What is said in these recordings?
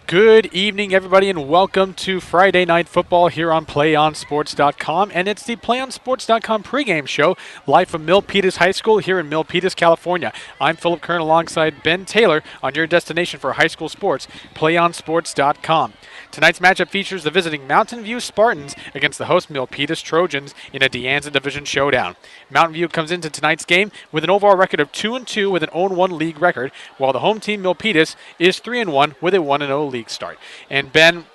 Good evening, everybody, and welcome to Friday Night Football here on PlayOnSports.com. And it's the PlayOnSports.com pregame show live from Milpitas High School here in Milpitas, California. I'm Philip Kern alongside Ben Taylor on your destination for high school sports, PlayOnSports.com. Tonight's matchup features the visiting Mountain View Spartans against the host Milpitas Trojans in a De Anza Division showdown. Mountain View comes into tonight's game with an overall record of 2-2 with an 0-1 league record, while the home team Milpitas is 3-1 with a 1-0 league start. And Ben,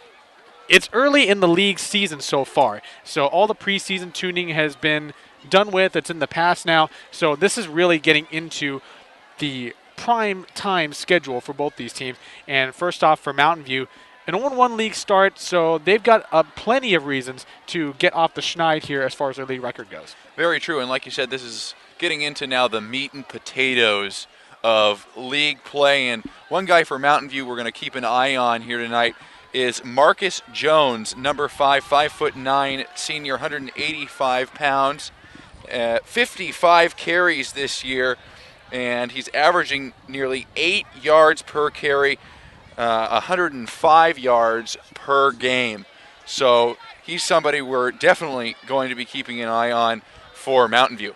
it's early in the league season so far, so all the preseason tuning has been done with. It's in the past now, so this is really getting into the prime time schedule for both these teams. And first off, for Mountain View, an 0-1 league start, so they've got plenty of reasons to get off the schneid here as far as their league record goes. Very true, and like you said, this is getting into now the meat and potatoes of league play. And one guy for Mountain View we're going to keep an eye on here tonight is Marcus Jones, number 5, 5'9", senior, 185 pounds, 55 carries this year, and he's averaging nearly 8 yards per carry, 105 yards per game. So he's somebody we're definitely going to be keeping an eye on for Mountain View.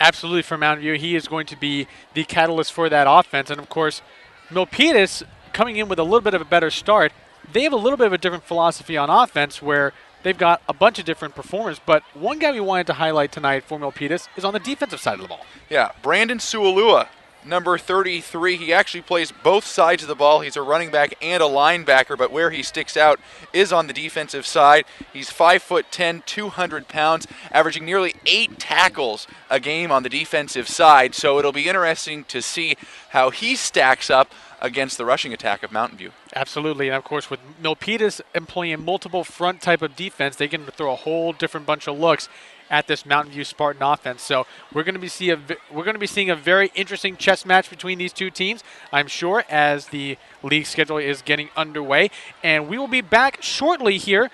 Absolutely, for Mountain View, he is going to be the catalyst for that offense. And, of course, Milpitas coming in with a little bit of a better start. They have a little bit of a different philosophy on offense where they've got a bunch of different performers. But one guy we wanted to highlight tonight for Milpitas is on the defensive side of the ball. Yeah, Brandon Sualua, number 33. He actually plays both sides of the ball. He's a running back and a linebacker, but where he sticks out is on the defensive side. He's 5'10", 200 pounds, averaging nearly 8 tackles a game on the defensive side. So it'll be interesting to see how he stacks up against the rushing attack of Mountain View. Absolutely, and of course with Milpitas employing multiple front type of defense, they can throw a whole different bunch of looks at this Mountain View Spartan offense. So we're going to be seeing a very interesting chess match between these two teams, I'm sure, as the league schedule is getting underway. And we will be back shortly here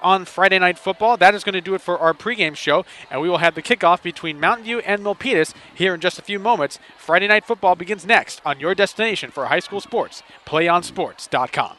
on Friday Night Football. That is going to do it for our pregame show, and we will have the kickoff between Mountain View and Milpitas here in just a few moments. Friday Night Football begins next on your destination for high school sports, PlayOnSports.com.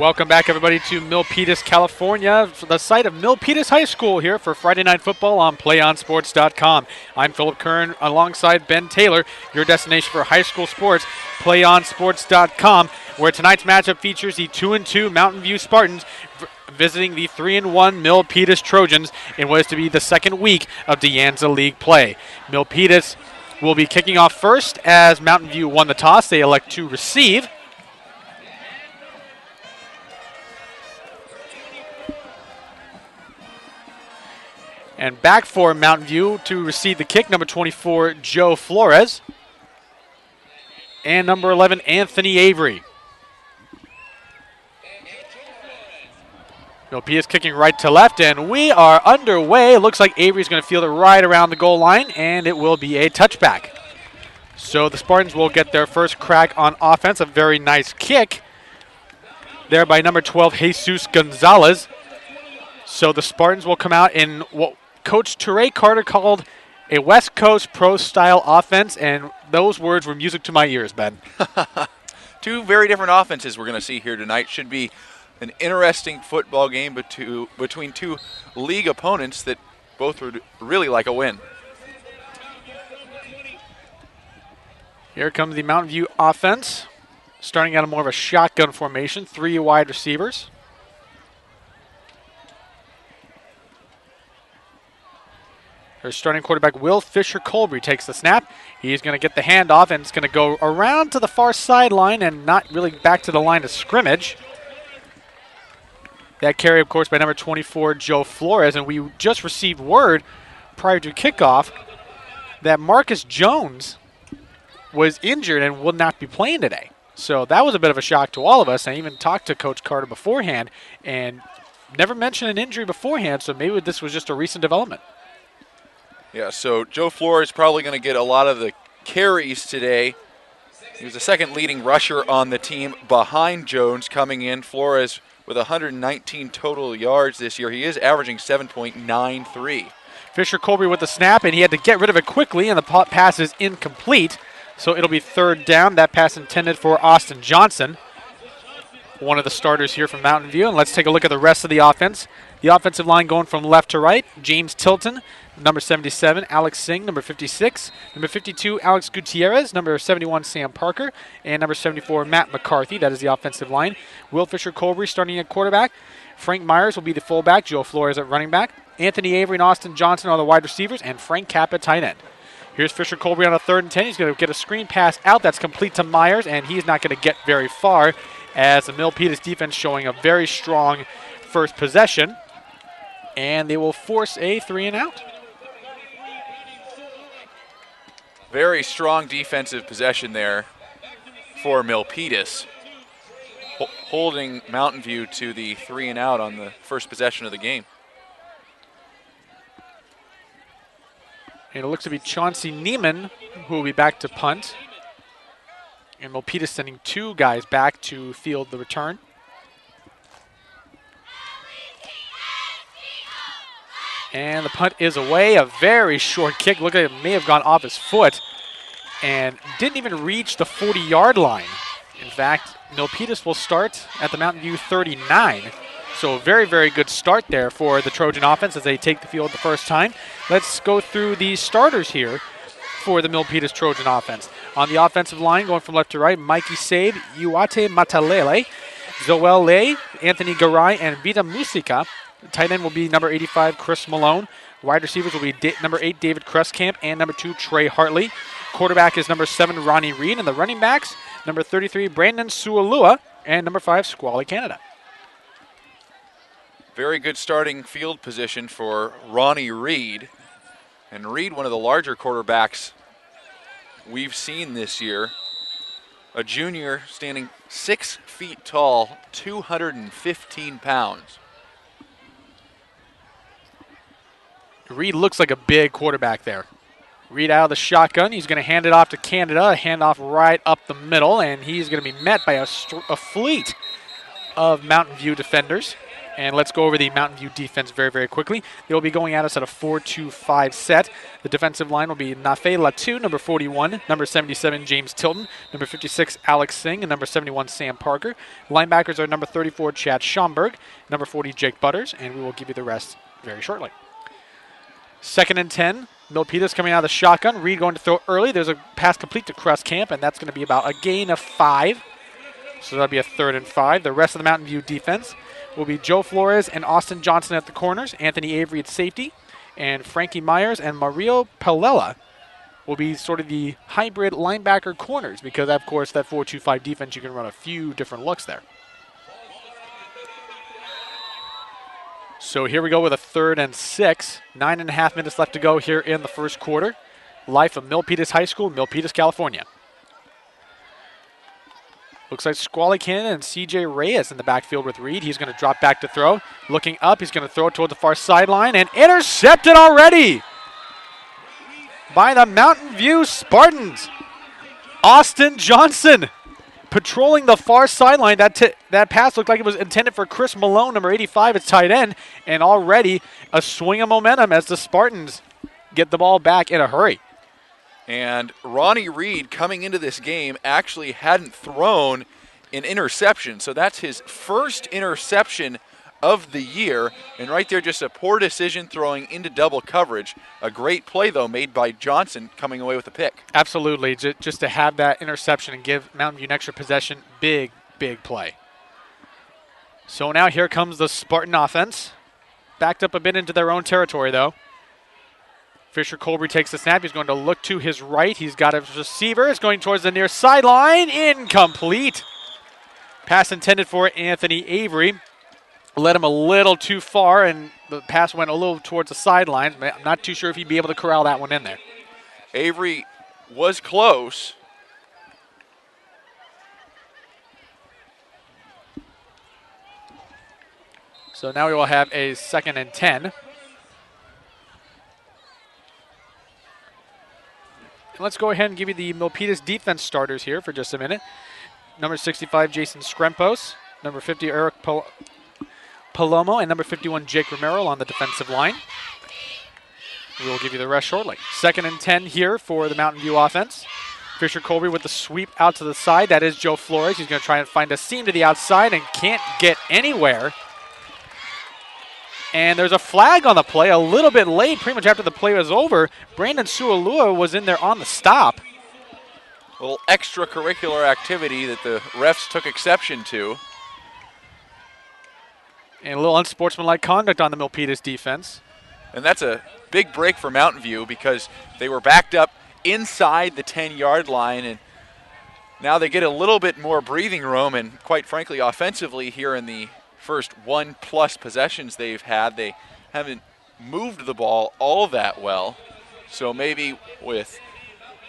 Welcome back, everybody, to Milpitas, California, the site of Milpitas High School here for Friday Night Football on PlayOnSports.com. I'm Philip Kern alongside Ben Taylor, your destination for high school sports, PlayOnSports.com, where tonight's matchup features the 2-2 Mountain View Spartans visiting the 3-1 Milpitas Trojans in what is to be the second week of De Anza League play. Milpitas will be kicking off first as Mountain View won the toss. They elect to receive. And back for Mountain View to receive the kick, number 24, Joe Flores. And number 11, Anthony Avery. Milpitas kicking right to left, and we are underway. Looks like Avery's going to field it right around the goal line, and it will be a touchback. So the Spartans will get their first crack on offense. A very nice kick there by number 12, Jesus Gonzalez. So the Spartans will come out in what Coach Teray Carter called a West Coast pro-style offense, and those words were music to my ears, Ben. Two very different offenses we're going to see here tonight. Should be an interesting football game between two league opponents that both would really like a win. Here comes the Mountain View offense, starting out more of a shotgun formation, 3 wide receivers. Their starting quarterback, Will Fisher-Colby, takes the snap. He's going to get the handoff, and it's going to go around to the far sideline and not really back to the line of scrimmage. That carry, of course, by number 24, Joe Flores. And we just received word prior to kickoff that Marcus Jones was injured and will not be playing today. So that was a bit of a shock to all of us. I even talked to Coach Carter beforehand and never mentioned an injury beforehand, so maybe this was just a recent development. Yeah, so Joe Flores probably going to get a lot of the carries today. He was the second leading rusher on the team behind Jones coming in. Flores with 119 total yards this year. He is averaging 7.93. Fisher-Colby with the snap, and he had to get rid of it quickly, and the pass is incomplete. So it'll be third down. That pass intended for Austin Johnson, one of the starters here from Mountain View. And let's take a look at the rest of the offense. The offensive line going from left to right. James Tilton, number 77, Alex Singh, number 56, number 52, Alex Gutierrez, number 71, Sam Parker, and number 74, Matt McCarthy. That is the offensive line. Will Fisher-Colby starting at quarterback. Frank Myers will be the fullback. Joe Flores at running back. Anthony Avery and Austin Johnson are the wide receivers, and Frank Kapp at tight end. Here's Fisher-Colby on a 3rd and 10. He's going to get a screen pass out. That's complete to Myers, and he's not going to get very far as the Milpitas defense showing a very strong first possession, and they will force a 3-and-out. Very strong defensive possession there for Milpitas, holding Mountain View to the 3-and-out on the first possession of the game. And it looks to be Chauncey Neiman who will be back to punt. And Milpitas sending 2 guys back to field the return. And the punt is away. A very short kick. Look at it, may have gone off his foot and didn't even reach the 40-yard line. In fact, Milpitas will start at the Mountain View 39. So a very, very good start there for the Trojan offense as they take the field the first time. Let's go through the starters here for the Milpitas Trojan offense. On the offensive line, going from left to right, Mikey Sabe, Iwate Matalele, Zoel Lay, Anthony Garay, and Vita Musica. Tight end will be number 85, Chris Malone. Wide receivers will be number 8, David Kresskamp, and number 2, Trey Hartley. Quarterback is number 7, Ronnie Reed. And the running backs, number 33, Brandon Sualua, and number 5, Squally Canada. Very good starting field position for Ronnie Reed. And Reed, one of the larger quarterbacks we've seen this year. A junior standing 6 feet tall, 215 pounds. Reed looks like a big quarterback there. Reed out of the shotgun. He's going to hand it off to Canada. A handoff right up the middle, and he's going to be met by a fleet of Mountain View defenders. And let's go over the Mountain View defense very, very quickly. They'll be going at us at a 4-2-5 set. The defensive line will be Nafe Latu, number 41, number 77, James Tilton, number 56, Alex Singh, and number 71, Sam Parker. Linebackers are number 34, Chad Schomburg, number 40, Jake Butters, and we will give you the rest very shortly. 2nd and 10. Milpitas coming out of the shotgun. Reed going to throw early. There's a pass complete to Crestcamp, and that's going to be about a gain of 5. So that'll be a 3rd and 5. The rest of the Mountain View defense will be Joe Flores and Austin Johnson at the corners, Anthony Avery at safety, and Frankie Myers and Mario Palela will be sort of the hybrid linebacker corners because, of course, that 4-2-5 defense, you can run a few different looks there. So here we go with a 3rd and 6. 9.5 minutes left to go here in the first quarter. Live from Milpitas High School, Milpitas, California. Looks like Squally Cannon and C.J. Reyes in the backfield with Reed. He's going to drop back to throw. Looking up, he's going to throw it toward the far sideline and intercepted already by the Mountain View Spartans. Austin Johnson patrolling the far sideline. That pass looked like it was intended for Chris Malone, number 85, at tight end. And already a swing of momentum as the Spartans get the ball back in a hurry. And Ronnie Reed coming into this game actually hadn't thrown an interception. So that's his first interception of the year. And right there, just a poor decision throwing into double coverage. A great play, though, made by Johnson coming away with a pick. Absolutely. Just to have that interception and give Mountain View an extra possession, big, big play. So now here comes the Spartan offense. Backed up a bit into their own territory, though. Fisher Colby takes the snap. He's going to look to his right. He's got a receiver. It's going towards the near sideline. Incomplete. Pass intended for Anthony Avery. Led him a little too far, and the pass went a little towards the sidelines. I'm not too sure if he'd be able to corral that one in there. Avery was close. So now we will have a 2nd and 10. And let's go ahead and give you the Milpitas defense starters here for just a minute. Number 65, Jason Scrempos. Number 50, Eric Palomo. And number 51, Jake Romero on the defensive line. We will give you the rest shortly. 2nd and 10 here for the Mountain View offense. Fisher Colby with the sweep out to the side. That is Joe Flores. He's going to try and find a seam to the outside and can't get anywhere. And there's a flag on the play a little bit late, pretty much after the play was over. Brandon Sualua was in there on the stop. A little extracurricular activity that the refs took exception to. And a little unsportsmanlike conduct on the Milpitas defense. And that's a big break for Mountain View because they were backed up inside the 10-yard line, and now they get a little bit more breathing room, and quite frankly, offensively here in the first 1+ possessions they've had, they haven't moved the ball all that well. So maybe with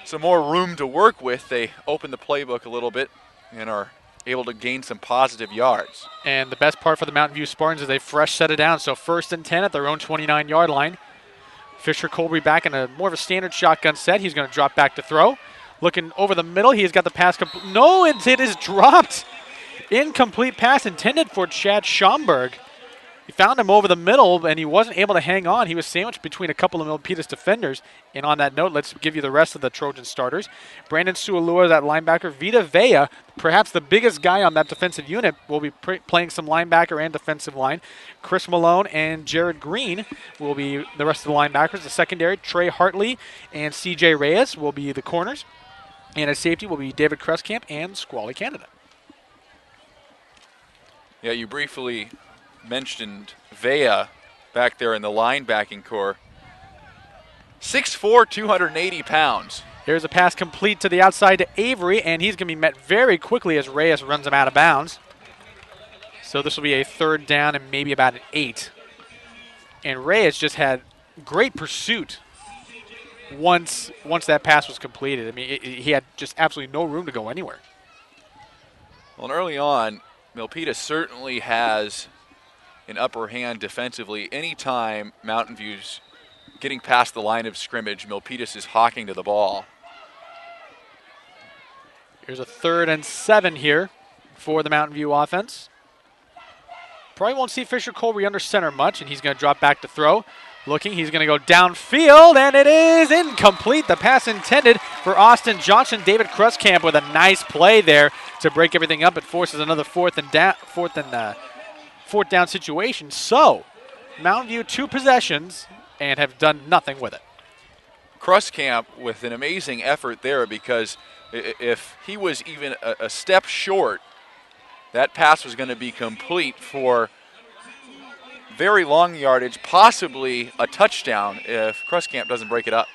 some more room to work with, they open the playbook a little bit and are able to gain some positive yards. And the best part for the Mountain View Spartans is they fresh set it down. So 1st and 10 at their own 29-yard line. Fisher Colby back in a more of a standard shotgun set. He's going to drop back to throw. Looking over the middle, he's got the pass. No, it is dropped. Incomplete pass intended for Chad Schomburg. He found him over the middle, and he wasn't able to hang on. He was sandwiched between a couple of Milpitas defenders. And on that note, let's give you the rest of the Trojan starters. Brandon Sualua, that linebacker. Vita Vea, perhaps the biggest guy on that defensive unit, will be playing some linebacker and defensive line. Chris Malone and Jared Green will be the rest of the linebackers. The secondary, Trey Hartley and C.J. Reyes will be the corners. And at safety will be David Crestcamp and Squally Canada. Yeah, you briefly mentioned Vea back there in the linebacking core. 6'4", 280 pounds. Here's a pass complete to the outside to Avery, and he's going to be met very quickly as Reyes runs him out of bounds. So this will be a 3rd down and maybe about an 8. And Reyes just had great pursuit once that pass was completed. I mean, he had just absolutely no room to go anywhere. Well, and early on, Milpitas certainly has an upper hand defensively. Anytime Mountain View's getting past the line of scrimmage, Milpitas is hawking to the ball. Here's a 3rd and 7 here for the Mountain View offense. Probably won't see Fisher Colby under center much, and he's going to drop back to throw. Looking, he's going to go downfield, and it is incomplete. The pass intended for Austin Johnson. David Kruskamp with a nice play there to break everything up. It forces another fourth down situation. So, Mountain View 2 possessions and have done nothing with it. Kruskamp with an amazing effort there, because if he was even a step short, that pass was going to be complete for very long yardage, possibly a touchdown if Kruskamp doesn't break it up.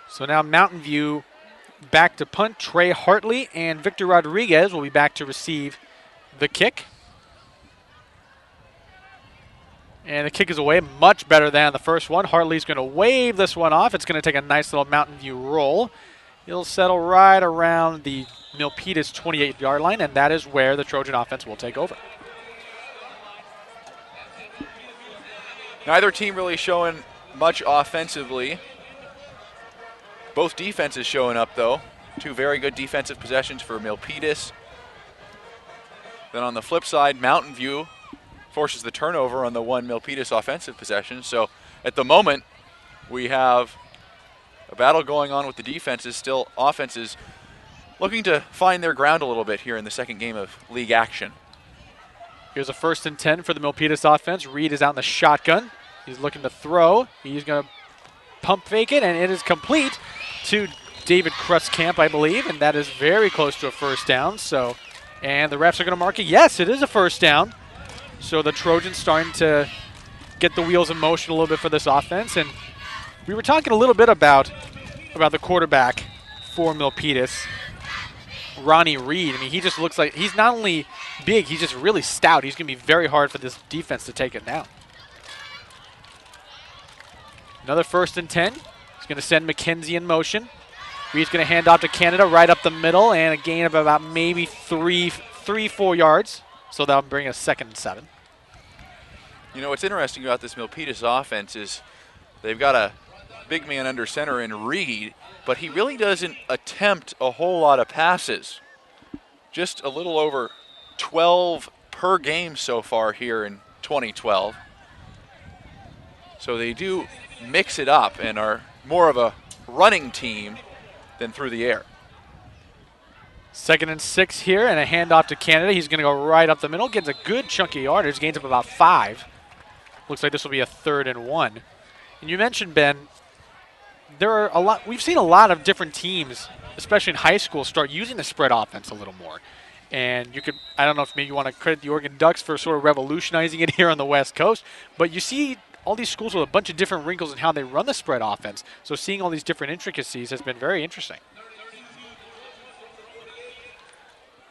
So now Mountain View back to punt. Trey Hartley and Victor Rodriguez will be back to receive the kick. And the kick is away, much better than the first one. Hartley's going to wave this one off. It's going to take a nice little Mountain View roll. He'll settle right around the Milpitas 28-yard line, and that is where the Trojan offense will take over. Neither team really showing much offensively. Both defenses showing up, though. 2 very good defensive possessions for Milpitas. Then on the flip side, Mountain View forces the turnover on the one Milpitas offensive possession. So at the moment, we have a battle going on with the defenses. Still, offenses looking to find their ground a little bit here in the second game of league action. Here's a 1st and 10 for the Milpitas offense. Reed is out in the shotgun. He's looking to throw. He's going to pump fake it, and it is complete to David Kruskamp, I believe, and that is very close to a first down. So, and the refs are going to mark it. Yes, it is a first down. So the Trojans starting to get the wheels in motion a little bit for this offense. And we were talking a little bit about the quarterback for Milpitas, Ronnie Reed. I mean, he just looks like he's not only big, he's just really stout. He's going to be very hard for this defense to take it down. Another 1st and 10. He's going to send McKenzie in motion. Reed's going to hand off to Canada right up the middle, and a gain of about maybe 4 yards. So that'll bring us 2nd and 7. You know, what's interesting about this Milpitas offense is they've got a big man under center in Reed, but he really doesn't attempt a whole lot of passes. Just a little over 12 per game so far here in 2012. So they do mix it up and are more of a running team than through the air. 2nd and 6 here, and a handoff to Canada. He's going to go right up the middle, gets a good chunky yardage, gains up about 5. Looks like this will be a 3rd and 1. And you mentioned, Ben, there are a lot. We've seen a lot of different teams, especially in high school, start using the spread offense a little more. And you could, I don't know if maybe you want to credit the Oregon Ducks for sort of revolutionizing it here on the West Coast, but you see all these schools with a bunch of different wrinkles in how they run the spread offense. So seeing all these different intricacies has been very interesting.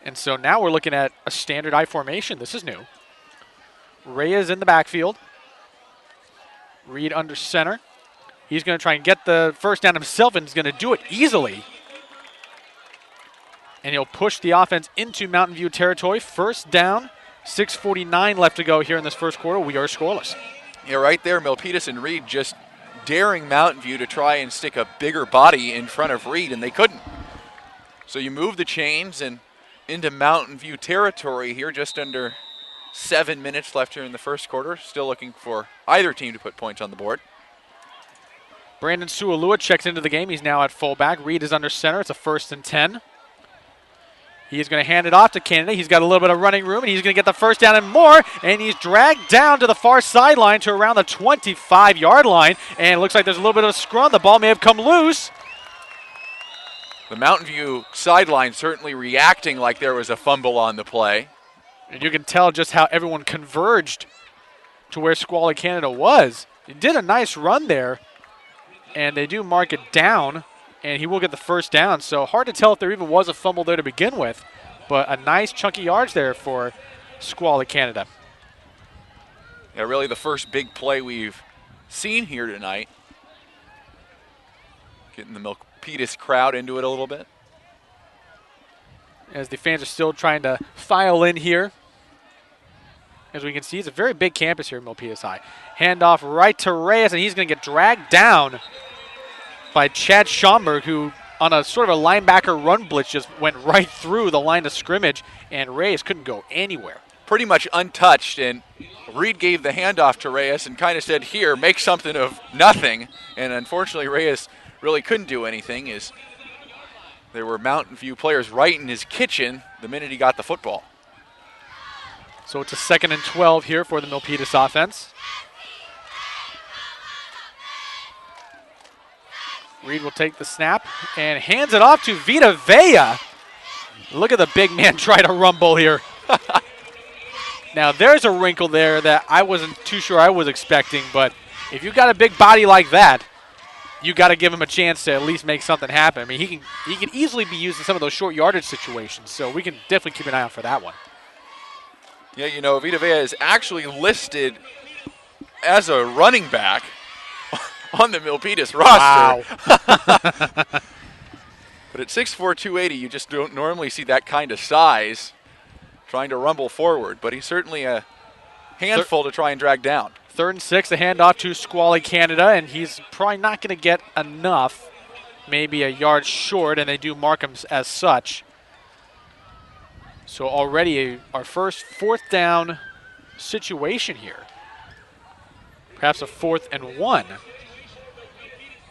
And so now we're looking at a standard I formation. This is new. Reyes in the backfield. Reed under center. He's going to try and get the first down himself, and he's going to do it easily. And he'll push the offense into Mountain View territory. First down, 6:49 left to go here in this first quarter. We are scoreless. Yeah, right there, Milpitas and Reed just daring Mountain View to try and stick a bigger body in front of Reed, and they couldn't. So you move the chains and into Mountain View territory here, just under 7 minutes left here in the first quarter. Still looking for either team to put points on the board. Brandon Sualua checks into the game. He's now at fullback. Reed is under center. It's a 1st and 10. He's going to hand it off to Canada. He's got a little bit of running room, and he's going to get the first down and more, and he's dragged down to the far sideline to around the 25-yard line, and it looks like there's a little bit of a scrum. The ball may have come loose. The Mountain View sideline certainly reacting like there was a fumble on the play. And you can tell just how everyone converged to where Squally Canada was. He did a nice run there, and they do mark it down, and he will get the first down. So hard to tell if there even was a fumble there to begin with, but a nice chunky yards there for Squally Canada. Yeah, really the first big play we've seen here tonight. Getting the Milpitas crowd into it a little bit. As the fans are still trying to file in here. As we can see, it's a very big campus here at Milpitas High. Handoff right to Reyes, and he's going to get dragged down by Chad Schomburg, who on a sort of a linebacker run blitz just went right through the line of scrimmage, and Reyes couldn't go anywhere. pretty much untouched, and Reed gave the handoff to Reyes and kind of said, here, make something of nothing. And unfortunately, Reyes really couldn't do anything as there were Mountain View players right in his kitchen the minute he got the football. So it's a 2nd and 12 here for the Milpitas offense. Reed will take the snap and hands it off to Vita Vea. Look at the big man try to rumble here. Now, there's a wrinkle there that I wasn't too sure I was expecting, but if you've got a big body like that, you got to give him a chance to at least make something happen. I mean, he can easily be used in some of those short yardage situations, so we can definitely keep an eye out for that one. Yeah, you know, Vita Vea is actually listed as a running back on the Milpitas roster. Wow. But at 6'4", 280, you just don't normally see that kind of size trying to rumble forward. But he's certainly a handful to try and drag down. 3rd and 6, a handoff to Squally Canada, and he's probably not going to get enough, maybe a yard short, and they do mark him as such. So already our first 4th down situation here. Perhaps a 4th and 1.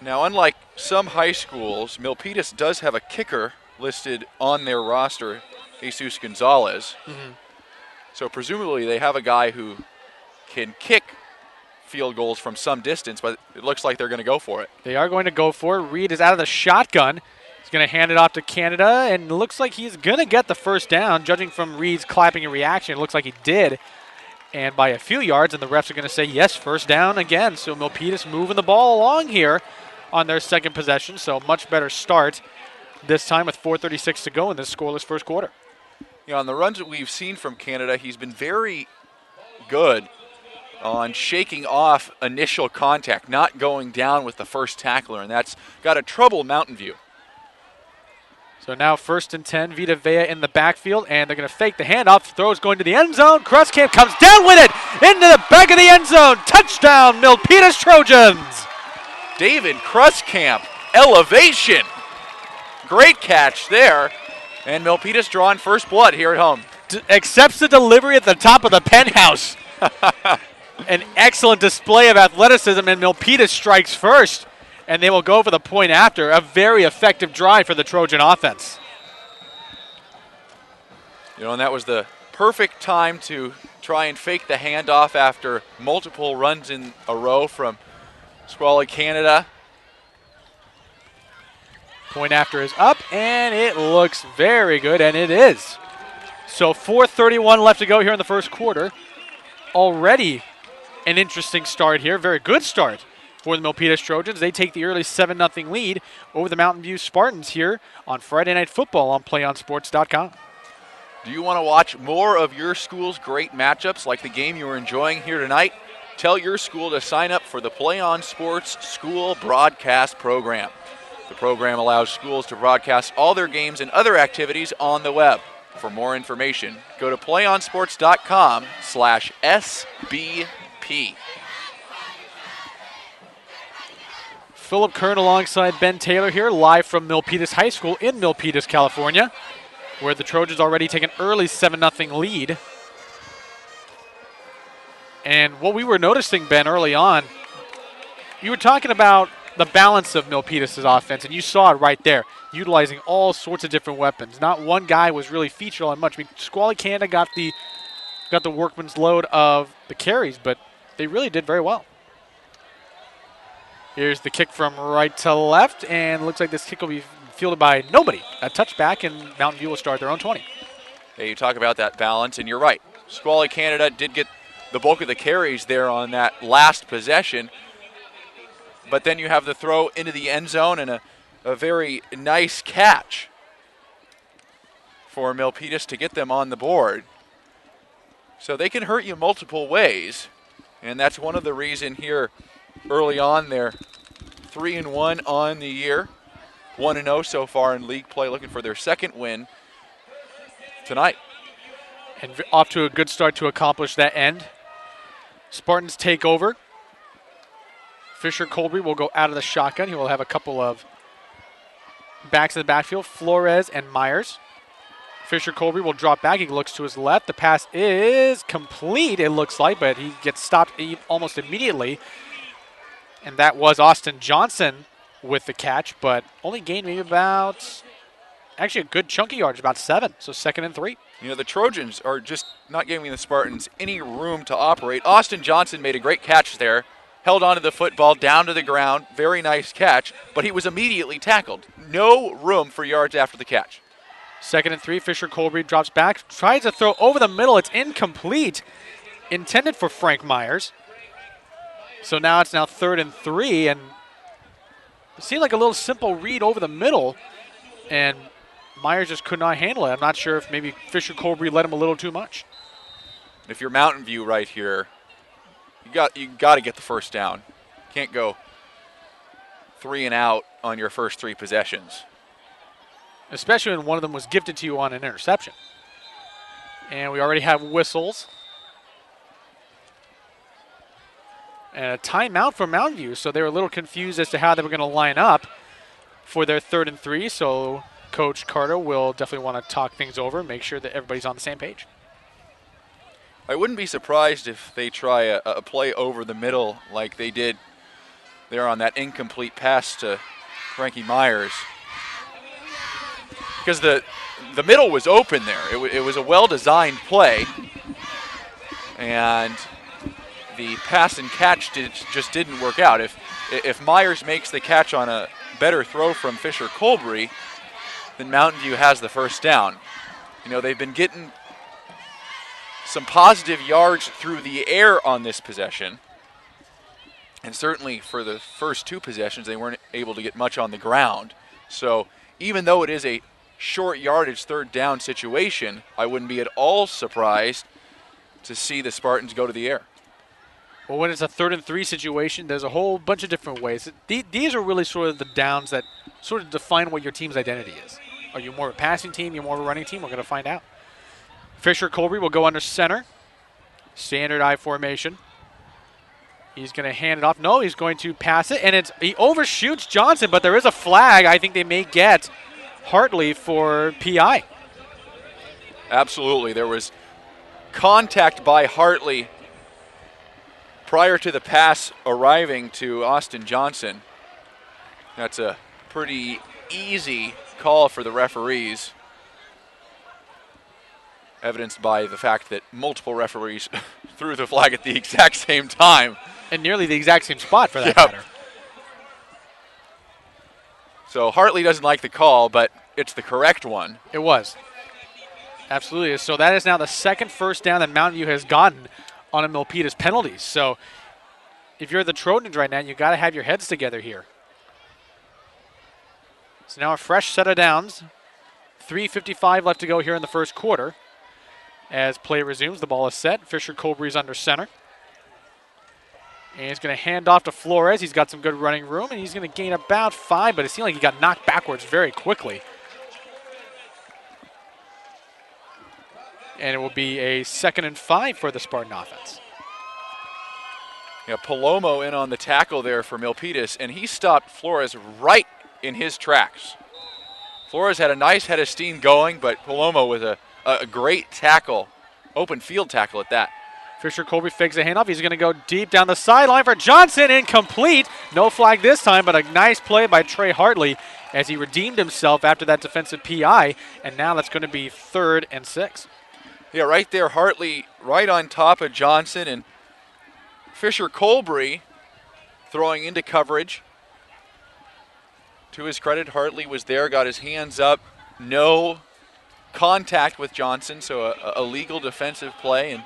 Now, unlike some high schools, Milpitas does have a kicker listed on their roster, Jesus Gonzalez. Mm-hmm. So presumably they have a guy who can kick field goals from some distance, but it looks like they're going to go for it. They are going to go for it. Reed is out of the shotgun. He's going to hand it off to Canada, and it looks like he's going to get the first down. Judging from Reed's clapping and reaction, it looks like he did. And by a few yards, and the refs are going to say, yes, first down again. So Milpitas moving the ball along here on their second possession. So much better start this time with 4:36 to go in this scoreless first quarter. You know, on the runs that we've seen from Canada, he's been very good on shaking off initial contact, not going down with the first tackler, and that's got to trouble Mountain View. So now 1st and 10, Vita Vea in the backfield, and they're going to fake the handoff. The throw is going to the end zone. Kruskamp comes down with it into the back of the end zone. Touchdown, Milpitas Trojans. David Kruskamp, elevation. Great catch there. And Milpitas drawing first blood here at home. Accepts the delivery at the top of the penthouse. An excellent display of athleticism, and Milpitas strikes first. And they will go for the point after. A very effective drive for the Trojan offense. You know, and that was the perfect time to try and fake the handoff after multiple runs in a row from Squally Canada. Point after is up, and it looks very good, and it is. So 4:31 left to go here in the first quarter. Already an interesting start here. Very good start for the Milpitas Trojans. They take the early 7-0 lead over the Mountain View Spartans here on Friday Night Football on PlayOnSports.com. Do you want to watch more of your school's great matchups like the game you are enjoying here tonight? Tell your school to sign up for the Play On Sports School Broadcast Program. The program allows schools to broadcast all their games and other activities on the web. For more information, go to playonsports.com/SBP. Philip Kern alongside Ben Taylor here, live from Milpitas High School in Milpitas, California, where the Trojans already take an early 7-0 lead. And what we were noticing, Ben, early on, you were talking about the balance of Milpitas' offense, and you saw it right there, utilizing all sorts of different weapons. Not one guy was really featured on much. I mean, Squally Canada got the workman's load of the carries, but they really did very well. Here's the kick from right to left, and looks like this kick will be fielded by nobody. A touchback, and Mountain View will start their own 20. Hey, you talk about that balance, and you're right. Squally Canada did get the bulk of the carries there on that last possession, but then you have the throw into the end zone and a very nice catch for Milpitas to get them on the board. So they can hurt you multiple ways, and that's one of the reasons here early on. They're 3-1 on the year, 1-0 so far in league play, looking for their second win tonight. And off to a good start to accomplish that end. Spartans take over. Fisher Colby will go out of the shotgun. He will have a couple of backs in the backfield, Flores and Myers. Fisher Colby will drop back. He looks to his left. The pass is complete, it looks like, but he gets stopped almost immediately. And that was Austin Johnson with the catch, but only gained maybe about, actually a good chunky yardage, about 7. So 2nd and 3. You know, the Trojans are just not giving the Spartans any room to operate. Austin Johnson made a great catch there, held onto the football, down to the ground. Very nice catch, but he was immediately tackled. No room for yards after the catch. 2nd and 3, Fisher Colby drops back, tries to throw over the middle. It's incomplete, intended for Frank Myers. So now it's 3rd and 3, and it seemed like a little simple read over the middle, and Myers just could not handle it. I'm not sure if maybe Fisher Colby let him a little too much. If you're Mountain View right here, you got to get the first down. Can't go 3 and out on your first 3 possessions. Especially when one of them was gifted to you on an interception. And we already have whistles. And a timeout for Mountain View, so they were a little confused as to how they were going to line up for their 3rd and 3. So Coach Carter will definitely want to talk things over and make sure that everybody's on the same page. I wouldn't be surprised if they try a play over the middle like they did there on that incomplete pass to Frankie Myers. Because the middle was open there. It was a well-designed play. And the pass and catch just didn't work out. If Myers makes the catch on a better throw from Fisher Colby, then Mountain View has the first down. You know, they've been getting some positive yards through the air on this possession. And certainly for the first 2 possessions, they weren't able to get much on the ground. So even though it is a short yardage 3rd down situation, I wouldn't be at all surprised to see the Spartans go to the air. Well, when it's a 3rd and 3 situation, there's a whole bunch of different ways. These are really sort of the downs that sort of define what your team's identity is. Are you more of a passing team? You're more of a running team? We're going to find out. Fisher Colby will go under center. Standard I formation. He's going to hand it off. No, he's going to pass it, and he overshoots Johnson, but there is a flag. I think they may get Hartley for PI. Absolutely. There was contact by Hartley prior to the pass arriving to Austin Johnson. That's a pretty easy call for the referees, evidenced by the fact that multiple referees threw the flag at the exact same time. And nearly the exact same spot, for that matter. So Hartley doesn't like the call, but it's the correct one. It was. Absolutely. So that is now the 2nd first down that Mountain View has gotten on a Milpitas penalty. So if you're the Trojans right now, you got to have your heads together here. So now a fresh set of downs. 3:55 left to go here in the first quarter. As play resumes, the ball is set. Fisher Colby's under center. And he's going to hand off to Flores. He's got some good running room, and he's going to gain about 5, but it seemed like he got knocked backwards very quickly. And it will be a 2nd and 5 for the Spartan offense. Yeah, Palomo in on the tackle there for Milpitas, and he stopped Flores right in his tracks. Flores had a nice head of steam going, but Palomo with a great tackle, open field tackle at that. Fisher Colby fakes a handoff. He's going to go deep down the sideline for Johnson. Incomplete. No flag this time, but a nice play by Trey Hartley as he redeemed himself after that defensive PI. And now that's going to be 3rd and 6. Yeah, right there, Hartley right on top of Johnson, and Fisher Colby throwing into coverage. To his credit, Hartley was there, got his hands up. No contact with Johnson, so a legal defensive play, and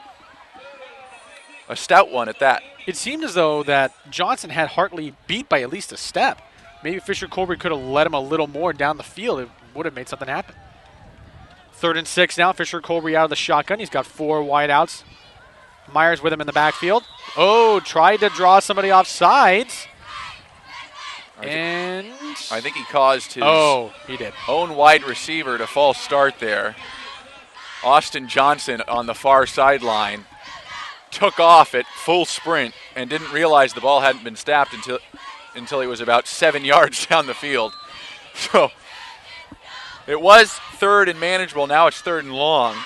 a stout one at that. It seemed as though that Johnson had Hartley beat by at least a step. Maybe Fisher Colby could have let him a little more down the field. It would have made something happen. 3rd and 6 now. Fisher Colby out of the shotgun. He's got 4 wideouts. Myers with him in the backfield. Oh, tried to draw somebody off sides. I think he caused his he did. own wide receiver to false start there. Austin Johnson on the far sideline took off at full sprint and didn't realize the ball hadn't been snapped until he was about 7 yards down the field. So It was third and manageable. Now it's third and long.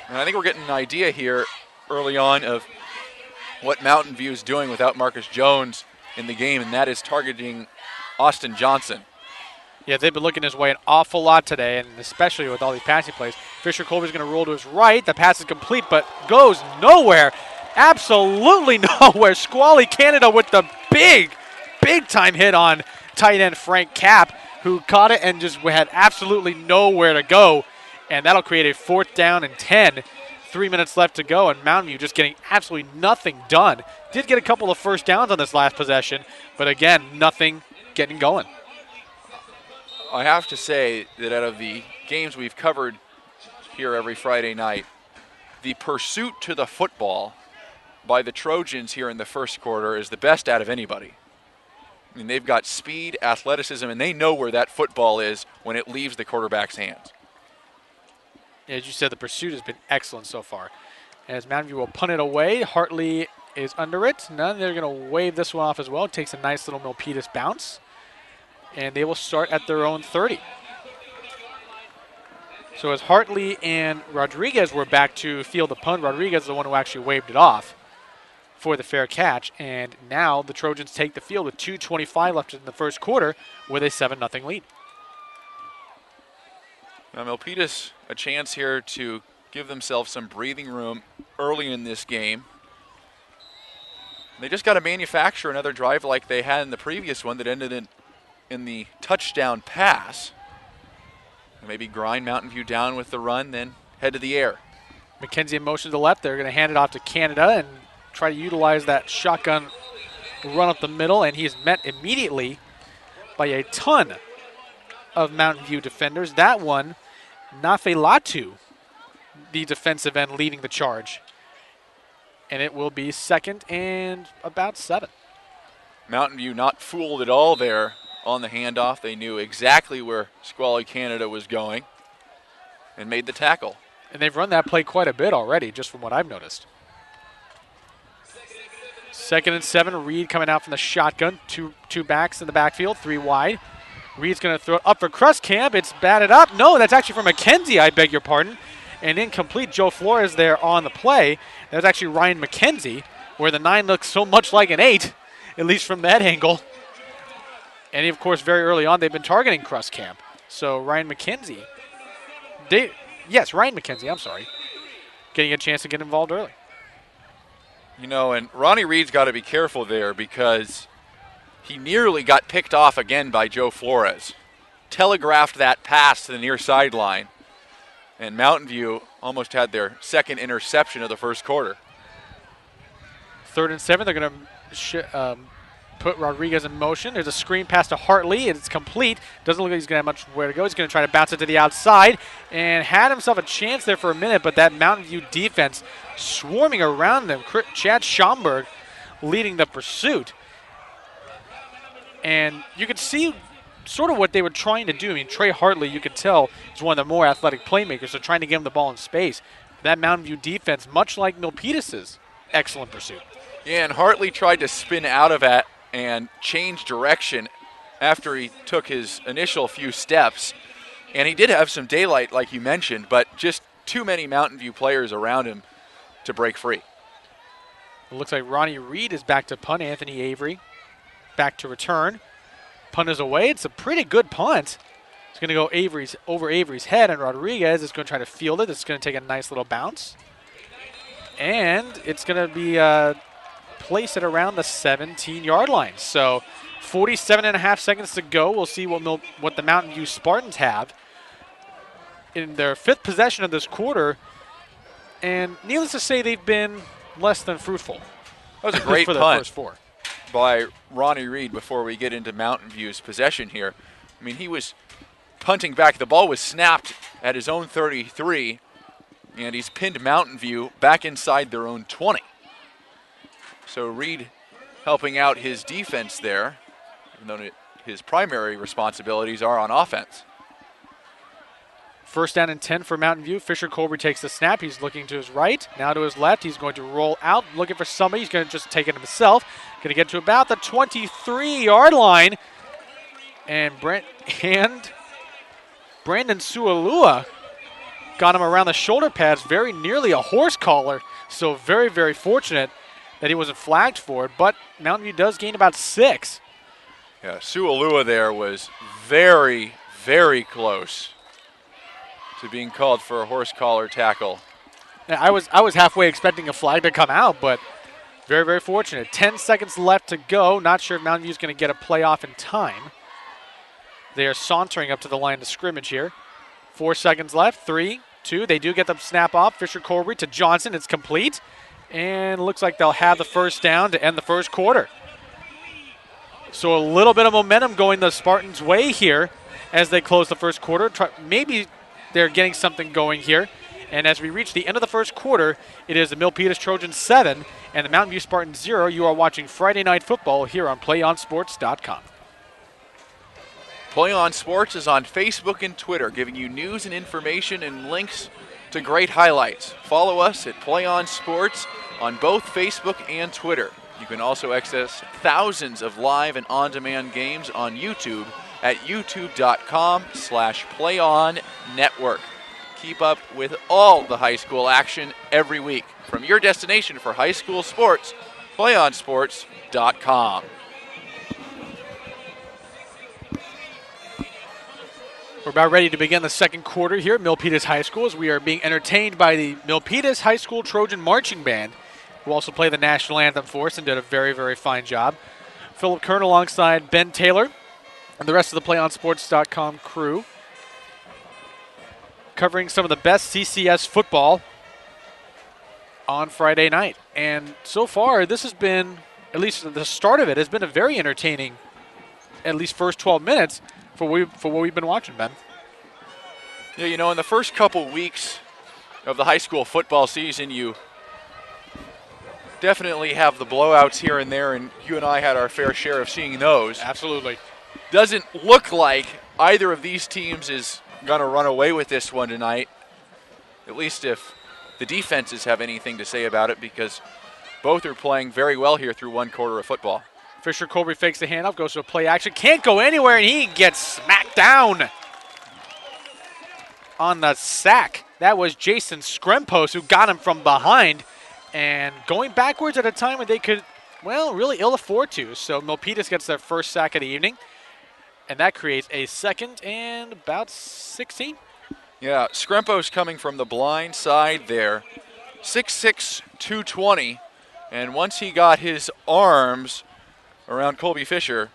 And I think we're getting an idea here early on of what Mountain View is doing without Marcus Jones in the game, and that is targeting Austin Johnson. Yeah, they've been looking his way an awful lot today, and especially with all these passing plays. Fisher Colby's going to roll to his right. The pass is complete, but goes nowhere. Absolutely nowhere. Squally Canada with the big time hit on tight end Frank Kapp, who caught it and just had absolutely nowhere to go. And that'll create a 4th down and 10. 3 minutes left to go, and Mountain View just getting absolutely nothing done. Did get a couple of first downs on this last possession, but again, nothing getting going. I have to say that out of the games we've covered here every Friday night, the pursuit to the football by the Trojans here in the first quarter is the best out of anybody. I mean, they've got speed, athleticism, and they know where that football is when it leaves the quarterback's hands. As you said, the pursuit has been excellent so far. As Mountain View will punt it away, Hartley is under it. Now they're going to wave this one off as well. It takes a nice little Milpitas bounce. And they will start at their own 30. So as Hartley and Rodriguez were back to field the punt, Rodriguez is the one who actually waved it off for the fair catch. And now the Trojans take the field with 2:25 left in the first quarter with a 7-0 lead. Now Milpitas, a chance here to give themselves some breathing room early in this game. They just got to manufacture another drive like they had in the previous one that ended in the touchdown pass. And maybe grind Mountain View down with the run, then head to the air. McKenzie in motion to the left. They're going to hand it off to Canada and try to utilize that shotgun run up the middle, and he's met immediately by a ton of Mountain View defenders. That one, Nafelatu, the defensive end, leading the charge. And it will be 2nd and about 7. Mountain View not fooled at all there on the handoff. They knew exactly where Squally Canada was going and made the tackle. And they've run that play quite a bit already, just from what I've noticed. 2nd and 7, Reed coming out from the shotgun. Two backs in the backfield, 3 wide. Reed's going to throw it up for Crustcamp. It's batted up. No, that's actually for McKenzie, I beg your pardon. And incomplete. Joe Flores there on the play. That was actually Ryan McKenzie, where the 9 looks so much like an 8, at least from that angle. And, of course, very early on, they've been targeting Crustcamp. So Ryan McKenzie. Ryan McKenzie, I'm sorry. Getting a chance to get involved early. You know, and Ronnie Reed's got to be careful there because he nearly got picked off again by Joe Flores. Telegraphed that pass to the near sideline. And Mountain View almost had their 2nd interception of the first quarter. 3rd and 7, they're going to put Rodriguez in motion. There's a screen pass to Hartley, and it's complete. Doesn't look like he's going to have much where to go. He's going to try to bounce it to the outside and had himself a chance there for a minute, but that Mountain View defense swarming around them. Chad Schomburg leading the pursuit. And you could see sort of what they were trying to do. I mean, Trey Hartley, you could tell, is one of the more athletic playmakers, so trying to get him the ball in space. That Mountain View defense, much like Milpitas' excellent pursuit. Yeah, and Hartley tried to spin out of it and change direction after he took his initial few steps. And he did have some daylight, like you mentioned, but just too many Mountain View players around him to break free. It looks like Ronnie Reed is back to punt. Anthony Avery back to return. Punt is away. It's a pretty good punt. It's going to go over Avery's head, and Rodriguez is going to try to field it. It's going to take a nice little bounce. And it's going to be placed at around the 17-yard line. So 47.5 seconds to go. We'll see what the Mountain View Spartans have in their 5th possession of this quarter. And needless to say, they've been less than fruitful. That was a great for punt the first 4. By Ronnie Reed before we get into Mountain View's possession here. I mean, he was punting back. The ball was snapped at his own 33, and he's pinned Mountain View back inside their own 20. So Reed helping out his defense there, even though his primary responsibilities are on offense. 1st down and 10 for Mountain View. Fisher Colby takes the snap. He's looking to his right. Now to his left. He's going to roll out, looking for somebody. He's going to just take it himself. Going to get to about the 23-yard line. And Brent Hand Brandon Sualua got him around the shoulder pads, very nearly a horse collar. So very, very fortunate that he wasn't flagged for it. But Mountain View does gain about 6. Yeah, Sualua there was very, very close to being called for a horse collar tackle. I was halfway expecting a flag to come out, but very, very fortunate. 10 seconds left to go. Not sure if Mountain View is going to get a playoff in time. They are sauntering up to the line of scrimmage here. 4 seconds left. 3, 2. They do get the snap off. Fisher Colby to Johnson. It's complete. And looks like they'll have the first down to end the first quarter. So a little bit of momentum going the Spartans' way here as they close the first quarter. Maybe they're getting something going here. And as we reach the end of the first quarter, it is the Milpitas Trojans 7 and the Mountain View Spartans 0. You are watching Friday Night Football here on PlayOnSports.com. Play On Sports is on Facebook and Twitter, giving you news and information and links to great highlights. Follow us at Play On Sports on both Facebook and Twitter. You can also access thousands of live and on-demand games on YouTube at youtube.com/PlayOnNetwork. Keep up with all the high school action every week. From your destination for high school sports, PlayOnSports.com. We're about ready to begin the second quarter here at Milpitas High School as we are being entertained by the Milpitas High School Trojan Marching Band, who also played the national anthem for us and did a very, very fine job. Philip Kern alongside Ben Taylor and the rest of the PlayOnSports.com crew, covering some of the best CCS football on Friday night. And so far, this has been, at least the start of it, has been a very entertaining, at least first 12 minutes for what we've been watching, Ben. Yeah, you know, in the first couple weeks of the high school football season, you definitely have the blowouts here and there, and you and I had our fair share of seeing those. Absolutely. Doesn't look like either of these teams is going to run away with this one tonight, at least if the defenses have anything to say about it, because both are playing very well here through one quarter of football. Fisher Colby fakes the handoff, goes to a play action, can't go anywhere, and he gets smacked down on the sack. That was Jason Skrempos who got him from behind and going backwards at a time when they could, well, really ill afford to. So Milpitas gets their first sack of the evening, and that creates a second and about 16. Yeah, Skrempos coming from the blind side there. 6'6", 220, and once he got his arms around Colby Fisher,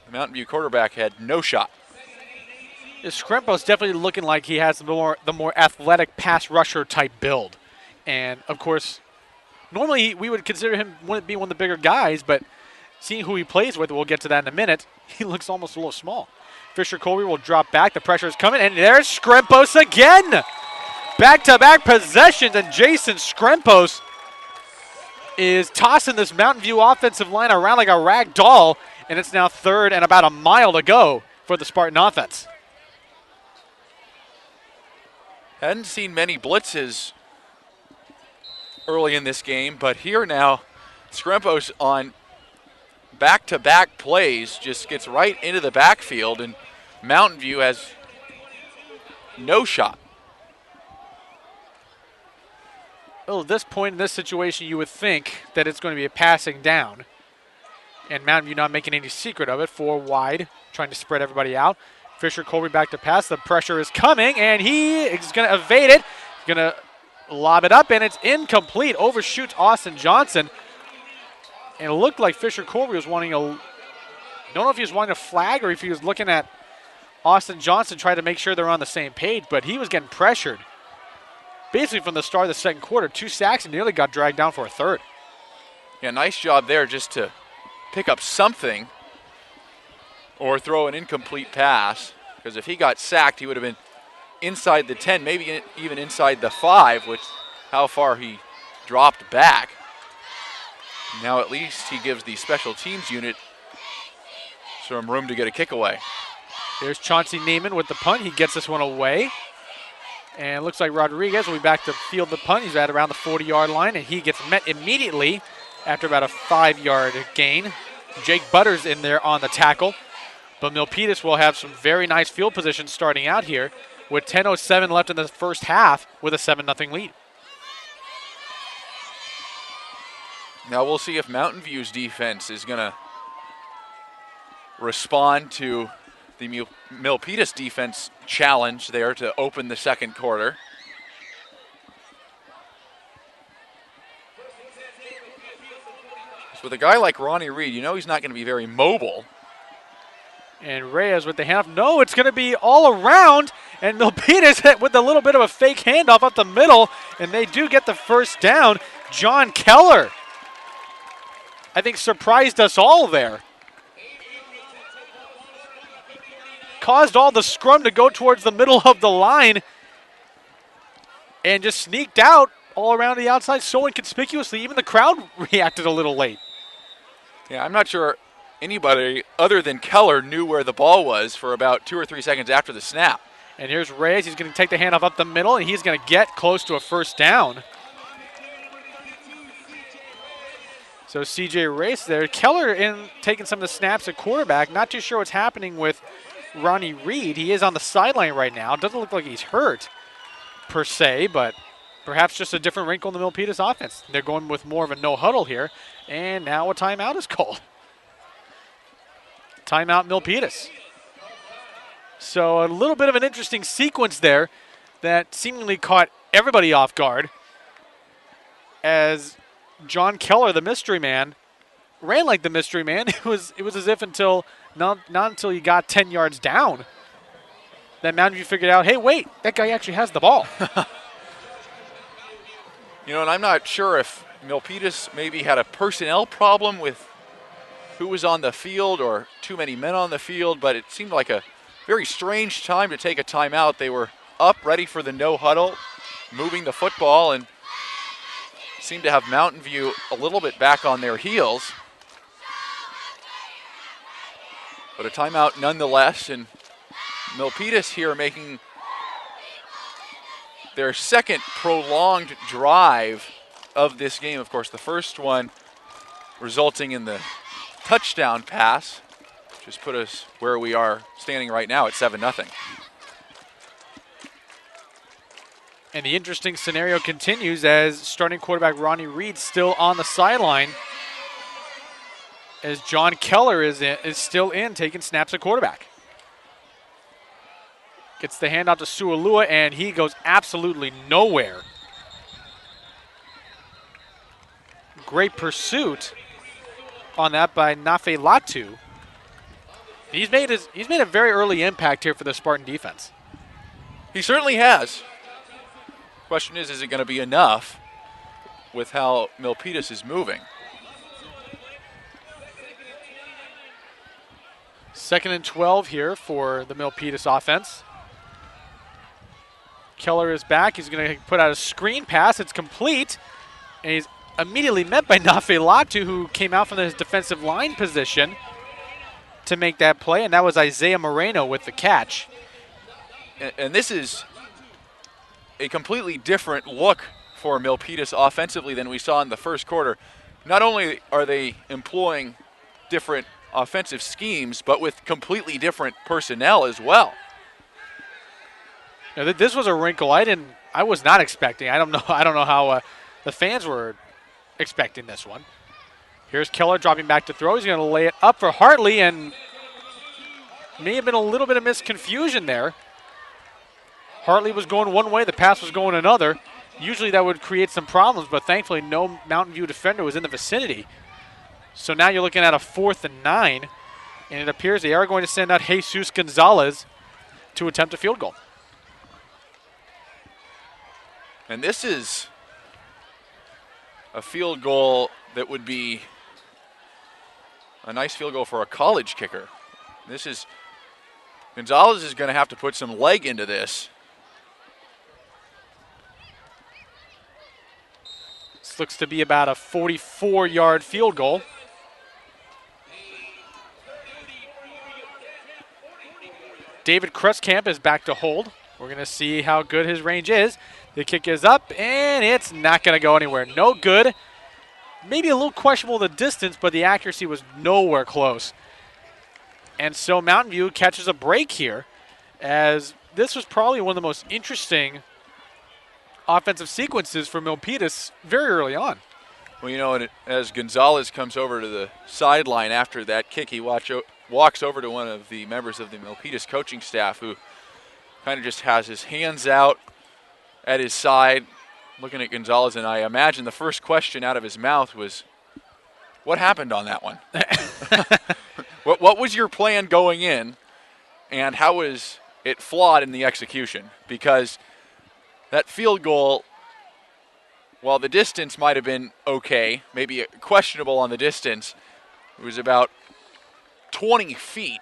the Mountain View quarterback had no shot. Skrempos definitely looking like he has the more athletic pass rusher type build. And, of course, normally we would consider him wouldn't be one of the bigger guys, but seeing who he plays with, we'll get to that in a minute, he looks almost a little small. Fisher Colby will drop back. The pressure is coming, and there's Skrempos again. Back-to-back possessions, and Jason Skrempos is tossing this Mountain View offensive line around like a rag doll, and it's now third and about a mile to go for the Spartan offense. Hadn't seen many blitzes early in this game, but here now, Skrempos on back-to-back plays just gets right into the backfield, and Mountain View has no shot. Well, at this point in this situation, you would think that it's going to be a passing down, and Mountain View not making any secret of it. 4 wide, trying to spread everybody out. Fisher Colby back to pass. The pressure is coming, and he is going to evade it. He's going to lob it up, and it's incomplete. Overshoots Austin Johnson. And it looked like Fisher Colby was wanting a, don't know if he was wanting a flag or if he was looking at Austin Johnson trying to make sure they're on the same page, but he was getting pressured. Basically from the start of the second quarter, 2 sacks and nearly got dragged down for a third. Yeah, nice job there just to pick up something or throw an incomplete pass, because if he got sacked, he would have been inside the 10, maybe even inside the 5, which how far he dropped back. Now at least he gives the special teams unit some room to get a kick away. Here's Chauncey Neiman with the punt. He gets this one away. And it looks like Rodriguez will be back to field the punt. He's at around the 40-yard line, and he gets met immediately after about a 5-yard gain. Jake Butters in there on the tackle. But Milpitas will have some very nice field position starting out here with 10:07 left in the first half with a 7-0 lead. Now we'll see if Mountain View's defense is going to respond to the Milpitas defense challenge there to open the second quarter. So with a guy like Ronnie Reed, you know he's not going to be very mobile. And Reyes with the handoff. No, it's going to be all around. And Milpitas with a little bit of a fake handoff up the middle. And they do get the first down. John Keller, I think, surprised us all there. Caused all the scrum to go towards the middle of the line. And just sneaked out all around the outside so inconspicuously. Even the crowd reacted a little late. Yeah, I'm not sure anybody other than Keller knew where the ball was for about 2 or 3 seconds after the snap. And here's Reyes. He's going to take the handoff up the middle, and he's going to get close to a first down. So C.J. Reyes there. Keller in taking some of the snaps at quarterback. Not too sure what's happening with Ronnie Reed. He is on the sideline right now. Doesn't look like he's hurt per se, but perhaps just a different wrinkle in the Milpitas offense. They're going with more of a no-huddle here, and now a timeout is called. Timeout Milpitas. So a little bit of an interesting sequence there that seemingly caught everybody off guard as John Keller, the mystery man, ran like the mystery man. It was as if until not until he got 10 yards down that Mountain View figured out, hey, wait, that guy actually has the ball. And I'm not sure if Milpitas maybe had a personnel problem with who was on the field or too many men on the field, but it seemed like a very strange time to take a timeout. They were up, ready for the no huddle, moving the football, and seemed to have Mountain View a little bit back on their heels. But a timeout nonetheless, and Milpitas here making their second prolonged drive of this game. Of course, the first one resulting in the touchdown pass, just put us where we are standing right now at 7-0. And the interesting scenario continues as starting quarterback Ronnie Reed still on the sideline as John Keller is still in taking snaps at quarterback. Gets the handoff to Sualua, and he goes absolutely nowhere. Great pursuit on that by Nafe Latu. He's made a very early impact here for the Spartan defense. He certainly has. Question is it going to be enough with how Milpitas is moving? 2nd and 12 here for the Milpitas offense. Keller is back. He's going to put out a screen pass. It's complete. And he's immediately met by Nafe Latu, who came out from his defensive line position to make that play. And that was Isaiah Moreno with the catch. And this is a completely different look for Milpitas offensively than we saw in the first quarter. Not only are they employing different offensive schemes, but with completely different personnel as well. Now, this was a wrinkle I was not expecting. I don't know how the fans were expecting this one. Here's Keller dropping back to throw. He's going to lay it up for Hartley, and may have been a little bit of misconfusion there. Hartley was going one way, the pass was going another. Usually that would create some problems, but thankfully no Mountain View defender was in the vicinity. So now you're looking at a 4th and 9, and it appears they are going to send out Jesus Gonzalez to attempt a field goal. And this is a field goal that would be a nice field goal for a college kicker. Gonzalez is going to have to put some leg into this. This looks to be about a 44-yard field goal. David Kruskamp is back to hold. We're going to see how good his range is. The kick is up, and it's not going to go anywhere. No good. Maybe a little questionable the distance, but the accuracy was nowhere close. And so Mountain View catches a break here, as this was probably one of the most interesting offensive sequences for Milpitas very early on. Well, and as Gonzalez comes over to the sideline after that kick, he walks over to one of the members of the Milpitas coaching staff, who kind of just has his hands out at his side, looking at Gonzalez, and I imagine the first question out of his mouth was, what happened on that one? What was your plan going in, and how was it flawed in the execution? Because that field goal, while the distance might have been okay, maybe questionable on the distance, it was about 20 feet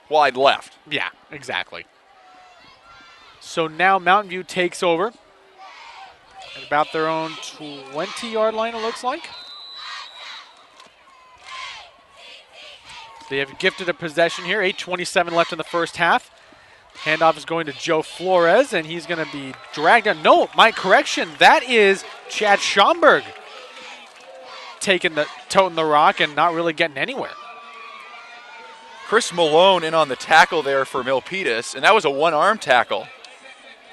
wide left. Yeah, exactly. So now Mountain View takes over at about their own 20-yard line, it looks like. They have gifted a possession here. 8:27 left in the first half. Handoff is going to Joe Flores, and he's going to be dragged down. No, my correction. That is Chad Schomburg toting the rock and not really getting anywhere. Chris Malone in on the tackle there for Milpitas, and that was a one-arm tackle.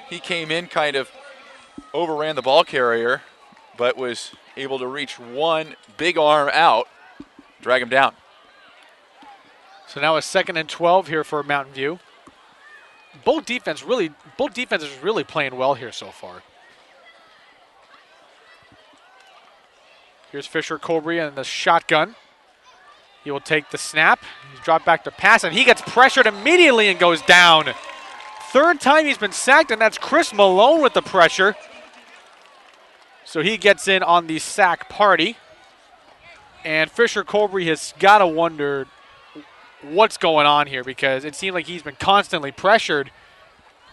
He came in, kind of overran the ball carrier, but was able to reach one big arm out, drag him down. So now a 2nd and 12 here for Mountain View. Both defenses really playing well here so far. Here's Fisher Colbury in the shotgun. He will take the snap. He's dropped back to pass, and he gets pressured immediately and goes down. Third time he's been sacked, and that's Chris Malone with the pressure. So he gets in on the sack party. And Fisher Colbury has got to wonder what's going on here, because it seemed like he's been constantly pressured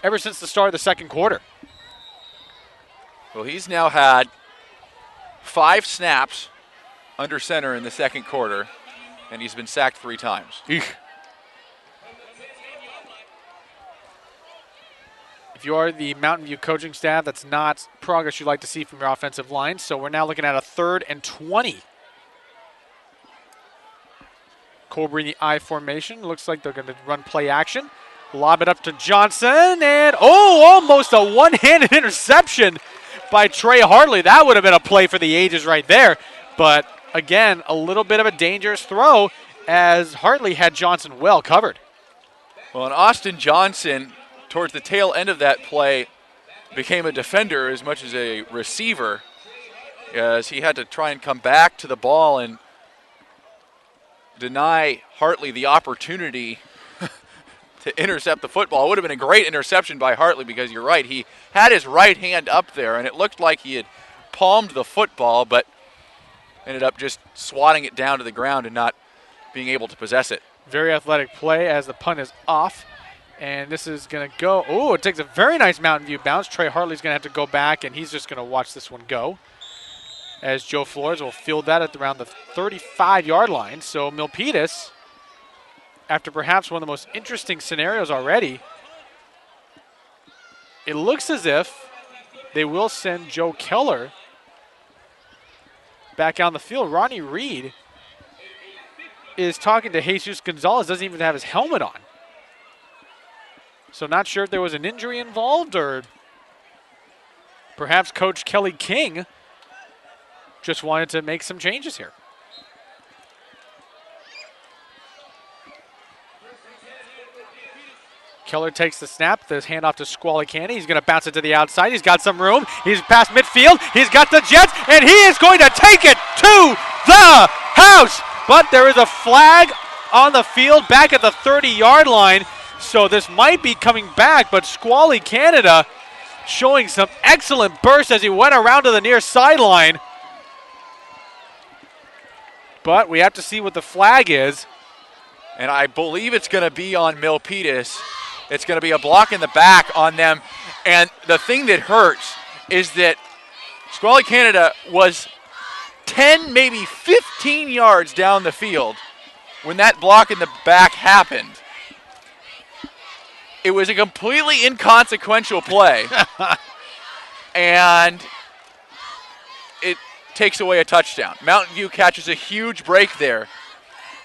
ever since the start of the second quarter. Well, he's now had 5 snaps under center in the second quarter, and he's been sacked 3 times. Eesh. If you are the Mountain View coaching staff, that's not progress you'd like to see from your offensive line. So we're now looking at a 3rd and 20. Colbury in the I formation. Looks like they're going to run play action. Lob it up to Johnson, and almost a one-handed interception by Trey Hartley. That would have been a play for the ages right there. But again, a little bit of a dangerous throw, as Hartley had Johnson well covered. Well, and Austin Johnson, towards the tail end of that play, became a defender as much as a receiver, as he had to try and come back to the ball and deny Hartley the opportunity to intercept the football. It would have been a great interception by Hartley, because you're right, he had his right hand up there, and it looked like he had palmed the football, but ended up just swatting it down to the ground and not being able to possess it. Very athletic play as the punt is off. And this is going to go. It takes a very nice Mountain View bounce. Trey Hartley's going to have to go back, and he's just going to watch this one go, as Joe Flores will field that at around the 35-yard line. So Milpitas, after perhaps one of the most interesting scenarios already, it looks as if they will send Joe Keller back on the field. Ronnie Reed is talking to Jesus Gonzalez, doesn't even have his helmet on. So not sure if there was an injury involved, or perhaps Coach Kelly King just wanted to make some changes here. Keller takes the snap, the handoff to Squally Candy. He's going to bounce it to the outside. He's got some room. He's past midfield. He's got the Jets, and he is going to take it to the house. But there is a flag on the field back at the 30-yard line. So this might be coming back, but Squally Canada showing some excellent burst as he went around to the near sideline. But we have to see what the flag is. And I believe it's going to be on Milpitas. It's going to be a block in the back on them. And the thing that hurts is that Squally Canada was 10, maybe 15 yards down the field when that block in the back happened. It was a completely inconsequential play. And it takes away a touchdown. Mountain View catches a huge break there.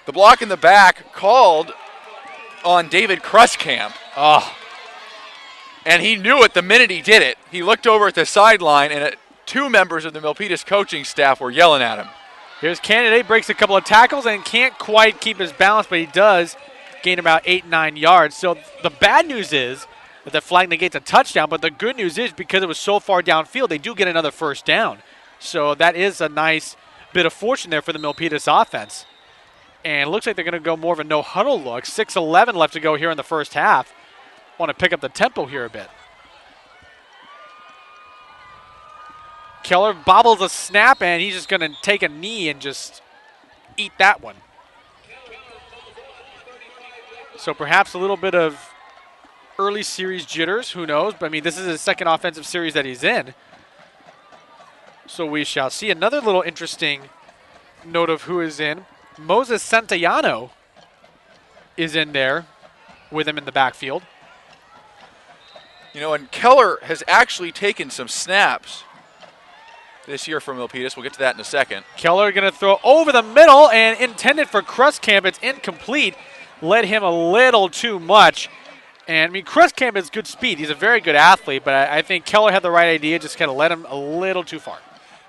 The block in the back called on David Kruskamp. Oh, And he knew it the minute he did it. He looked over at the sideline, and two members of the Milpitas coaching staff were yelling at him. here's Candidate, breaks a couple of tackles and can't quite keep his balance, but he does gain about 8-9 yards. So the bad news is that the flag negates a touchdown, but the good news is because it was so far downfield, they do get another first down. So that is a nice bit of fortune there for the Milpitas offense. And it looks like they're going to go more of a no-huddle look. 6:11 left to go here in the first half. Want to pick up the tempo here a bit. Keller bobbles a snap, and he's just going to take a knee and just eat that one. So perhaps a little bit of early series jitters, who knows? But, I mean, this is his second offensive series that he's in. So we shall see. Another little interesting note of who is in. Moses Santayano is in there with him in the backfield. You know, and Keller has actually taken some snaps this year for Milpitas. We'll get to that in a second. Keller going to throw over the middle and intended for Kruskamp. It's incomplete. Led him a little too much. And, I mean, Kruskamp has good speed. He's a very good athlete, but I think Keller had the right idea, just kind of led him a little too far.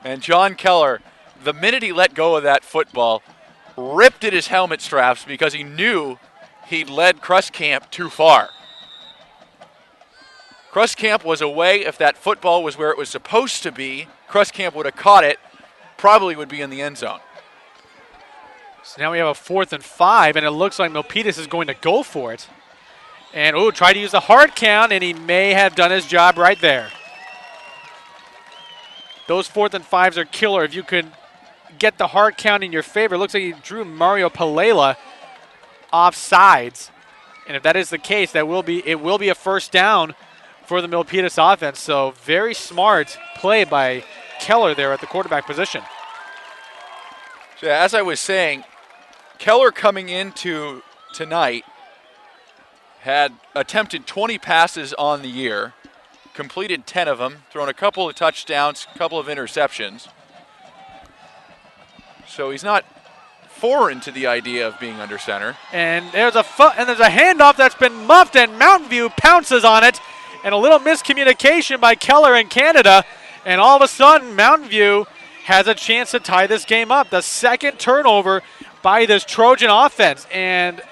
And John Keller, the minute he let go of that football, ripped at his helmet straps because he knew he'd led Kruskamp too far. Kruskamp was away. If that football was where it was supposed to be, Kruskamp would have caught it, probably would be in the end zone. So now we have a 4th and 5, and it looks like Milpitas is going to go for it. And, try to use a hard count, and he may have done his job right there. Those 4th and 5s are killer. If you could get the hard count in your favor, it looks like he drew Mario Palela off sides. And if that is the case, it will be a first down for the Milpitas offense. So very smart play by Keller there at the quarterback position. So as I was saying, Keller coming into tonight had attempted 20 passes on the year, completed 10 of them, thrown a couple of touchdowns, a couple of interceptions. So he's not foreign to the idea of being under center. And there's a handoff that's been muffed, and Mountain View pounces on it. And a little miscommunication by Keller in Canada. And all of a sudden, Mountain View has a chance to tie this game up. The second turnover by this Trojan offense. And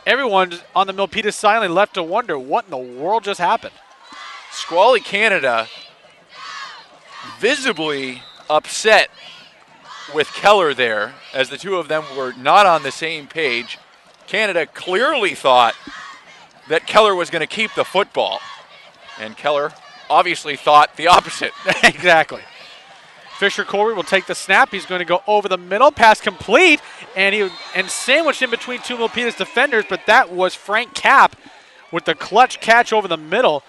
everyone on the Milpitas sideline left to wonder what in the world just happened. Squally Canada visibly upset with Keller there, as the two of them were not on the same page. Canada clearly thought that Keller was going to keep the football, and Keller obviously thought the opposite. Exactly. Fisher Colby will take the snap. He's going to go over the middle, pass complete, and sandwiched in between two Milpitas defenders, but that was Frank Kapp with the clutch catch over the middle,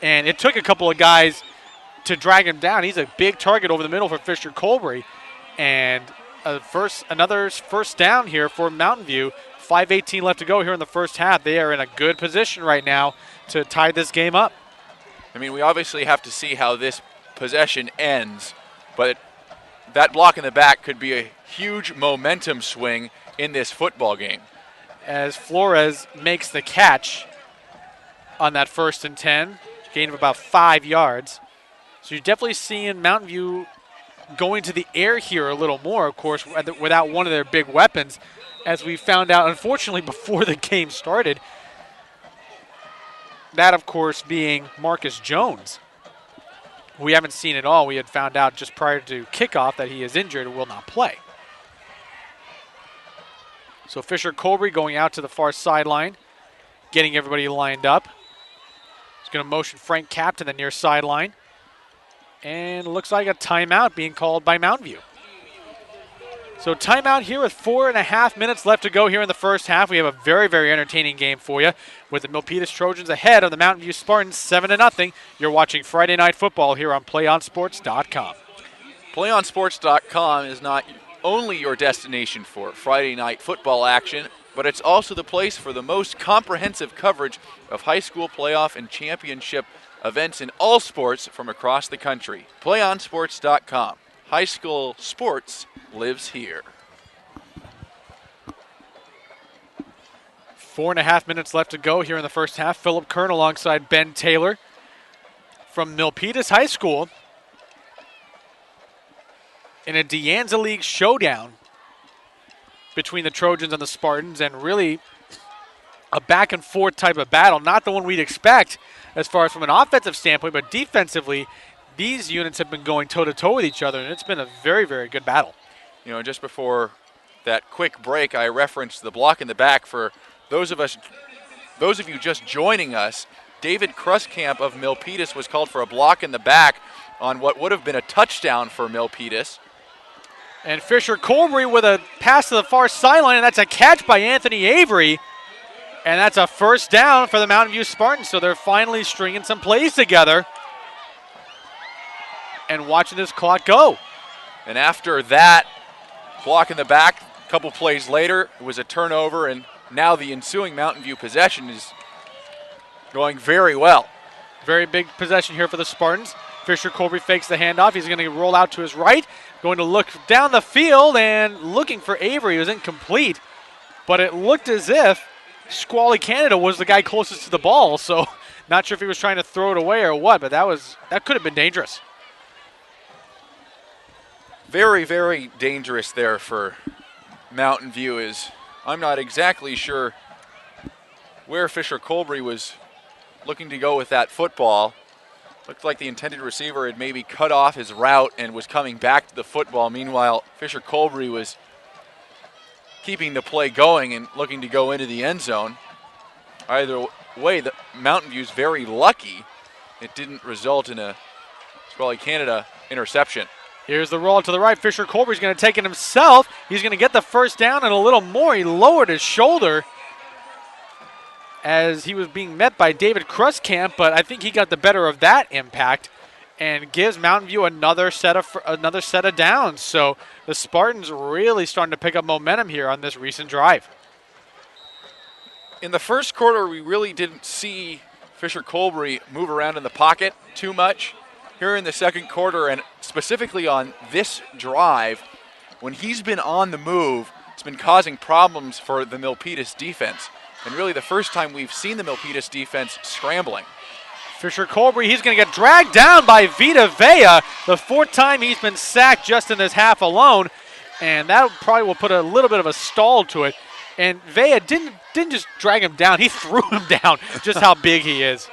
and it took a couple of guys to drag him down. He's a big target over the middle for Fisher Colby, and another first down here for Mountain View. 5:18 left to go here in the first half. They are in a good position right now to tie this game up. I mean, we obviously have to see how this possession ends, but that block in the back could be a huge momentum swing in this football game. As Flores makes the catch on that 1st and 10, gain of about 5 yards. So you're definitely seeing Mountain View going to the air here a little more, of course, without one of their big weapons, as we found out, unfortunately, before the game started. That, of course, being Marcus Jones. We haven't seen it all. We had found out just prior to kickoff that he is injured and will not play. So Fisher Colby going out to the far sideline, getting everybody lined up. He's going to motion Frank Kapp to the near sideline. And looks like a timeout being called by Mountain View. So timeout here with 4.5 minutes left to go here in the first half. We have a very, very entertaining game for you with the Milpitas Trojans ahead of the Mountain View Spartans 7-0. You're watching Friday Night Football here on PlayOnSports.com. PlayOnSports.com is not only your destination for Friday night football action, but it's also the place for the most comprehensive coverage of high school playoff and championship events in all sports from across the country. PlayOnSports.com. High school sports lives here. 4.5 minutes left to go here in the first half. Philip Kern alongside Ben Taylor from Milpitas High School in a De Anza League showdown between the Trojans and the Spartans, and really a back and forth type of battle. Not the one we'd expect as far as from an offensive standpoint, but defensively, these units have been going toe-to-toe with each other, and it's been a very, very good battle. You know, just before that quick break, I referenced the block in the back. For those of you just joining us, David Kruskamp of Milpitas was called for a block in the back on what would have been a touchdown for Milpitas. And Fisher Colbury with a pass to the far sideline, and that's a catch by Anthony Avery. And that's a first down for the Mountain View Spartans, so they're finally stringing some plays together and watching this clock go. And after that block in the back, a couple plays later, it was a turnover, and now the ensuing Mountain View possession is going very well. Very big possession here for the Spartans. Fisher Colbury fakes the handoff. He's going to roll out to his right, going to look down the field and looking for Avery. It was incomplete, but it looked as if Squally Canada was the guy closest to the ball, so not sure if he was trying to throw it away or what, but that could have been dangerous. Very, very dangerous there for Mountain View. I'm not exactly sure where Fisher Colbury was looking to go with that football. Looked like the intended receiver had maybe cut off his route and was coming back to the football. Meanwhile, Fisher Colbury was keeping the play going and looking to go into the end zone. Either way, the Mountain View's very lucky it didn't result in a Squally Canada interception. Here's the roll to the right. Fisher Colbury's going to take it himself. He's going to get the first down and a little more. He lowered his shoulder as he was being met by David Kruskamp, but I think he got the better of that impact and gives Mountain View another set of downs. So the Spartans really starting to pick up momentum here on this recent drive. In the first quarter, we really didn't see Fisher Colbury move around in the pocket too much. Here in the second quarter, and specifically on this drive, when he's been on the move, it's been causing problems for the Milpitas defense. And really the first time we've seen the Milpitas defense scrambling. Fisher Colbury, he's going to get dragged down by Vita Vea, the fourth time he's been sacked just in this half alone, and that probably will put a little bit of a stall to it. And Vea didn't just drag him down, he threw him down, just how big he is.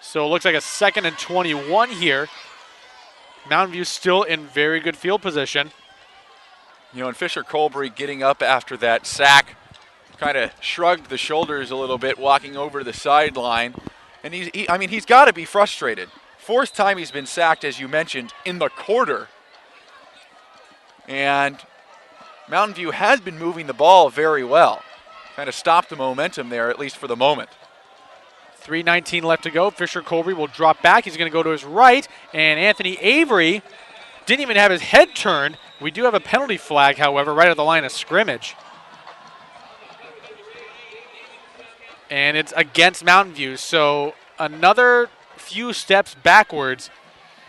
So it looks like a 2nd and 21 here. Mountain View still in very good field position. You know, and Fisher Colbury getting up after that sack kind of shrugged the shoulders a little bit, walking over to the sideline. And he's got to be frustrated. Fourth time he's been sacked, as you mentioned, in the quarter. And Mountain View has been moving the ball very well. Kind of stopped the momentum there, at least for the moment. 3:19 left to go. Fisher Colbury will drop back. He's going to go to his right. And Anthony Avery didn't even have his head turned. We do have a penalty flag, however, right at the line of scrimmage. And it's against Mountain View. So another few steps backwards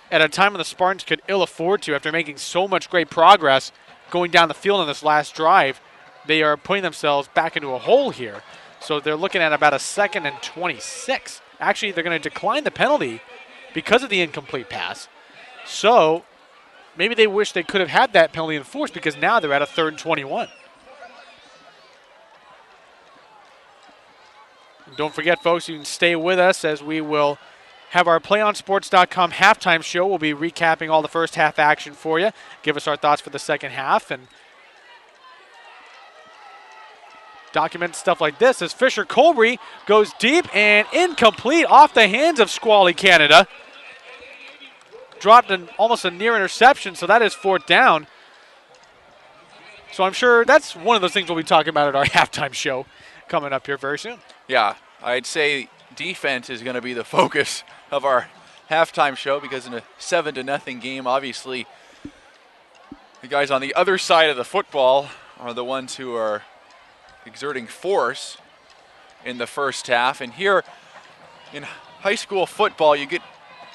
at a time when the Spartans could ill afford to after making so much great progress going down the field on this last drive. They are putting themselves back into a hole here. So they're looking at about a 2nd and 26. Actually, they're going to decline the penalty because of the incomplete pass. So maybe they wish they could have had that penalty enforced because now they're at a 3rd and 21. Don't forget, folks, you can stay with us as we will have our PlayOnSports.com halftime show. We'll be recapping all the first half action for you, give us our thoughts for the second half, and document stuff like this as Fisher Colbury goes deep and incomplete off the hands of Squally Canada. Dropped almost a near interception, so that is 4th down. So I'm sure that's one of those things we'll be talking about at our halftime show coming up here very soon. Yeah, I'd say defense is going to be the focus of our halftime show because in a 7-0 game, obviously, the guys on the other side of the football are the ones who are exerting force in the first half. And here in high school football, you get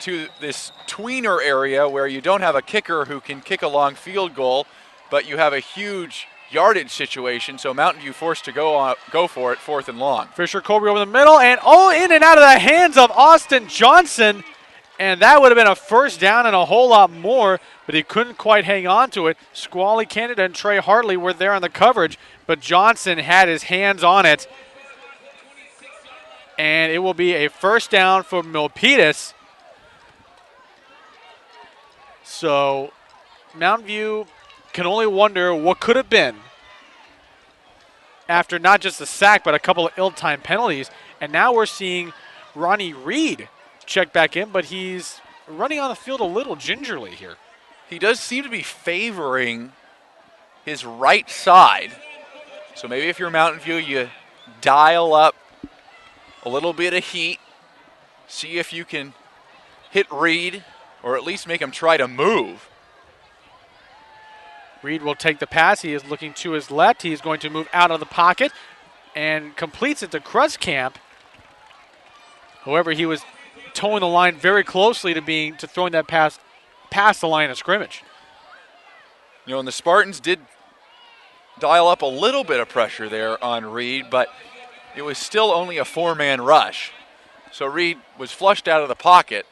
to this tweener area where you don't have a kicker who can kick a long field goal, but you have a huge yardage situation, so Mountain View forced to go for it, 4th and long. Fisher Colby over the middle, and in and out of the hands of Austin Johnson. And that would have been a first down and a whole lot more, but he couldn't quite hang on to it. Squally Canada and Trey Hartley were there on the coverage, but Johnson had his hands on it. And it will be a first down for Milpitas. So Mountain View can only wonder what could have been after not just a sack, but a couple of ill-timed penalties. And now we're seeing Ronnie Reed check back in, but he's running on the field a little gingerly here. He does seem to be favoring his right side. So maybe if you're Mountain View, you dial up a little bit of heat, see if you can hit Reed or at least make him try to move. Reed will take the pass. He is looking to his left. He is going to move out of the pocket and completes it to Kruskamp. However, he was towing the line very closely to throwing that pass past the line of scrimmage. You know, and the Spartans did dial up a little bit of pressure there on Reed, but it was still only a 4-man rush. So Reed was flushed out of the pocket.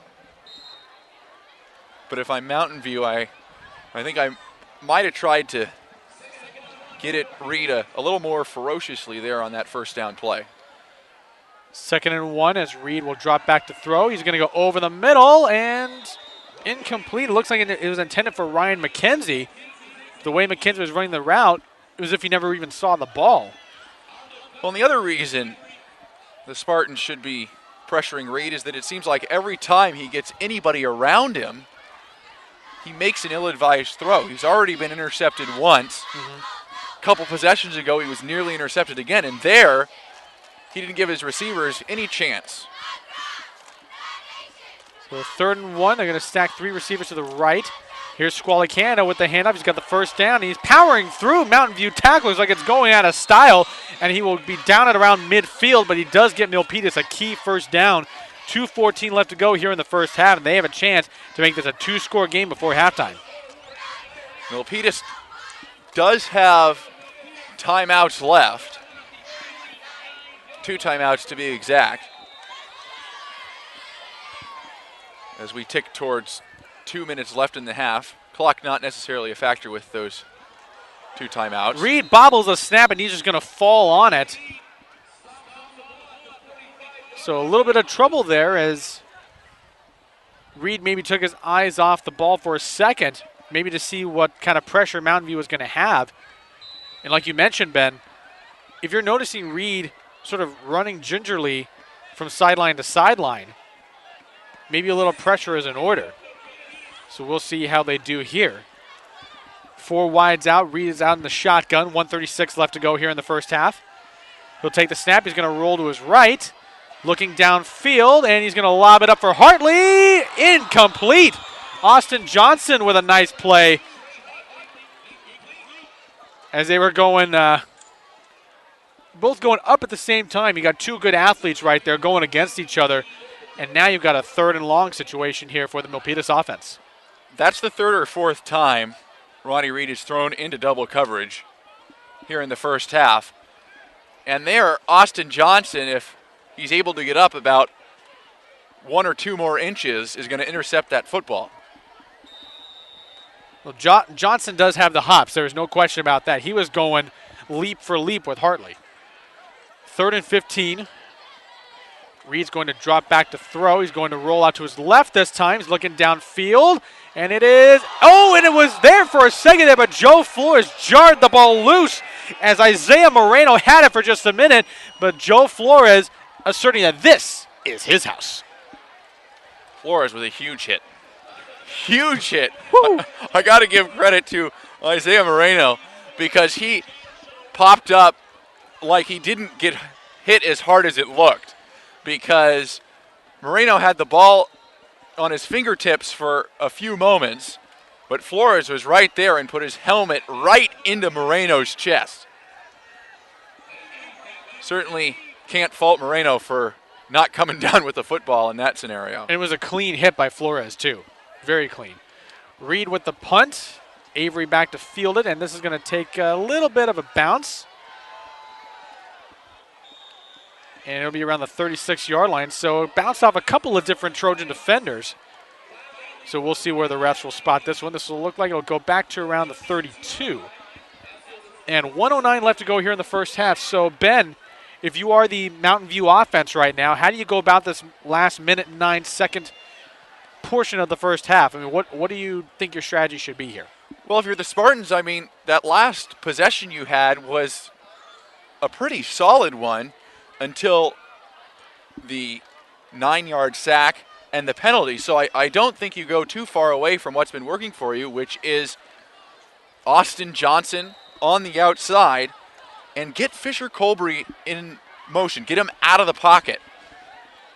But if I'm Mountain View, I think I might have tried to get it Reed a little more ferociously there on that first down play. 2nd and 1 as Reed will drop back to throw. He's going to go over the middle and incomplete. It looks like it was intended for Ryan McKenzie. The way McKenzie was running the route, it was as if he never even saw the ball. Well, and the other reason the Spartans should be pressuring Reed is that it seems like every time he gets anybody around him, he makes an ill-advised throw. He's already been intercepted once. A couple possessions ago, he was nearly intercepted again, and there, he didn't give his receivers any chance. So 3rd and 1, they're going to stack 3 receivers to the right. Here's Squally Canada with the handoff. He's got the first down. He's powering through Mountain View tacklers like it's going out of style, and he will be down at around midfield, but he does get Milpitas a key first down. 2:14 left to go here in the first half, and they have a chance to make this a 2-score game before halftime. Milpitas does have timeouts left. 2 timeouts to be exact. As we tick towards 2 minutes left in the half. Clock not necessarily a factor with those 2 timeouts. Reed bobbles a snap, and he's just going to fall on it. So a little bit of trouble there as Reed maybe took his eyes off the ball for a second, maybe to see what kind of pressure Mountain View was going to have. And like you mentioned, Ben, if you're noticing Reed sort of running gingerly from sideline to sideline, maybe a little pressure is in order. So we'll see how they do here. 4 wides out. Reed is out in the shotgun. 1:36 left to go here in the first half. He'll take the snap. He's going to roll to his right. Looking downfield, and he's going to lob it up for Hartley. Incomplete. Austin Johnson with a nice play. As they were going, both going up at the same time. You got 2 good athletes right there going against each other. And now you've got a 3rd and long situation here for the Milpitas offense. That's the 3rd or 4th time Ronnie Reed is thrown into double coverage here in the first half. And there, Austin Johnson, if he's able to get up about 1 or 2 more inches, is going to intercept that football. Well, Johnson does have the hops. There's no question about that. He was going leap for leap with Hartley. 3rd and 15. Reed's going to drop back to throw. He's going to roll out to his left this time. He's looking downfield. And it is, and it was there for a second there, but Joe Flores jarred the ball loose as Isaiah Moreno had it for just a minute. But Joe Flores asserting that this is his house. Flores with a huge hit. Huge hit. I got to give credit to Isaiah Moreno because he popped up like he didn't get hit as hard as it looked, because Moreno had the ball on his fingertips for a few moments, but Flores was right there and put his helmet right into Moreno's chest. Certainly can't fault Moreno for not coming down with the football in that scenario. It was a clean hit by Flores, too. Very clean. Reed with the punt. Avery back to field it, and this is going to take a little bit of a bounce. And it'll be around the 36-yard line. So it bounced off a couple of different Trojan defenders. So we'll see where the refs will spot this one. This will look like it'll go back to around the 32. And 1:09 left to go here in the first half. So, Ben, if you are the Mountain View offense right now, how do you go about this last minute and 9-second portion of the first half? I mean, what do you think your strategy should be here? Well, if you're the Spartans, I mean, that last possession you had was a pretty solid one until the 9-yard sack and the penalty. So I don't think you go too far away from what's been working for you, which is Austin Johnson on the outside, and get Fisher Colbury in motion. Get him out of the pocket.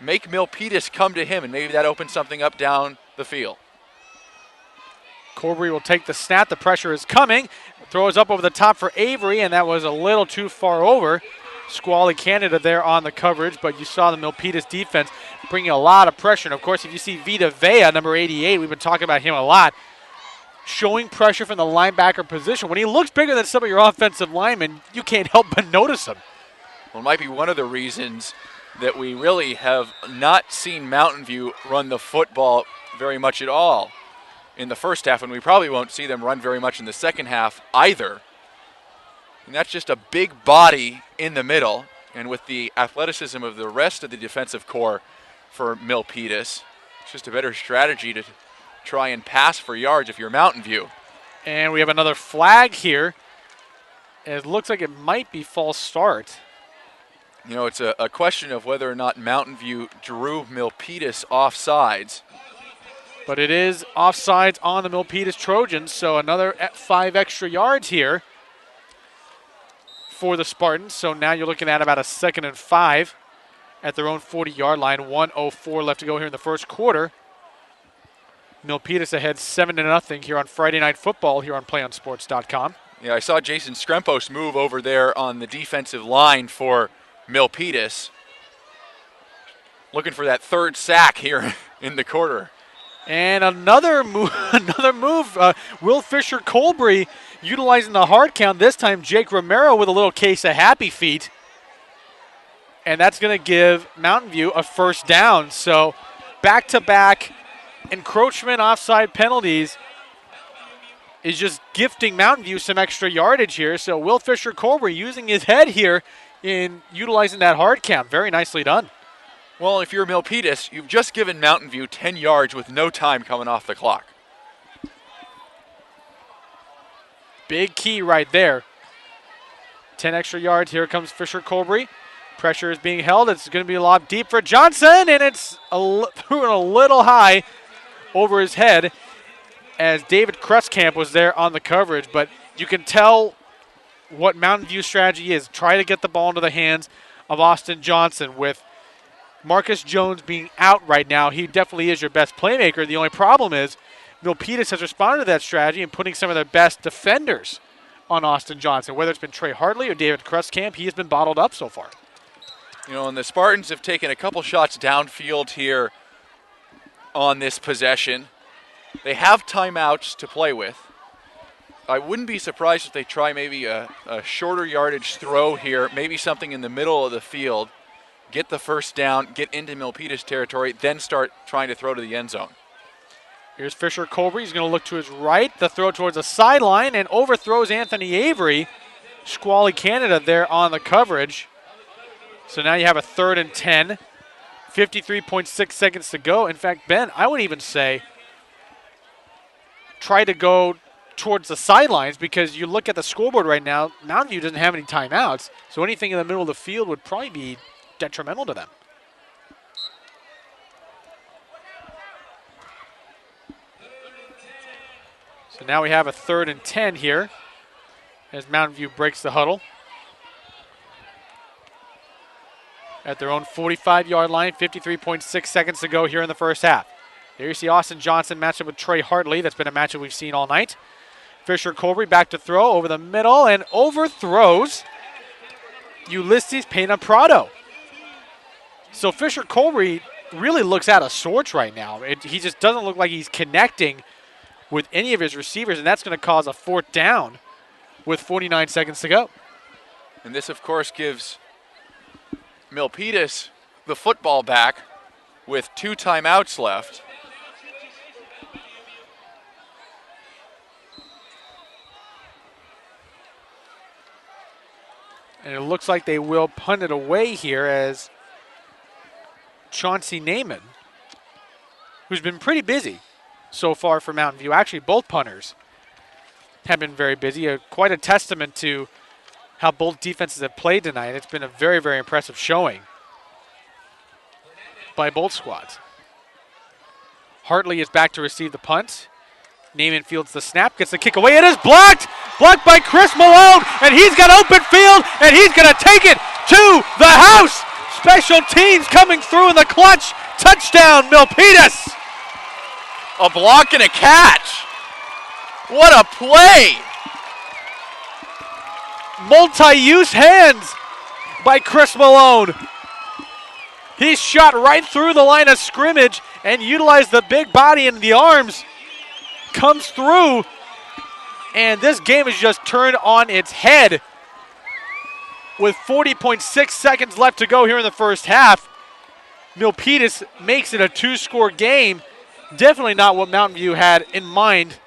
Make Milpitas come to him, and maybe that opens something up down the field. Colbury will take the snap. The pressure is coming. Throws up over the top for Avery, and that was a little too far over. Squally Canada there on the coverage, but you saw the Milpitas defense bringing a lot of pressure. And, of course, if you see Vita Vea, number 88, we've been talking about him a lot, showing pressure from the linebacker position. When he looks bigger than some of your offensive linemen, you can't help but notice him. Well, it might be one of the reasons that we really have not seen Mountain View run the football very much at all in the first half, and we probably won't see them run very much in the second half either. And that's just a big body in the middle, and with the athleticism of the rest of the defensive core for Milpitas, it's just a better strategy to try and pass for yards if you're Mountain View. And we have another flag here. It looks like it might be false start. You know, it's a question of whether or not Mountain View drew Milpitas offsides. But it is offsides on the Milpitas Trojans, so another 5 extra yards here for the Spartans. So now you're looking at about a 2nd and 5 at their own 40-yard line. 1:04 left to go here in the first quarter. Milpitas ahead 7-0 here on Friday Night Football here on PlayOnSports.com. Yeah, I saw Jason Skrempos move over there on the defensive line for Milpitas, looking for that third sack here in the quarter. And another move. Will Fisher Colbury utilizing the hard count. This time Jake Romero with a little case of happy feet. And that's going to give Mountain View a first down. So back-to-back encroachment offside penalties is just gifting Mountain View some extra yardage here. So Will Fisher Colbury using his head here in utilizing that hard count. Very nicely done. Well, if you're Milpitas, you've just given Mountain View 10 yards with no time coming off the clock. Big key right there. 10 extra yards. Here comes Fisher Colbury. Pressure is being held. It's going to be lobbed deep for Johnson, and it's thrown a little high over his head as David Kruskamp was there on the coverage. But you can tell what Mountain View's strategy is. Try to get the ball into the hands of Austin Johnson. With Marcus Jones being out right now, he definitely is your best playmaker. The only problem is Milpitas has responded to that strategy and putting some of their best defenders on Austin Johnson. Whether it's been Trey Hartley or David Kruskamp, he has been bottled up so far. You know, and the Spartans have taken a couple shots downfield here on this possession. They have timeouts to play with. I wouldn't be surprised if they try maybe a shorter yardage throw here, maybe something in the middle of the field, get the first down, get into Milpitas territory, then start trying to throw to the end zone. Here's Fisher Colbury. He's going to look to his right. The throw towards the sideline and overthrows Anthony Avery. Squally Canada there on the coverage. So now you have a 3rd and 10. 53.6 seconds to go. In fact, Ben, I would even say try to go towards the sidelines, because you look at the scoreboard right now, Mountain View doesn't have any timeouts, so anything in the middle of the field would probably be detrimental to them. So now we have a 3rd and 10 here as Mountain View breaks the huddle at their own 45-yard line. 53.6 seconds to go here in the first half. There you see Austin Johnson matched up with Trey Hartley. That's been a matchup we've seen all night. Fisher Colbury back to throw over the middle and overthrows Ulysses Pena Prado. So Fisher Colbury really looks out of sorts right now. He just doesn't look like he's connecting with any of his receivers, and that's going to cause a 4th down with 49 seconds to go. And this, of course, gives Milpitas the football back with 2 timeouts left. And it looks like they will punt it away here as Chauncey Naiman, who's been pretty busy so far for Mountain View. Actually, both punters have been very busy. Quite a testament to how both defenses have played tonight. It's been a very, very impressive showing by both squads. Hartley is back to receive the punt. Naiman fields the snap, gets the kick away. It is blocked! Blocked by Chris Malone, and he's got open field, and he's going to take it to the house! Special teams coming through in the clutch. Touchdown, Milpitas! A block and a catch. What a play! Multi-use hands by Chris Malone. He shot right through the line of scrimmage and utilized the big body and the arms. Comes through, and this game is just turned on its head with 40.6 seconds left to go here in the first half. Milpitas makes it a 2-score game. Definitely not what Mountain View had in mind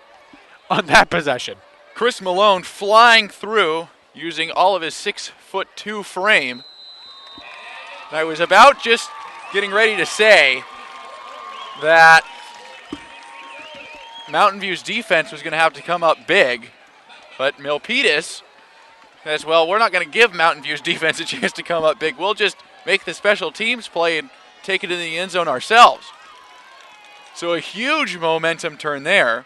on that possession. Chris Malone flying through using all of his 6'2" frame. And I was about just getting ready to say that Mountain View's defense was going to have to come up big, but Milpitas says, well, we're not going to give Mountain View's defense a chance to come up big. We'll just make the special teams play and take it in the end zone ourselves. So a huge momentum turn there.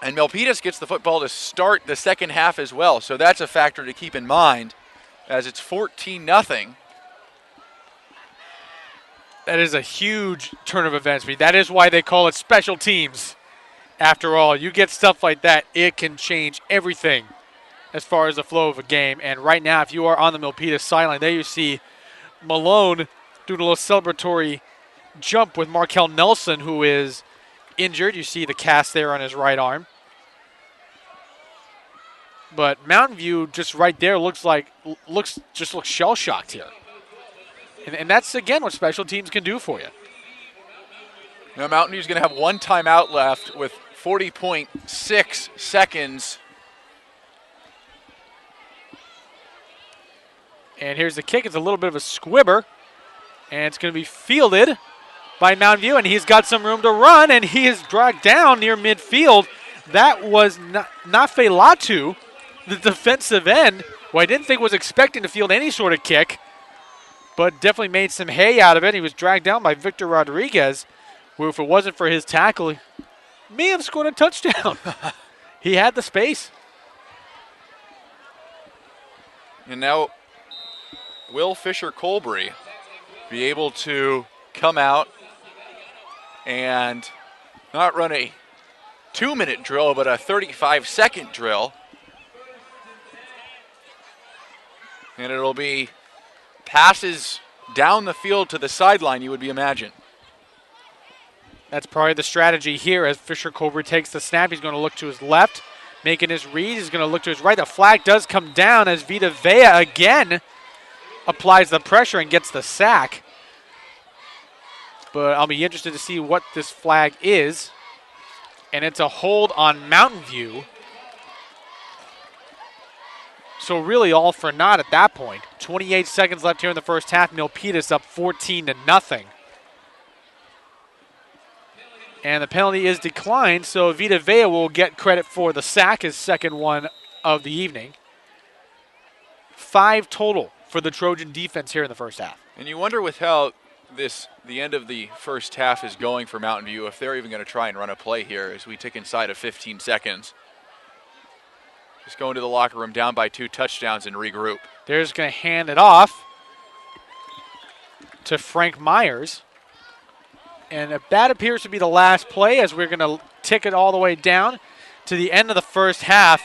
And Milpitas gets the football to start the second half as well, so that's a factor to keep in mind as it's 14-0. That is a huge turn of events. That is why they call it special teams. After all, you get stuff like that, it can change everything as far as the flow of a game. And right now, if you are on the Milpitas sideline, there you see Malone doing a little celebratory jump with Markel Nelson, who is injured. You see the cast there on his right arm. But Mountain View just right there looks shell-shocked here. And that's, again, what special teams can do for you. Now Mountain View's going to have 1 timeout left with 40.6 seconds. And here's the kick. It's a little bit of a squibber. And it's going to be fielded by Mountain View. And he's got some room to run. And he is dragged down near midfield. That was Nafe Latu, the defensive end, who I didn't think was expecting to field any sort of kick, but definitely made some hay out of it. He was dragged down by Victor Rodriguez, who, if it wasn't for his tackle, he may have scored a touchdown. He had the space. And now will Fisher Colbury be able to come out and not run a 2-minute drill, but a 35-second drill? And it'll be passes down the field to the sideline, you would be imagine. That's probably the strategy here as Fisher Colbury takes the snap. He's going to look to his left, making his read. He's going to look to his right. The flag does come down as Vita Vea again applies the pressure and gets the sack. But I'll be interested to see what this flag is. And it's a hold on Mountain View. So really all for naught at that point. 28 seconds left here in the first half. Milpitas up 14-0. And the penalty is declined, so Vita Vea will get credit for the sack, his second one of the evening. 5 total for the Trojan defense here in the first half. And you wonder with how the end of the first half is going for Mountain View, if they're even going to try and run a play here as we tick inside of 15 seconds. Just go into the locker room down by 2 touchdowns and regroup. They're just going to hand it off to Frank Myers. And that appears to be the last play as we're going to tick it all the way down to the end of the first half.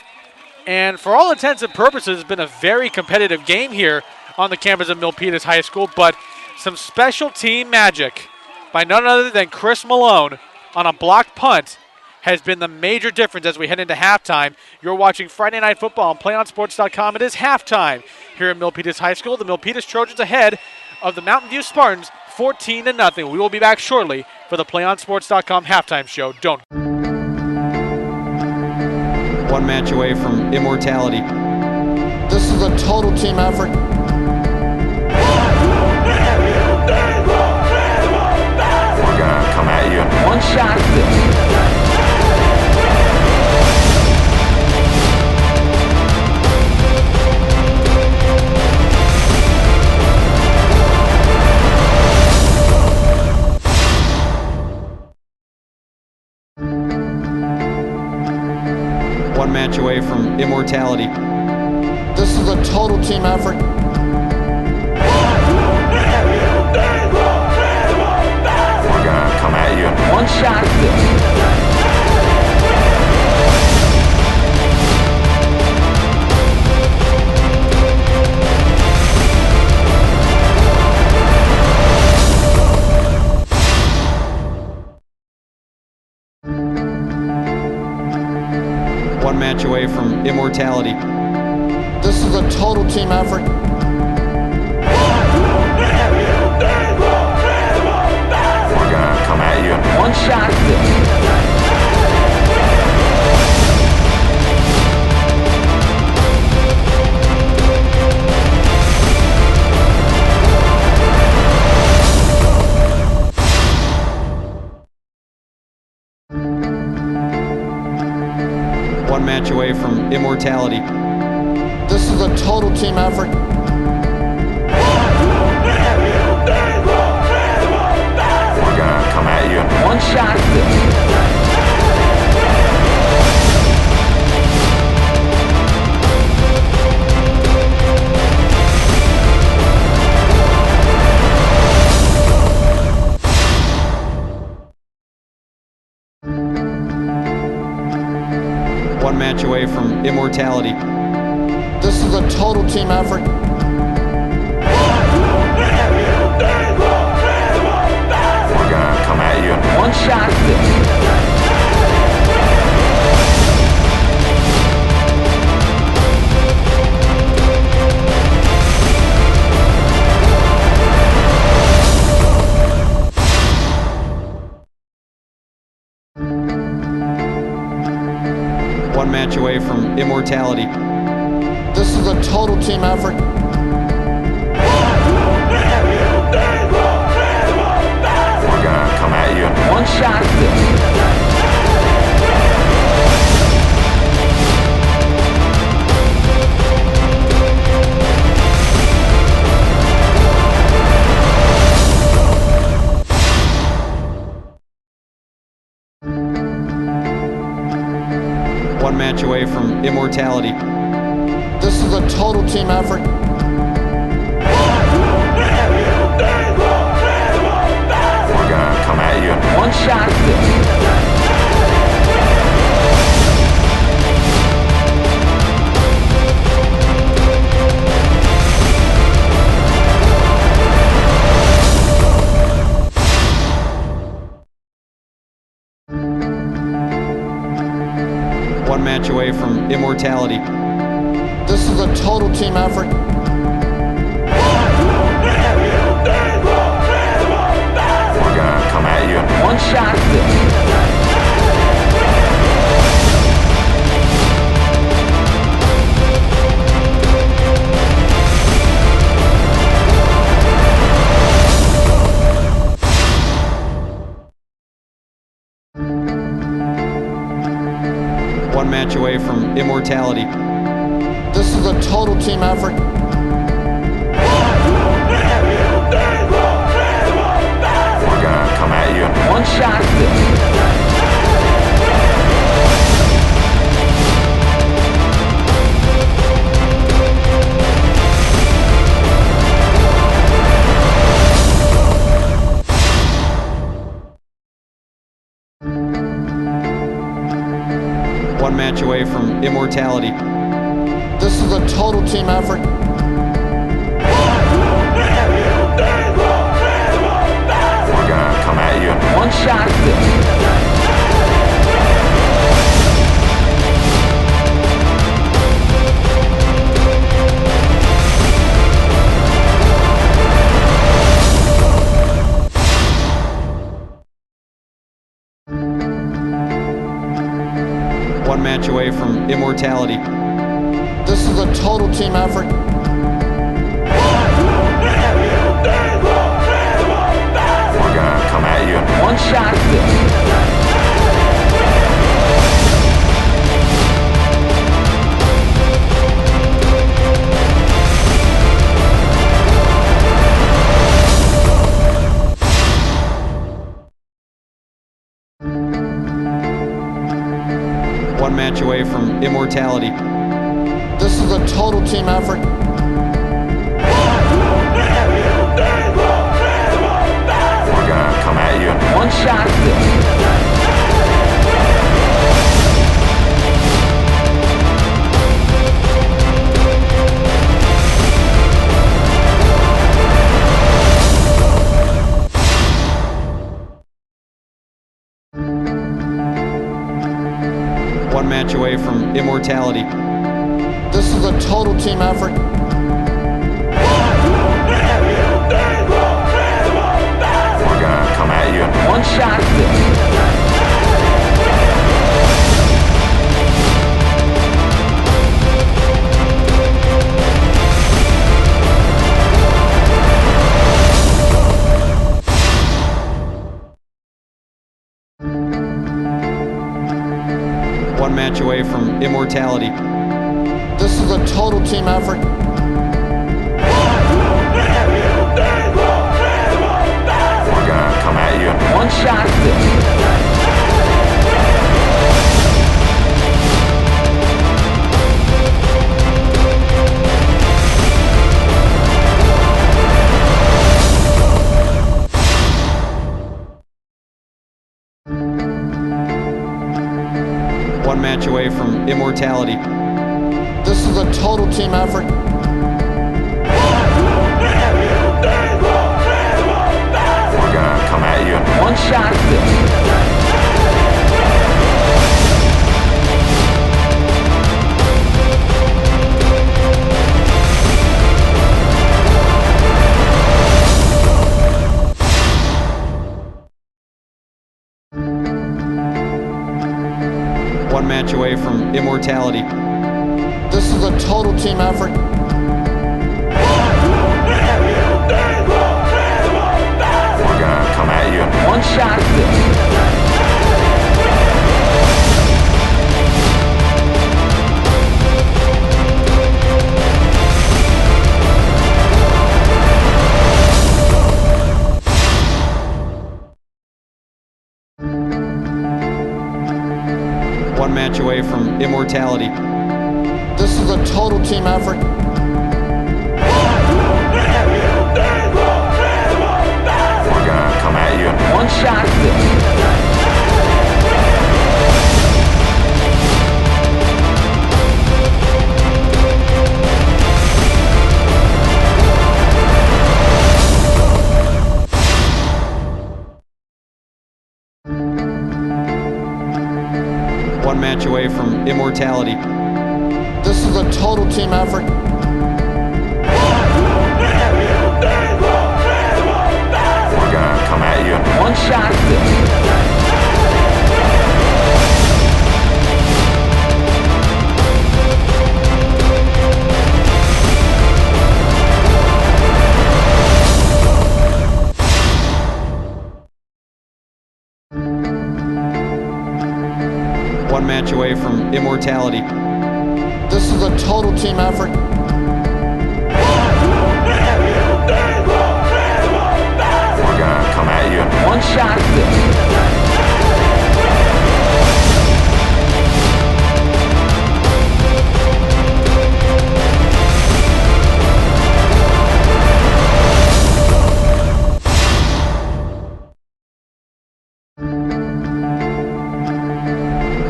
And for all intents and purposes, it's been a very competitive game here on the campus of Milpitas High School. But some special team magic by none other than Chris Malone on a blocked punt has been the major difference as we head into halftime. You're watching Friday Night Football on PlayOnSports.com. It is halftime here at Milpitas High School. The Milpitas Trojans ahead of the Mountain View Spartans 14-0. We will be back shortly for the PlayOnSports.com halftime show. Don't. One match away from immortality. This is a total team effort. We're gonna come at you. One shot at this. One match away from immortality. This is a total team effort. We're gonna come at you. One shot at this. One match away from immortality. This is a total team effort. We're gonna come at you. One shot at this. One match away from immortality. This is a total team effort. We're gonna come at you. One shot at this. One match away from immortality. This is a total team effort. We're gonna come at you. One shot at this. One match away from immortality. This is a total team effort. We're gonna come at you. One shot at this. One match away from immortality. This is a total team effort. We're gonna come at you. One shot at this. One match away from immortality. This is a total team effort. We're gonna come at you. One shot at this. One match away from immortality. This is a total team effort. We're gonna come at you. One shot at this. One match away from immortality. This is a total team effort. We're gonna come at you. One shot at this. immortality. This is a total team effort. We're gonna come at you. One shot. One match away from immortality. This is a total team effort. We're gonna come at you. One shot. One match away from immortality. This is a total team effort. We're gonna come at you. One shot. One match away from immortality. This is a total team effort. We're gonna come at you. One shot. One match away from immortality. This is a total team effort. We're gonna come at you. One shot. One match away from immortality. This is a total team effort. We're gonna come at you. One shot. One match away from immortality. This is a total team effort. We're gonna come at you. One shot. One match away from immortality. This is a total team effort. We're gonna come at you. One shot. One match away from immortality. This is a total team effort. We're gonna come at you. One shot.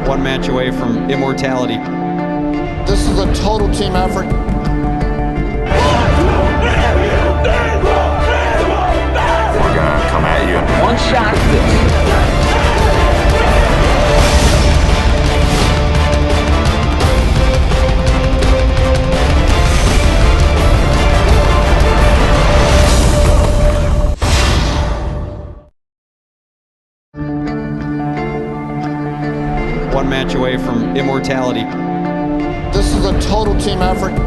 One match away from immortality. This is a total team effort. We're gonna come at you. One shot. One match away from immortality. This is a total team effort. We're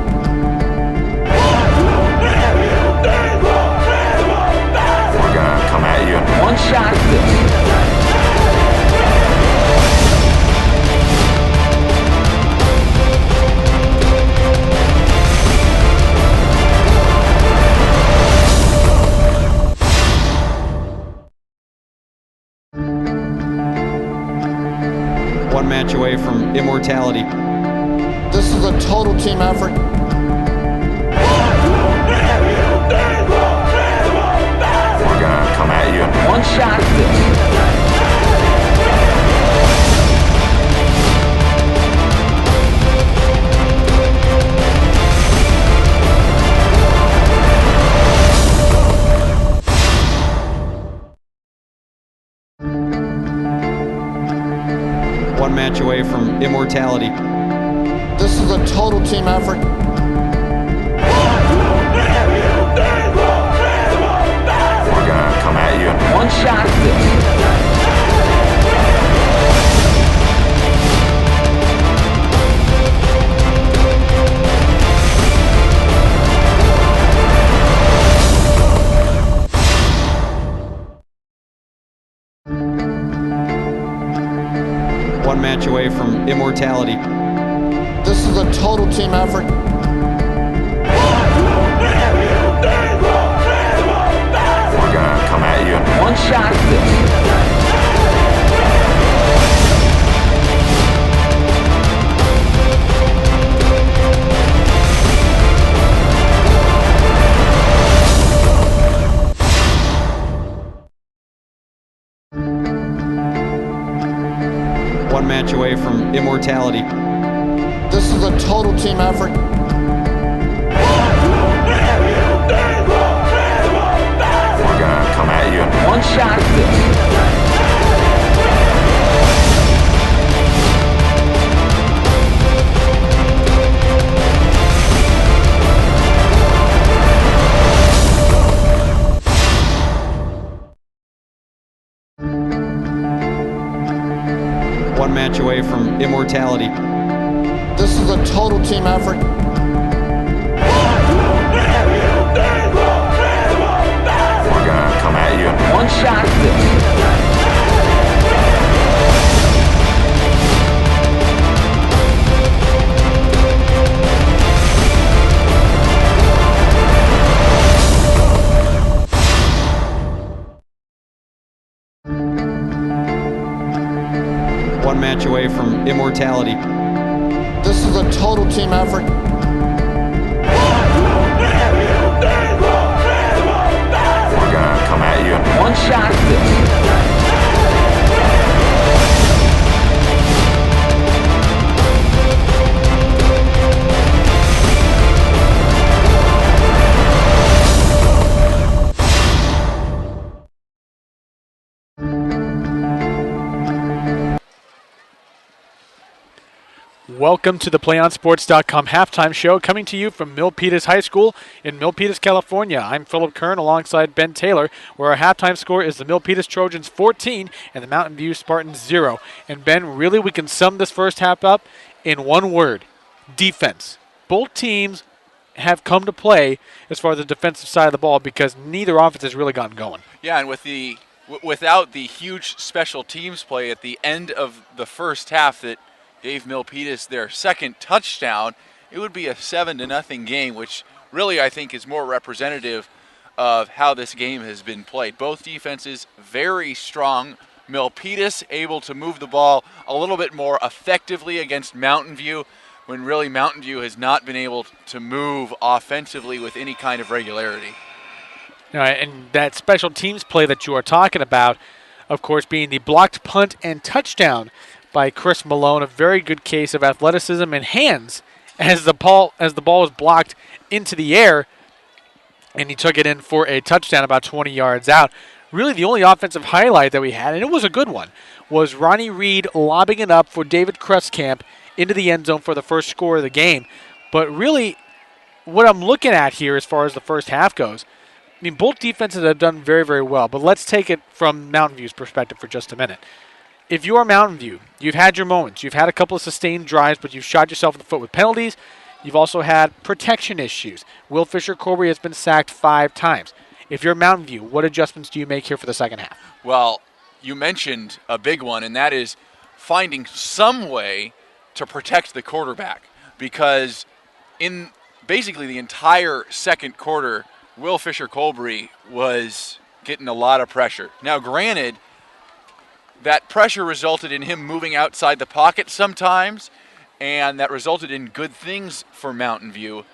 gonna come at you. One shot. One match away from immortality. This is a total team effort. We're gonna come at you. One shot. One match away from immortality. This is a total team effort. We're gonna come at you. One shot. One match away from immortality. This is a total team effort. We're gonna come at you. One shot. One match away from immortality. This is a total team effort. We're gonna come at you. One shot. One match away from immortality. This is a total team effort. We're gonna come at you. One shot. One match away from immortality. This is a total team effort. We're gonna come at you. One shot. Welcome to the PlayOnSports.com halftime show, coming to you from Milpitas High School in Milpitas, California. I'm Philip Kern alongside Ben Taylor, where our halftime score is the Milpitas Trojans 14 and the Mountain View Spartans 0. And Ben, really we can sum this first half up in one word: defense. Both teams have come to play as far as the defensive side of the ball because neither offense has really gotten going. Yeah, and without the huge special teams play at the end of the first half that gave Milpitas their second touchdown, it would be a 7-0 game, which really I think is more representative of how this game has been played. Both defenses very strong. Milpitas able to move the ball a little bit more effectively against Mountain View, when really Mountain View has not been able to move offensively with any kind of regularity. And that special teams play that you are talking about, of course, being the blocked punt and touchdown by Chris Malone, a very good case of athleticism and hands as the ball was blocked into the air, and he took it in for a touchdown about 20 yards out. Really the only offensive highlight that we had, and it was a good one, was Ronnie Reed lobbing it up for David Kresskamp into the end zone for the first score of the game. But really what I'm looking at here as far as the first half goes, I mean, both defenses have done very, very well, but let's take it from Mountain View's perspective for just a minute. if you are Mountain View, you've had your moments. You've had a couple of sustained drives, but you've shot yourself in the foot with penalties. You've also had protection issues. Will Fisher-Colbury has been sacked 5 times. If you're Mountain View, what adjustments do you make here for the second half? Well, you mentioned a big one, and that is finding some way to protect the quarterback, because in basically the entire second quarter, Will Fisher-Colbury was getting a lot of pressure. Now, granted, that pressure resulted in him moving outside the pocket sometimes, and that resulted in good things for Mountain View.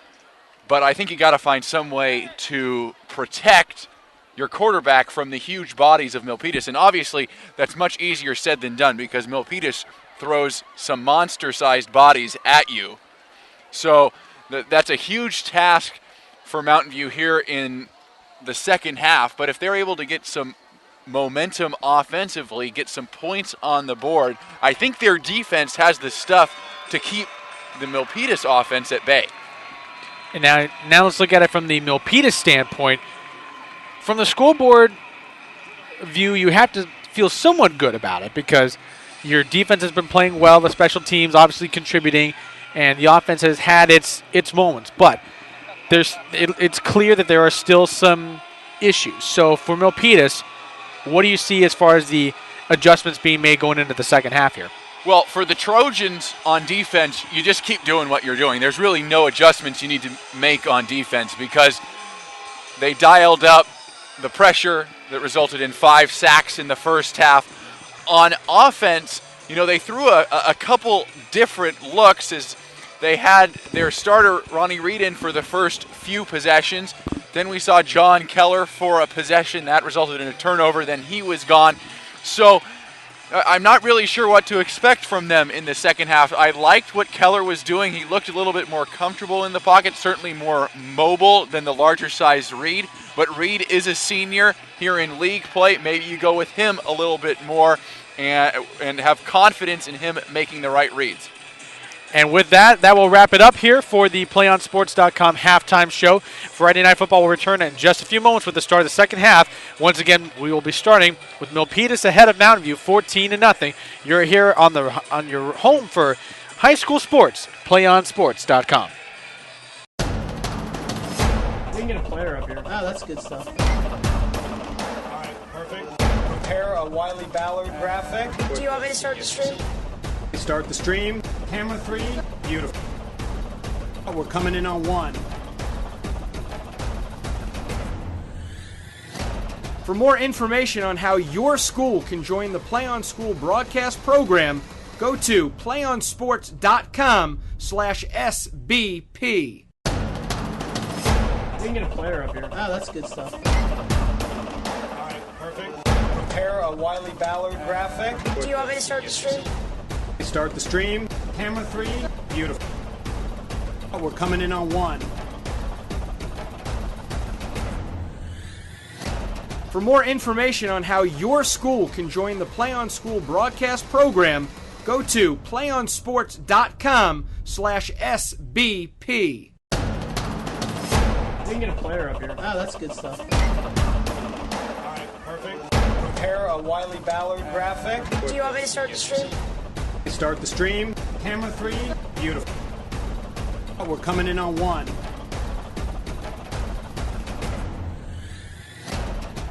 But I think you got to find some way to protect your quarterback from the huge bodies of Milpitas. And obviously, that's much easier said than done, because Milpitas throws some monster-sized bodies at you. So that's a huge task for Mountain View here in the second half. But if they're able to get some momentum offensively, get some points on the board, I think their defense has the stuff to keep the Milpitas offense at bay. And now let's look at it from the Milpitas standpoint. From the school board view, you have to feel somewhat good about it, because your defense has been playing well, the special teams obviously contributing, and the offense has had its moments. But it's clear that there are still some issues. So for Milpitas, what do you see as far as the adjustments being made going into the second half here? Well, for the Trojans on defense, you just keep doing what you're doing. There's really no adjustments you need to make on defense, because they dialed up the pressure that resulted in 5 sacks in the first half. On offense, they threw a couple different looks as they had their starter, Ronnie Reed, in for the first few possessions. Then we saw John Keller for a possession. That resulted in a turnover. Then he was gone. So I'm not really sure what to expect from them in the second half. I liked what Keller was doing. He looked a little bit more comfortable in the pocket, certainly more mobile than the larger-sized Reed. But Reed is a senior here in league play. Maybe you go with him a little bit more and have confidence in him making the right reads. And with that will wrap it up here for the PlayOnSports.com halftime show. Friday Night Football will return in just a few moments with the start of the second half. Once again, we will be starting with Milpitas ahead of Mountain View, 14-0. You're here on your home for high school sports, PlayOnSports.com. We can get a player up here. Oh, that's good stuff. All right, perfect. Prepare a Wiley Ballard graphic. Do you want me to start the stream? Start the stream. Camera 3. Beautiful. Oh, we're coming in on 1. For more information on how your school can join the Play On School broadcast program, go to playonsports.com/SBP. We can get a player up here. Oh, that's good stuff. All right, perfect. Prepare a Wiley Ballard graphic. Do you want me to start the stream? Start the stream. Camera 3. Beautiful. Oh, we're coming in on 1. For more information on how your school can join the Play On School broadcast program, go to playonsports.com/SBP. We can get a player up here. Oh, that's good stuff. All right, perfect. Prepare a Wiley Ballard graphic. Do you want me to start the stream? Start the stream. Camera 3. Beautiful. Oh, we're coming in on 1.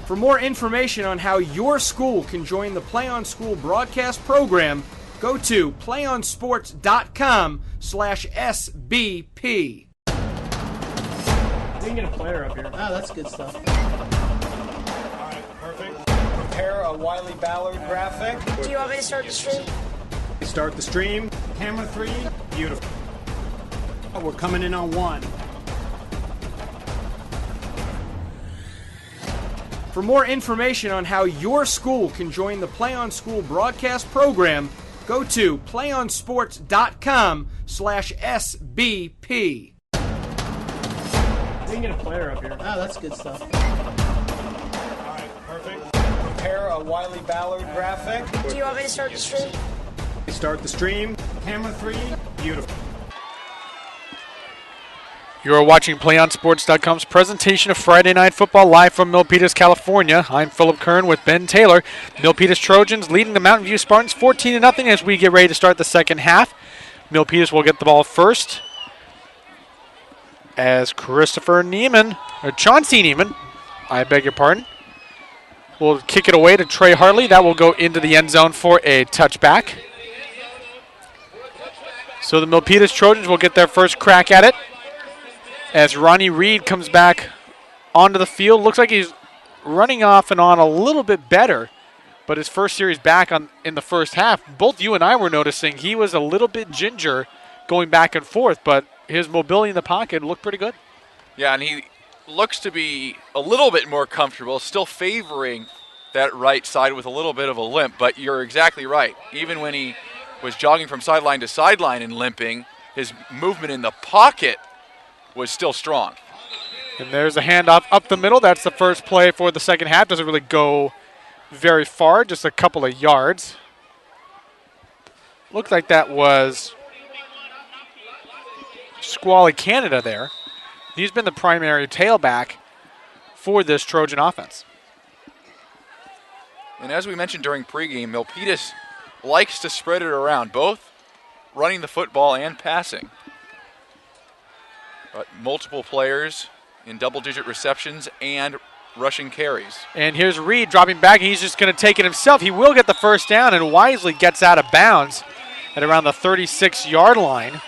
For more information on how your school can join the Play On School broadcast program, go to playonsports.com/SBP. We can get a player up here. Oh, that's good stuff. All right, perfect. Prepare a Wiley Ballard graphic. Do you want me to start the stream? Start the stream. Camera 3. Beautiful. Oh, we're coming in on 1. For more information on how your school can join the Play On School broadcast program, go to playonsports.com/SBP. We can get a player up here. Oh, that's good stuff. All right, perfect. Prepare a Wiley Ballard graphic. Do you want me to start the stream? Start the stream. Camera 3. Beautiful. You're watching PlayOnSports.com's presentation of Friday Night Football live from Milpitas, California. I'm Philip Kern with Ben Taylor. Milpitas Trojans leading the Mountain View Spartans 14-0 as we get ready to start the second half. Milpitas will get the ball first as Chauncey Neiman, I beg your pardon, will kick it away to Trey Hartley. That will go into the end zone for a touchback. So the Milpitas Trojans will get their first crack at it as Ronnie Reed comes back onto the field. Looks like he's running off and on a little bit better, but his first series back in the first half, both you and I were noticing he was a little bit ginger going back and forth, but his mobility in the pocket looked pretty good. Yeah, and he looks to be a little bit more comfortable, still favoring that right side with a little bit of a limp, but you're exactly right. Even when he was jogging from sideline to sideline and limping, his movement in the pocket was still strong. And there's a handoff up the middle. That's the first play for the second half. Doesn't really go very far, just a couple of yards. Looked like that was Squally Canada there. He's been the primary tailback for this Trojan offense. And as we mentioned during pregame, Milpitas likes to spread it around, both running the football and passing. But multiple players in double-digit receptions and rushing carries. And here's Reed dropping back. He's just going to take it himself. He will get the first down and wisely gets out of bounds at around the 36-yard line.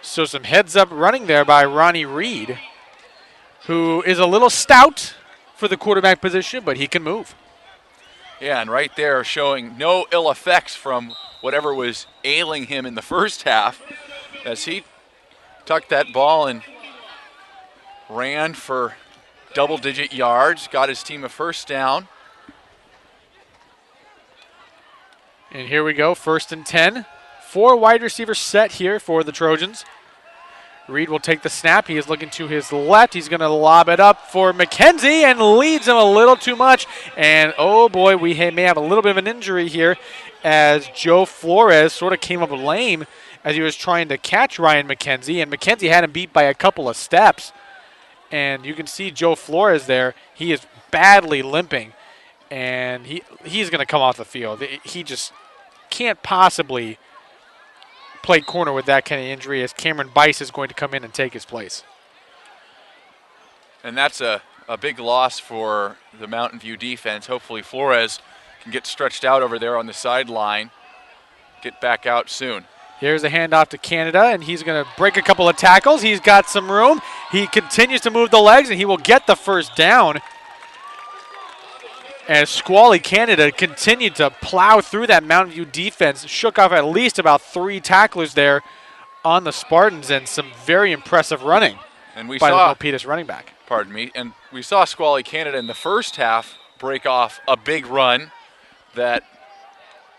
So some heads-up running there by Ronnie Reed, who is a little stout for the quarterback position, but he can move. Yeah, and right there showing no ill effects from whatever was ailing him in the first half as he tucked that ball and ran for double-digit yards, got his team a first down. And here we go, 1st and 10. 4 wide receivers set here for the Trojans. Reed will take the snap. He is looking to his left. He's going to lob it up for McKenzie and leads him a little too much. And, oh, boy, we may have a little bit of an injury here as Joe Flores sort of came up lame as he was trying to catch Ryan McKenzie. And McKenzie had him beat by a couple of steps. And you can see Joe Flores there. He is badly limping. And he's going to come off the field. He just can't possibly play corner with that kind of injury as Cameron Bice is going to come in and take his place. And that's a big loss for the Mountain View defense. Hopefully Flores can get stretched out over there on the sideline, get back out soon. Here's a handoff to Canada, and he's going to break a couple of tackles. He's got some room. He continues to move the legs, and he will get the first down as Squally Canada continued to plow through that Mountain View defense, shook off at least about 3 tacklers there on the Spartans, and some very impressive running and we by saw, the Milpitas running back. Pardon me. And we saw Squally Canada in the first half break off a big run that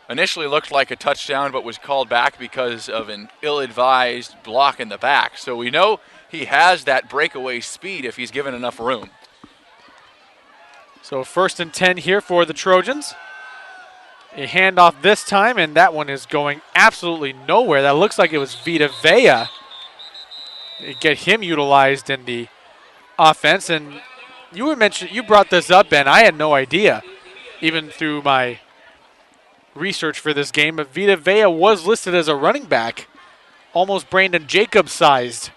initially looked like a touchdown but was called back because of an ill-advised block in the back. So we know he has that breakaway speed if he's given enough room. So 1st and 10 here for the Trojans. A handoff this time, and that one is going absolutely nowhere. That looks like it was Vita Vea. Get him utilized in the offense. And you brought this up, Ben. I had no idea, even through my research for this game, but Vita Vea was listed as a running back, almost Brandon Jacobs-sized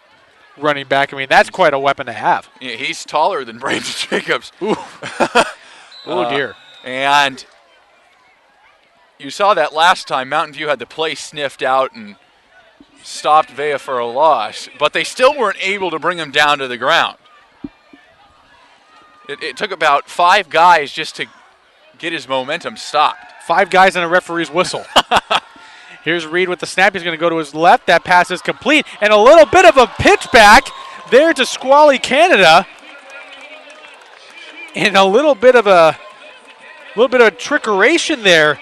running back. I mean, that's quite a weapon to have. Yeah, he's taller than Brandon Jacobs. Ooh. Oh, dear. And you saw that last time. Mountain View had the play sniffed out and stopped Vea for a loss, but they still weren't able to bring him down to the ground. It took about 5 guys just to get his momentum stopped. 5 guys and a referee's whistle. Here's Reed with the snap. He's going to go to his left. That pass is complete. And a little bit of a pitch back there to Squally Canada. And a little bit of a trickeration there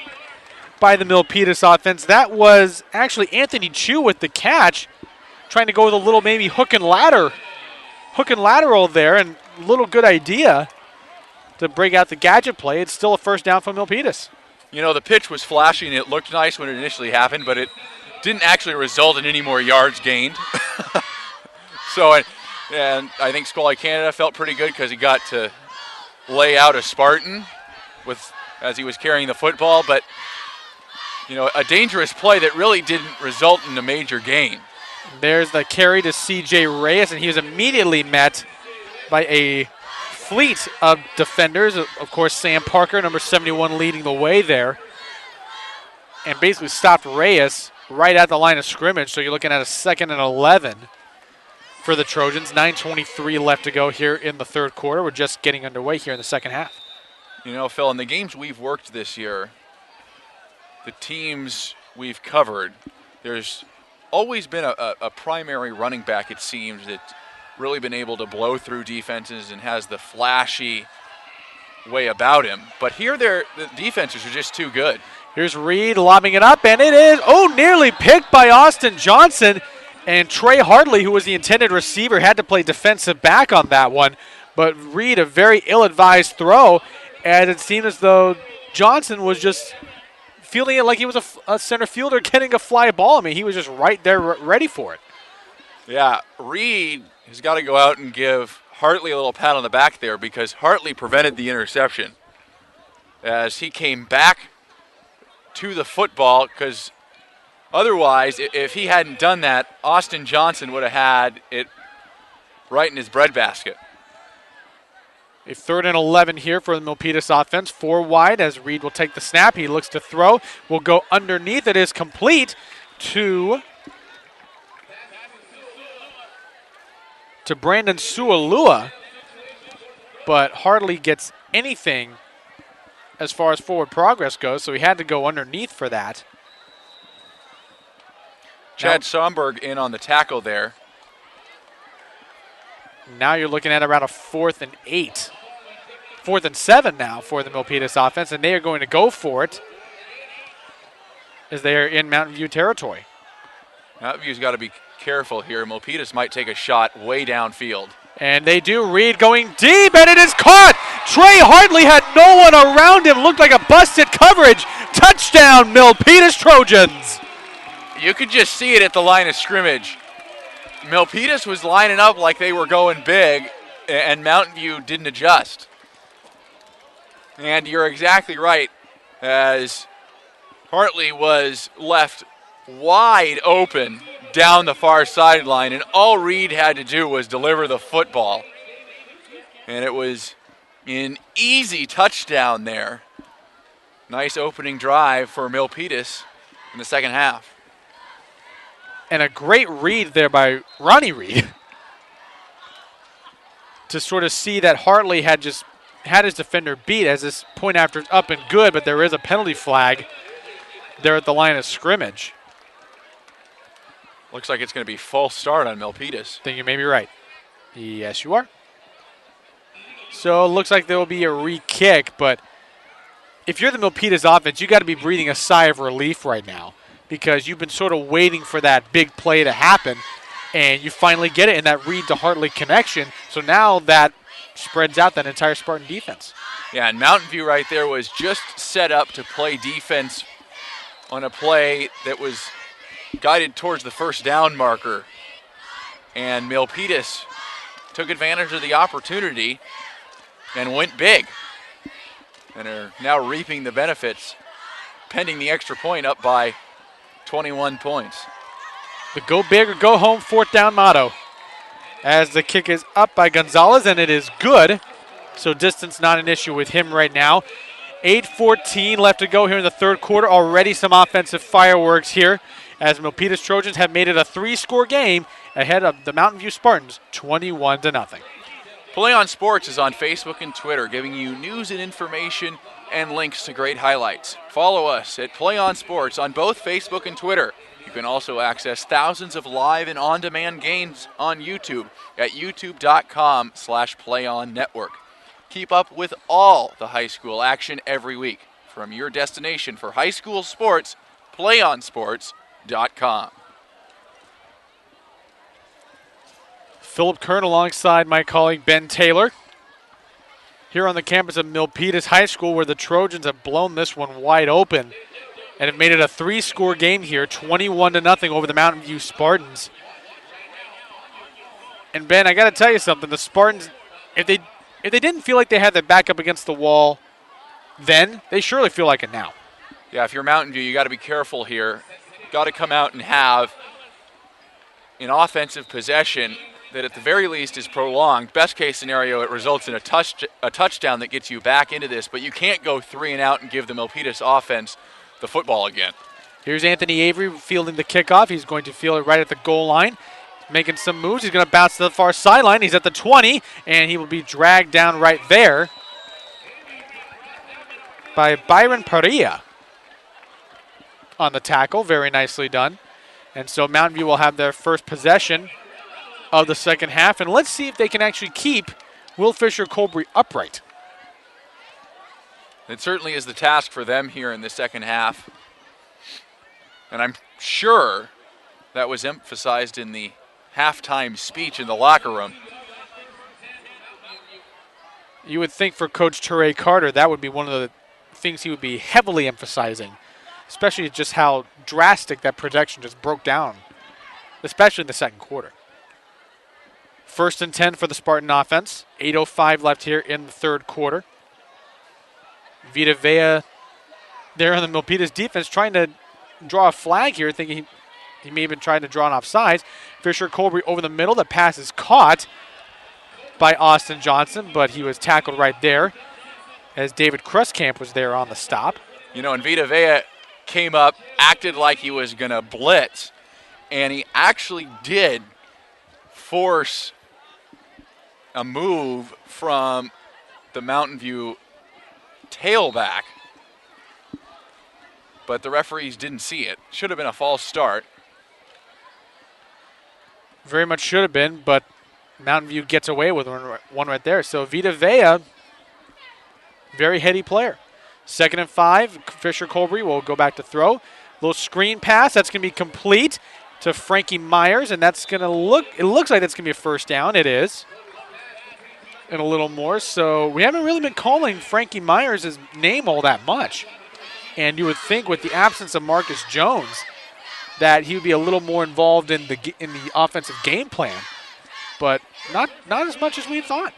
by the Milpitas offense. That was actually Anthony Chu with the catch, trying to go with a little maybe hook and lateral there, and a little good idea to break out the gadget play. It's still a first down for Milpitas. You know, the pitch was flashy and it looked nice when it initially happened, but it didn't actually result in any more yards gained. So, and I think Squally Canada felt pretty good because he got to lay out a Spartan as he was carrying the football. But, a dangerous play that really didn't result in a major gain. There's the carry to C.J. Reyes, and he was immediately met by a fleet of defenders. Of course, Sam Parker, number 71, leading the way there, and basically stopped Reyes right at the line of scrimmage. So you're looking at a 2nd and 11 for the Trojans. 9:23 left to go here in the third quarter. We're just getting underway here in the second half. Phil, in the games we've worked this year, the teams we've covered, there's always been a primary running back, it seems, that's really been able to blow through defenses and has the flashy way about him. But here the defenses are just too good. Here's Reed lobbing it up, and it is, nearly picked by Austin Johnson. And Trey Hartley, who was the intended receiver, had to play defensive back on that one. But Reed, a very ill-advised throw, and it seemed as though Johnson was just fielding it like he was a center fielder getting a fly ball. I mean, he was just right there ready for it. Yeah, Reed has got to go out and give Hartley a little pat on the back there because Hartley prevented the interception as he came back to the football, because otherwise, if he hadn't done that, Austin Johnson would have had it right in his breadbasket. A 3rd and 11 here for the Milpitas offense. 4 wide as Reed will take the snap. He looks to throw. Will go underneath. It is complete to Brandon Sualua. But hardly gets anything as far as forward progress goes, so he had to go underneath for that. Chad Somberg in on the tackle there. Now you're looking at around a 4th and 8. 4th and 7 now for the Milpitas offense, and they are going to go for it as they are in Mountain View territory. Mountain View's got to be careful here. Milpitas might take a shot way downfield. And they do. Reed going deep, and it is caught. Trey Hartley had no one around him. Looked like a busted coverage. Touchdown, Milpitas Trojans. You could just see it at the line of scrimmage. Milpitas was lining up like they were going big, and Mountain View didn't adjust. And you're exactly right, as Hartley was left wide open down the far sideline, and all Reed had to do was deliver the football. And it was an easy touchdown there. Nice opening drive for Milpitas in the second half. And a great read there by Ronnie Reed to sort of see that Hartley had just had his defender beat as this point after is up and good, but there is a penalty flag there at the line of scrimmage. Looks like it's going to be false start on Milpitas. I think you may be right. Yes, you are. So it looks like there will be a re-kick, but if you're the Milpitas offense, you got to be breathing a sigh of relief right now because you've been sort of waiting for that big play to happen, and you finally get it in that Reed to Hartley connection. So now that spreads out that entire Spartan defense. Yeah, and Mountain View right there was just set up to play defense on a play that was guided towards the first down marker. And Milpitas took advantage of the opportunity and went big. And are now reaping the benefits, pending the extra point up by 21 points. The go big or go home 4th down motto. As the kick is up by Gonzalez, and it is good. So distance not an issue with him right now. 8:14 left to go here in the third quarter. Already some offensive fireworks here as Milpitas Trojans have made it a 3-score game ahead of the Mountain View Spartans, 21-0. PlayOn Sports is on Facebook and Twitter, giving you news and information and links to great highlights. Follow us at PlayOn Sports on both Facebook and Twitter. You can also access thousands of live and on-demand games on YouTube at youtube.com/PlayOnNetwork. Keep up with all the high school action every week. From your destination for high school sports, PlayOnSports.com. Philip Kern alongside my colleague Ben Taylor here on the campus of Milpitas High School, where the Trojans have blown this one wide open and have made it a 3-score game here, 21-0 over the Mountain View Spartans. And Ben, I got to tell you something. The Spartans, if they didn't feel like they had their back up against the wall then, they surely feel like it now. Yeah, if you're Mountain View, you got to be careful here. Got to come out and have an offensive possession that at the very least is prolonged. Best case scenario, it results in a touchdown that gets you back into this, but you can't go 3 and out and give the Milpitas offense the football again. Here's Anthony Avery fielding the kickoff. He's going to field it right at the goal line, making some moves. He's going to bounce to the far sideline. He's at the 20, and he will be dragged down right there by Byron Perea on the tackle. Very nicely done. And so Mountain View will have their first possession of the second half. And let's see if they can actually keep Will Fisher Colbury upright. It certainly is the task for them here in the second half. And I'm sure that was emphasized in the halftime speech in the locker room. You would think for Coach Teray Carter, that would be one of the things he would be heavily emphasizing, especially just how drastic that protection just broke down, especially in the second quarter. 1st and 10 for the Spartan offense. 8:05 left here in the third quarter. Vita Vea there on the Milpitas defense trying to draw a flag here, thinking he may have been trying to draw an offsides. Fisher Colbury over the middle. The pass is caught by Austin Johnson, but he was tackled right there as David Kruskamp was there on the stop. You know, and Vita Vea came up, acted like he was going to blitz, and he actually did force a move from the Mountain View tailback, but the referees didn't see it. Should have been a false start. Very much should have been, but Mountain View gets away with one right there. So Vita Vea, very heady player. 2nd and 5, Fisher Colbury will go back to throw. Little screen pass, that's going to be complete to Frankie Myers, and that's going to it looks like that's going to be a first down. It is. And a little more. So we haven't really been calling Frankie Myers' name all that much. And you would think with the absence of Marcus Jones that he would be a little more involved in the offensive game plan. But not as much as we thought.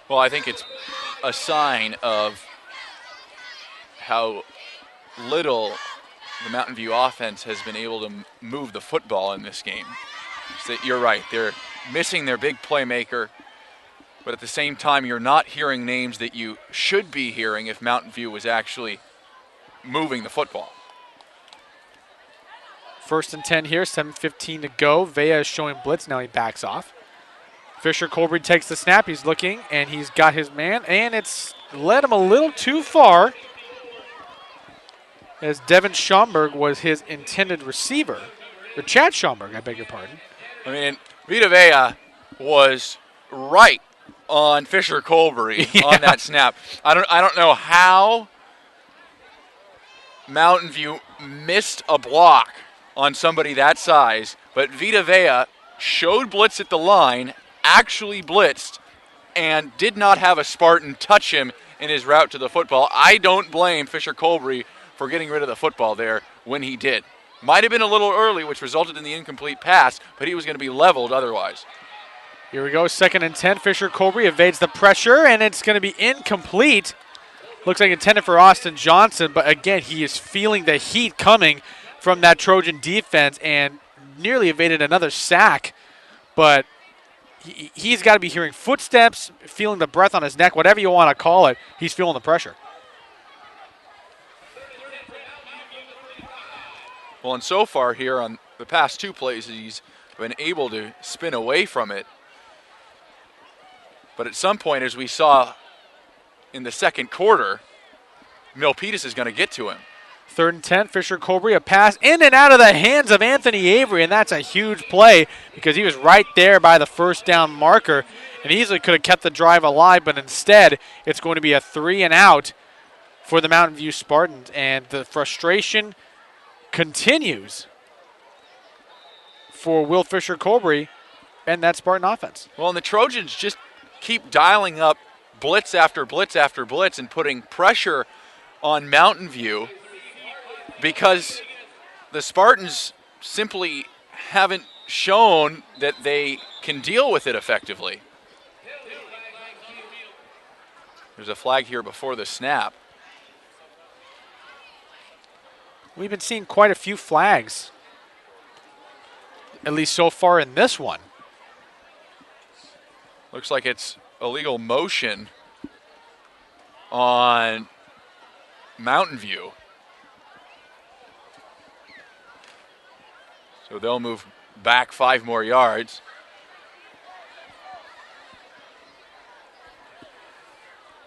Well, I think it's a sign of how little the Mountain View offense has been able to move the football in this game. So you're right. They're missing their big playmaker, but at the same time, you're not hearing names that you should be hearing if Mountain View was actually moving the football. 1st and 10 here, 7:15 to go. Vea is showing blitz. Now he backs off. Fisher Colbury takes the snap. He's looking, and he's got his man, and it's led him a little too far as Devin Schomburg was his intended receiver. Or Chad Schomburg, I beg your pardon. I mean, Vita Vea was right on Fisher Colbury on that snap. I don't know how Mountain View missed a block on somebody that size, but Vita Vea showed blitz at the line, actually blitzed, and did not have a Spartan touch him in his route to the football. I don't blame Fisher Colbury for getting rid of the football there when he did. Might have been a little early, which resulted in the incomplete pass, but he was going to be leveled otherwise. Here we go, 2nd and 10. Fisher Colbury evades the pressure, and it's going to be incomplete. Looks like intended for Austin Johnson, but again, he is feeling the heat coming from that Trojan defense and nearly evaded another sack. But he's got to be hearing footsteps, feeling the breath on his neck, whatever you want to call it. He's feeling the pressure. Well, and so far here on the past 2 plays, he's been able to spin away from it. But at some point, as we saw in the second quarter, Milpitas is going to get to him. 3rd and 10, Fisher Colbury, a pass in and out of the hands of Anthony Avery, and that's a huge play because he was right there by the first down marker and easily could have kept the drive alive, but instead it's going to be a 3 and out for the Mountain View Spartans, and the frustration continues for Will Fisher Colbury and that Spartan offense. Well, and the Trojans just keep dialing up blitz after blitz after blitz and putting pressure on Mountain View because the Spartans simply haven't shown that they can deal with it effectively. There's a flag here before the snap. We've been seeing quite a few flags, at least so far in this one. Looks like it's illegal motion on Mountain View. So they'll move back 5 more yards.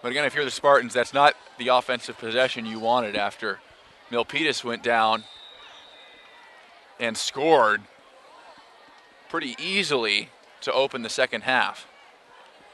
But again, if you're the Spartans, that's not the offensive possession you wanted after Milpitas went down and scored pretty easily to open the second half.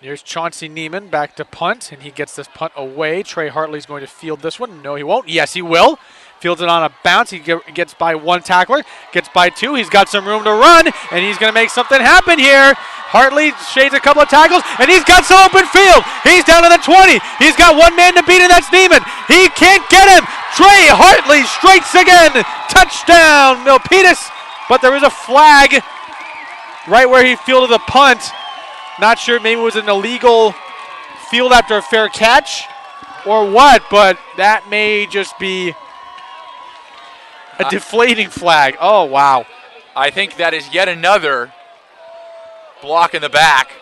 Here's Chauncey Neiman back to punt, and he gets this punt away. Trey Hartley's going to field this one. No, he won't. Yes, he will. Fields it on a bounce. He gets by 1 tackler, gets by 2. He's got some room to run, and he's going to make something happen here. Hartley shades a couple of tackles, and he's got some open field. He's down to the 20. He's got 1 man to beat, and that's Neiman. He can't get him. Trey Hartley strikes again. Touchdown, Milpitas. But there is a flag right where he fielded the punt. Not sure, maybe it was an illegal field after a fair catch or what, but that may just be a deflating flag. Oh, wow. I think that is yet another block in the back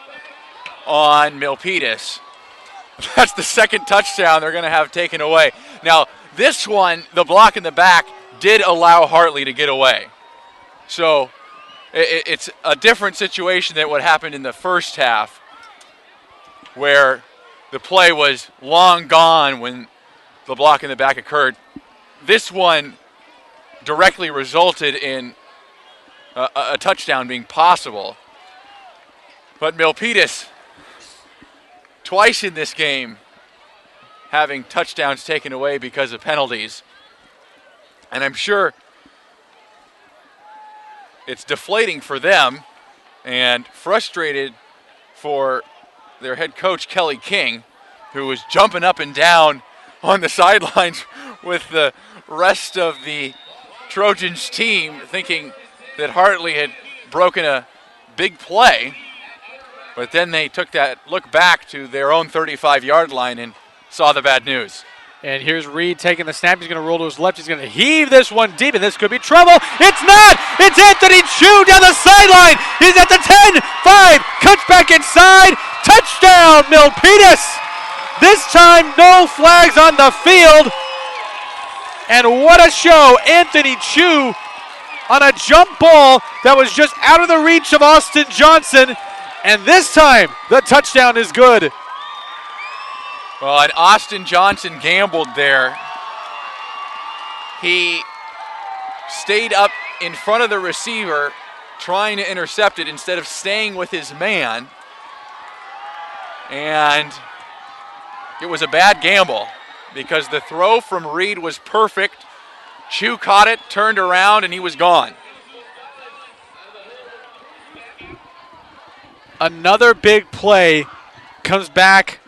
on Milpitas. That's the second touchdown they're going to have taken away. Now, this one, the block in the back, did allow Hartley to get away. So it's a different situation than what happened in the first half, where the play was long gone when the block in the back occurred. This one directly resulted in a touchdown being possible. But Milpitas, twice in this game, having touchdowns taken away because of penalties. And I'm sure it's deflating for them and frustrated for their head coach, Kelly King, who was jumping up and down on the sidelines with the rest of the Trojans team, thinking that Hartley had broken a big play. But then they took that look back to their own 35-yard line and saw the bad news. And here's Reed taking the snap. He's going to roll to his left. He's going to heave this one deep, and this could be trouble. It's not! It's Anthony Chu down the sideline. He's at the 10, 5, cuts back inside. Touchdown, Milpitas! This time, no flags on the field. And what a show. Anthony Chu on a jump ball that was just out of the reach of Austin Johnson. And this time, the touchdown is good. Well, and Austin Johnson gambled there. He stayed up in front of the receiver trying to intercept it instead of staying with his man. And it was a bad gamble because the throw from Reed was perfect. Chu caught it, turned around, and he was gone. Another big play comes back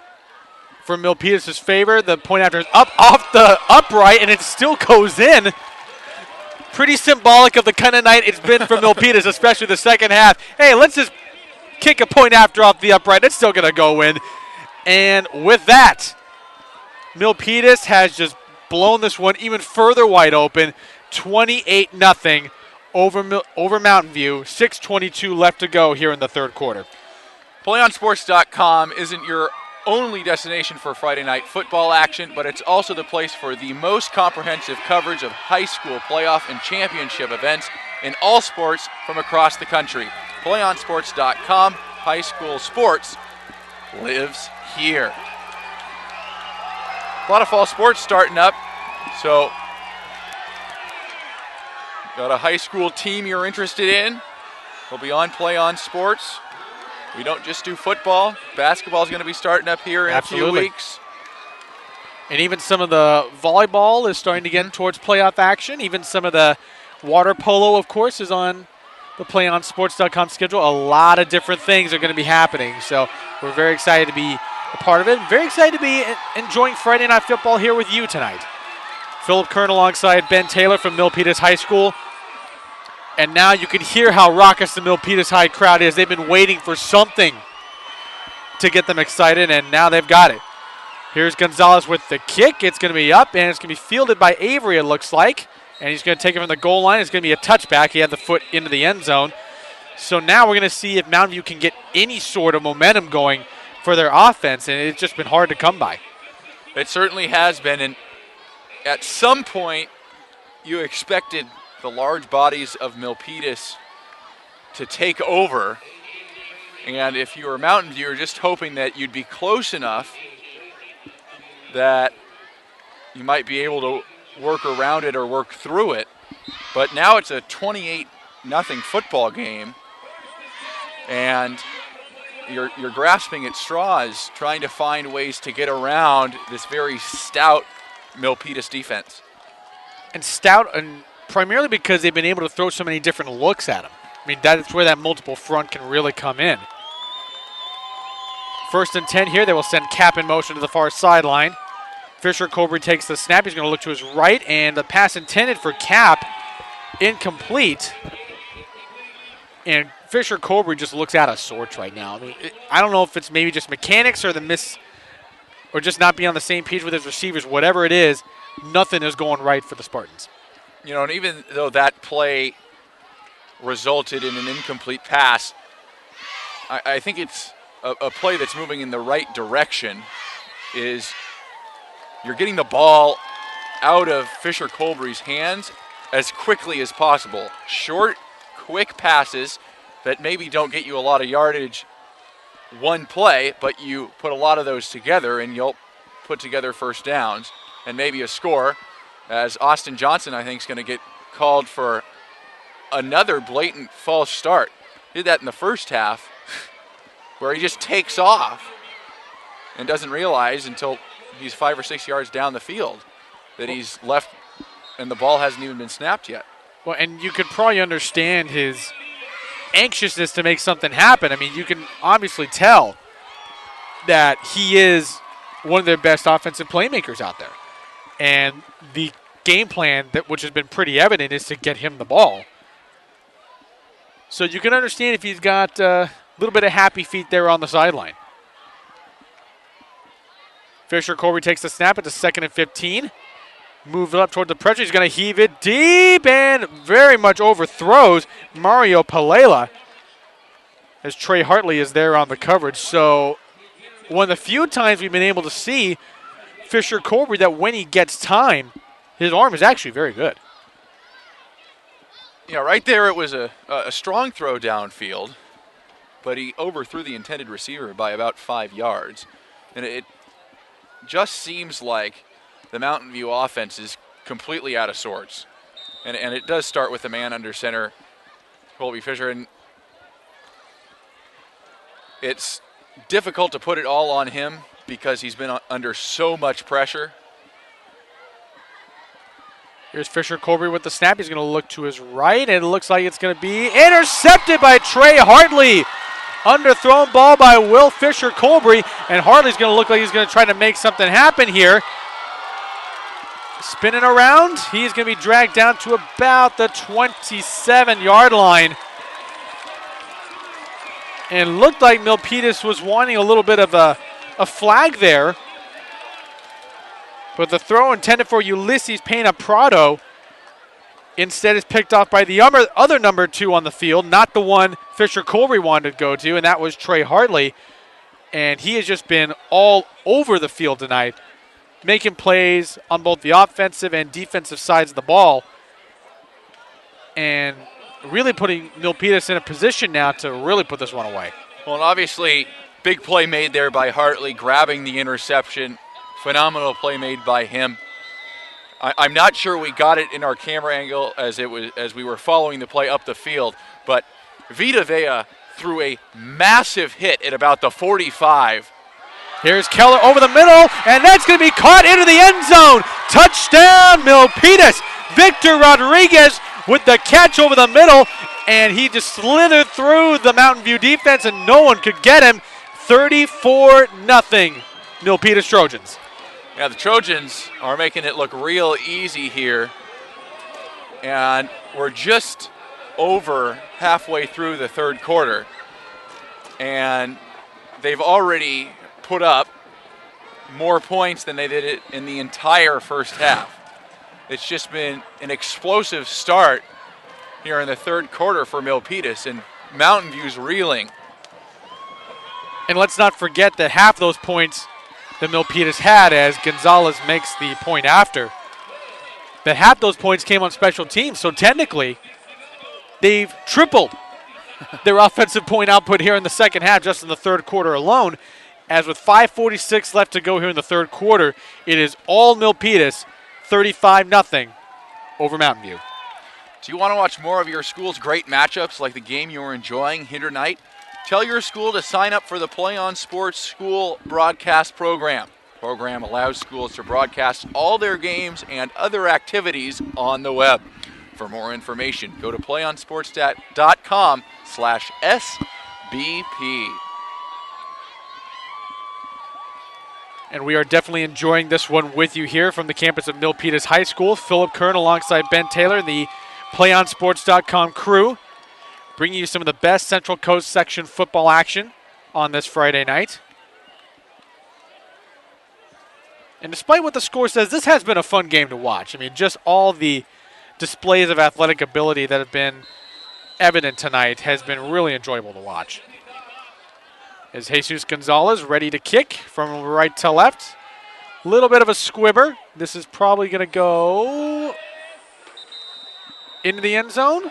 for Milpitas' favor. The point after is up off the upright, and it still goes in. Pretty symbolic of the kind of night it's been for Milpitas, especially the second half. Hey, let's just kick a point after off the upright. It's still going to go in. And with that, Milpitas has just blown this one even further wide open. 28-0 over Mountain View. 6:22 left to go here in the third quarter. PlayOnSports.com isn't your only destination for Friday night football action, but it's also the place for the most comprehensive coverage of high school playoff and championship events in all sports from across the country. PlayOnSports.com, high school sports lives here. A lot of fall sports starting up, so got a high school team you're interested in? We'll be on Play On Sports. We don't just do football. Basketball is going to be starting up here in a few weeks. And even some of the volleyball is starting to get towards playoff action. Even some of the water polo, of course, is on the PlayOnSports.com schedule. A lot of different things are going to be happening. So we're very excited to be a part of it. Very excited to be enjoying Friday Night Football here with you tonight. Philip Kern alongside Ben Taylor from Milpitas High School. And now you can hear how raucous the Milpitas High crowd is. They've been waiting for something to get them excited, and now they've got it. Here's Gonzalez with the kick. It's going to be up, and it's going to be fielded by Avery, it looks like. And he's going to take it from the goal line. It's going to be a touchback. He had the foot into the end zone. So now we're going to see if Mountain View can get any sort of momentum going for their offense, and it's just been hard to come by. It certainly has been, and at some point you expected the large bodies of Milpitas to take over, and if you were Mountain View, you were just hoping that you'd be close enough that you might be able to work around it or work through it. But now it's a 28-0 football game, and you're grasping at straws, trying to find ways to get around this very stout Milpitas defense. And stout, and primarily because they've been able to throw so many different looks at him. I mean, that's where that multiple front can really come in. 1st and 10 here. They will send Cap in motion to the far sideline. Fisher Colbury takes the snap. He's going to look to his right, and the pass intended for Cap, incomplete. And Fisher Colbury just looks out of sorts right now. I mean, I don't know if it's maybe just mechanics or or just not being on the same page with his receivers. Whatever it is, nothing is going right for the Spartans. You know, and even though that play resulted in an incomplete pass, I think it's a play that's moving in the right direction. Is you're getting the ball out of Fisher Colbury's hands as quickly as possible. Short, quick passes that maybe don't get you a lot of yardage one play, but you put a lot of those together and you'll put together first downs and maybe a score, as Austin Johnson, I think, is going to get called for another blatant false start. He did that in the first half where he just takes off and doesn't realize until he's 5 or 6 yards down the field that he's left and the ball hasn't even been snapped yet. Well, and you could probably understand his anxiousness to make something happen. I mean, you can obviously tell that he is one of their best offensive playmakers out there. And the game plan, which has been pretty evident, is to get him the ball. So you can understand if he's got a little bit of happy feet there on the sideline. Fisher Colbury takes the snap. It's a 2nd and 15. Move it up toward the pressure. He's going to heave it deep and very much overthrows Mario Palela as Trey Hartley is there on the coverage. So one of the few times we've been able to see Fisher Colbury that when he gets time, his arm is actually very good. Yeah, right there it was a strong throw downfield, but he overthrew the intended receiver by about 5 yards. And it just seems like the Mountain View offense is completely out of sorts. And it does start with the man under center, Colby Fisher. And it's difficult to put it all on him because he's been under so much pressure. Here's Fisher Colbury with the snap. He's going to look to his right, and it looks like it's going to be intercepted by Trey Hartley. Underthrown ball by Will Fisher Colbury, and Hartley's going to look like he's going to try to make something happen here. Spinning around, he's going to be dragged down to about the 27-yard line. And looked like Milpitas was wanting a little bit of a flag there. But the throw intended for Ulysses Pena Prado instead is picked off by the other number 2 on the field, not the one Fisher Colbury wanted to go to, and that was Trey Hartley. And he has just been all over the field tonight, making plays on both the offensive and defensive sides of the ball, and really putting Milpitas in a position now to really put this one away. Well, and obviously, big play made there by Hartley, grabbing the interception. Phenomenal play made by him. I'm not sure we got it in our camera angle as we were following the play up the field, but Vita Vea threw a massive hit at about the 45. Here's Keller over the middle, and that's going to be caught into the end zone. Touchdown, Milpitas. Victor Rodriguez with the catch over the middle, and he just slithered through the Mountain View defense, and no one could get him. 34-0, Milpitas Trojans. Yeah, the Trojans are making it look real easy here, and we're just over halfway through the third quarter, and they've already put up more points than they did in the entire first half. It's just been an explosive start here in the third quarter for Milpitas, and Mountain View's reeling. And let's not forget that half those points that Milpitas had, as Gonzalez makes the point after, that half those points came on special teams. So technically, they've tripled their offensive point output here in the second half, just in the third quarter alone. As with 5:46 left to go here in the third quarter, it is all Milpitas, 35-0 over Mountain View. Do you want to watch more of your school's great matchups like the game you were enjoying here tonight? Tell your school to sign up for the PlayOn Sports School Broadcast Program. The program allows schools to broadcast all their games and other activities on the web. For more information, go to playonsports.com/SBP. And we are definitely enjoying this one with you here from the campus of Milpitas High School. Philip Kern alongside Ben Taylor, the PlayOnSports.com crew, bringing you some of the best Central Coast section football action on this Friday night. And despite what the score says, this has been a fun game to watch. I mean, just all the displays of athletic ability that have been evident tonight has been really enjoyable to watch. As Jesus Gonzalez ready to kick from right to left. A little bit of a squibber. This is probably going to go into the end zone.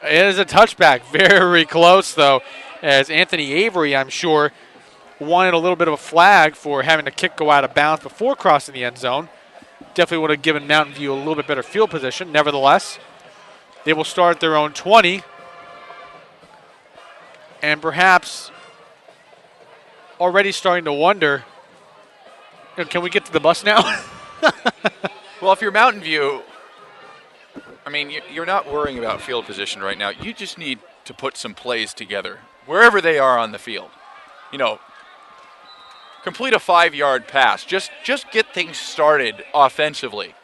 It is a touchback. Very close, though, as Anthony Avery, I'm sure, wanted a little bit of a flag for having the kick go out of bounds before crossing the end zone. Definitely would have given Mountain View a little bit better field position. Nevertheless, they will start at their own 20. And perhaps already starting to wonder, can we get to the bus now? Well, if you're Mountain View, I mean, you're not worrying about field position right now. You just need to put some plays together, wherever they are on the field. You know, complete a 5-yard pass. Just get things started offensively.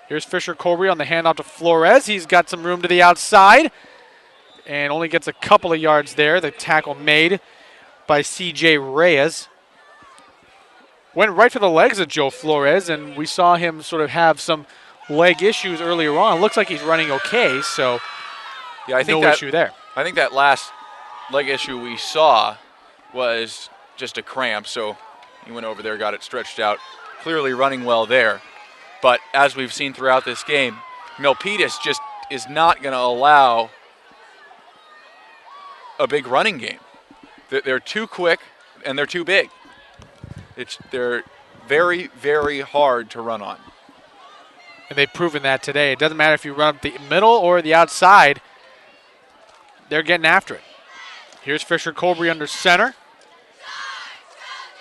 Here's Fisher Colby on the handoff to Flores. He's got some room to the outside and only gets a couple of yards there. The tackle made by C.J. Reyes. Went right for the legs of Joe Flores, and we saw him sort of have some leg issues earlier on. It looks like he's running okay, so yeah, I think no issue there. I think that last leg issue we saw was just a cramp, so he went over there, got it stretched out. Clearly running well there. But as we've seen throughout this game, Milpitas just is not going to allow a big running game. They're too quick and they're too big. They're very, very hard to run on. And they've proven that today. It doesn't matter if you run up the middle or the outside. They're getting after it. Here's Fisher Colby under center.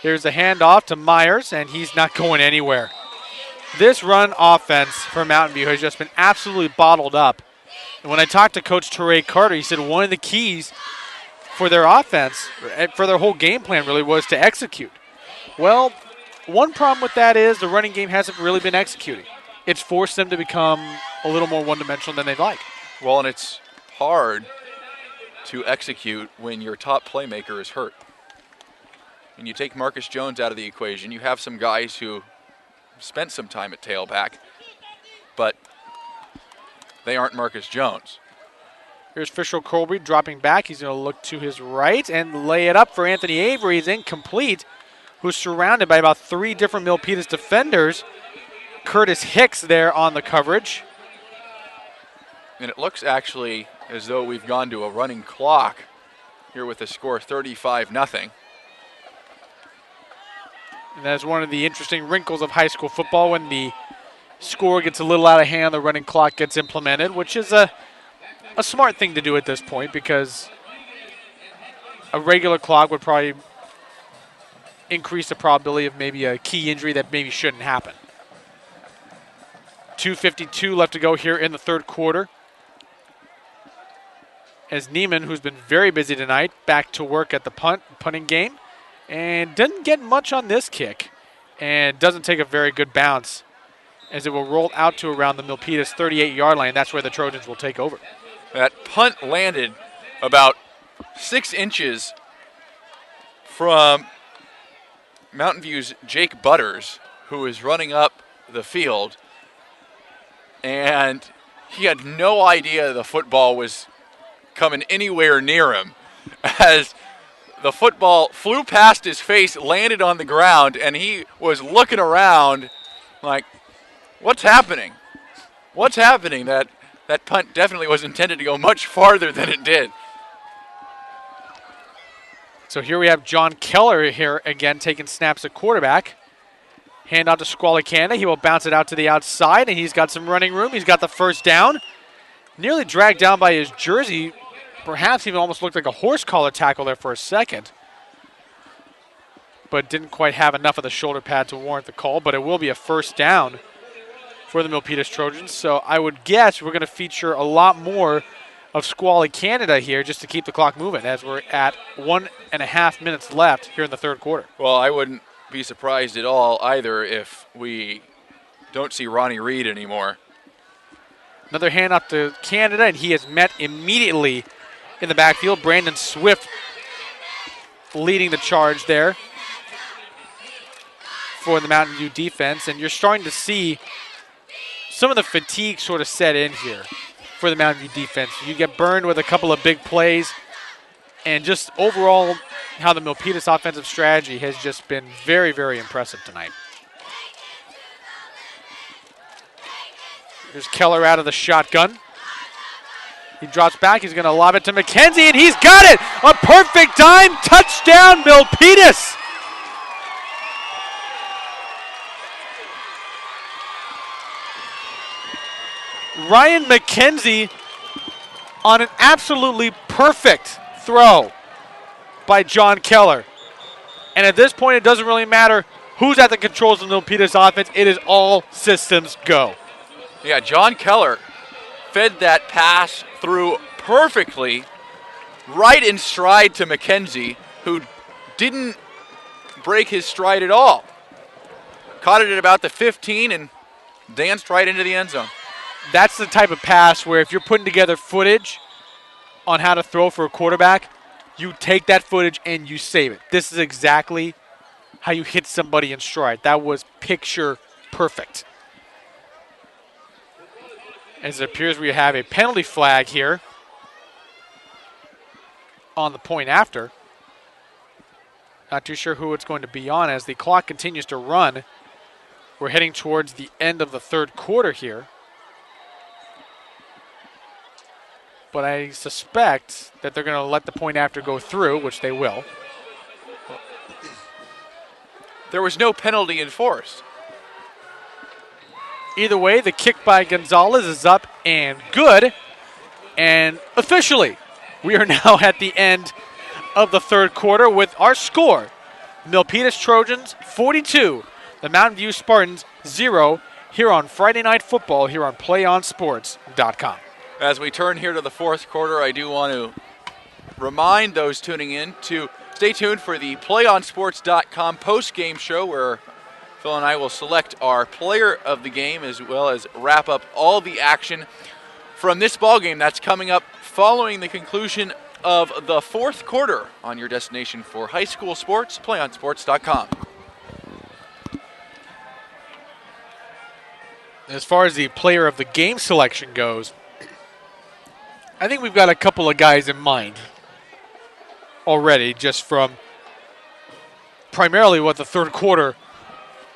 Here's the handoff to Myers, and he's not going anywhere. This run offense for Mountain View has just been absolutely bottled up. And when I talked to Coach Teray Carter, he said one of the keys for their offense, for their whole game plan really, was to execute. Well, one problem with that is the running game hasn't really been executing. It's forced them to become a little more one-dimensional than they'd like. Well, and it's hard to execute when your top playmaker is hurt. And you take Marcus Jones out of the equation. You have some guys who spent some time at tailback, but they aren't Marcus Jones. Here's Fisher Colby dropping back. He's going to look to his right and lay it up for Anthony Avery. He's incomplete, who's surrounded by about 3 different Milpitas defenders. Curtis Hicks there on the coverage. And it looks actually as though we've gone to a running clock here with the score 35-0. And that's one of the interesting wrinkles of high school football. When the score gets a little out of hand, the running clock gets implemented, which is a smart thing to do at this point, because a regular clock would probably increase the probability of maybe a key injury that maybe shouldn't happen. 2:52 left to go here in the third quarter, as Neiman, who's been very busy tonight, back to work at the punting game, and didn't get much on this kick, and doesn't take a very good bounce, as it will roll out to around the Milpitas 38-yard line. That's where the Trojans will take over. That punt landed about 6 inches from Mountain View's Jake Butters, who is running up the field, and he had no idea the football was coming anywhere near him as the football flew past his face, landed on the ground, and he was looking around like, what's happening? What's happening? That punt definitely was intended to go much farther than it did. So here we have John Keller here again taking snaps at quarterback. Hand out to Squally Canada. He will bounce it out to the outside, and he's got some running room. He's got the first down. Nearly dragged down by his jersey. Perhaps even almost looked like a horse collar tackle there for a second. But didn't quite have enough of the shoulder pad to warrant the call. But it will be a first down for the Milpitas Trojans. So I would guess we're going to feature a lot more of Squally Canada here just to keep the clock moving as we're at 1.5 minutes left here in the third quarter. Well, I wouldn't be surprised at all either if we don't see Ronnie Reed anymore. Another hand up to Canada, and he is met immediately in the backfield. Brandon Swift leading the charge there for the Mountain View defense, and you're starting to see some of the fatigue sort of set in here for the Mountain View defense. You get burned with a couple of big plays, and just overall how the Milpitas offensive strategy has just been very, very impressive tonight. Here's Keller out of the shotgun. He drops back. He's going to lob it to McKenzie, and he's got it! A perfect dime touchdown, Milpitas! Ryan McKenzie on an absolutely perfect throw by John Keller. And at this point, it doesn't really matter who's at the controls of the Milpitas offense. It is all systems go. Yeah, John Keller fed that pass through perfectly, right in stride to McKenzie, who didn't break his stride at all. Caught it at about the 15 and danced right into the end zone. That's the type of pass where if you're putting together footage on how to throw for a quarterback, you take that footage and you save it. This is exactly how you hit somebody in stride. That was picture perfect. As it appears we have a penalty flag here on the point after. Not too sure who it's going to be on as the clock continues to run. We're heading towards the end of the third quarter here. But I suspect that they're going to let the point after go through, which they will. There was no penalty enforced. Either way, the kick by Gonzalez is up and good. And officially, we are now at the end of the third quarter with our score. Milpitas Trojans 42, the Mountain View Spartans 0, here on Friday Night Football here on PlayOnSports.com. As we turn here to the fourth quarter, I do want to remind those tuning in to stay tuned for the PlayOnSports.com post-game show where Phil and I will select our player of the game as well as wrap up all the action from this ballgame that's coming up following the conclusion of the fourth quarter on your destination for high school sports, PlayOnSports.com. As far as the player of the game selection goes, I think we've got a couple of guys in mind already just from primarily what the third quarter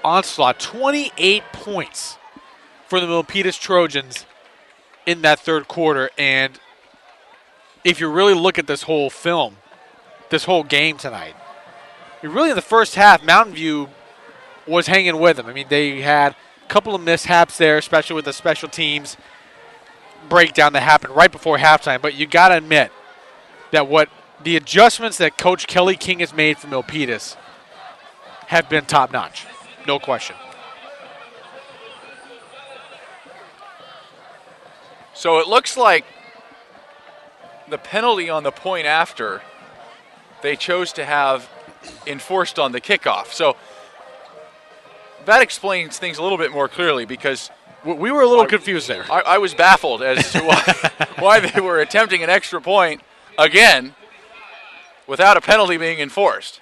onslaught. 28 points for the Milpitas Trojans in that third quarter. And if you really look at this whole film, this whole game tonight, really in the first half, Mountain View was hanging with them. I mean, they had a couple of mishaps there, especially with the special teams breakdown that happened right before halftime. But you got to admit that what the adjustments that Coach Kelly King has made for Milpitas have been top-notch. No question. So it looks like the penalty on the point after they chose to have enforced on the kickoff. So that explains things a little bit more clearly because We were a little confused there. I was baffled as to why they were attempting an extra point again without a penalty being enforced.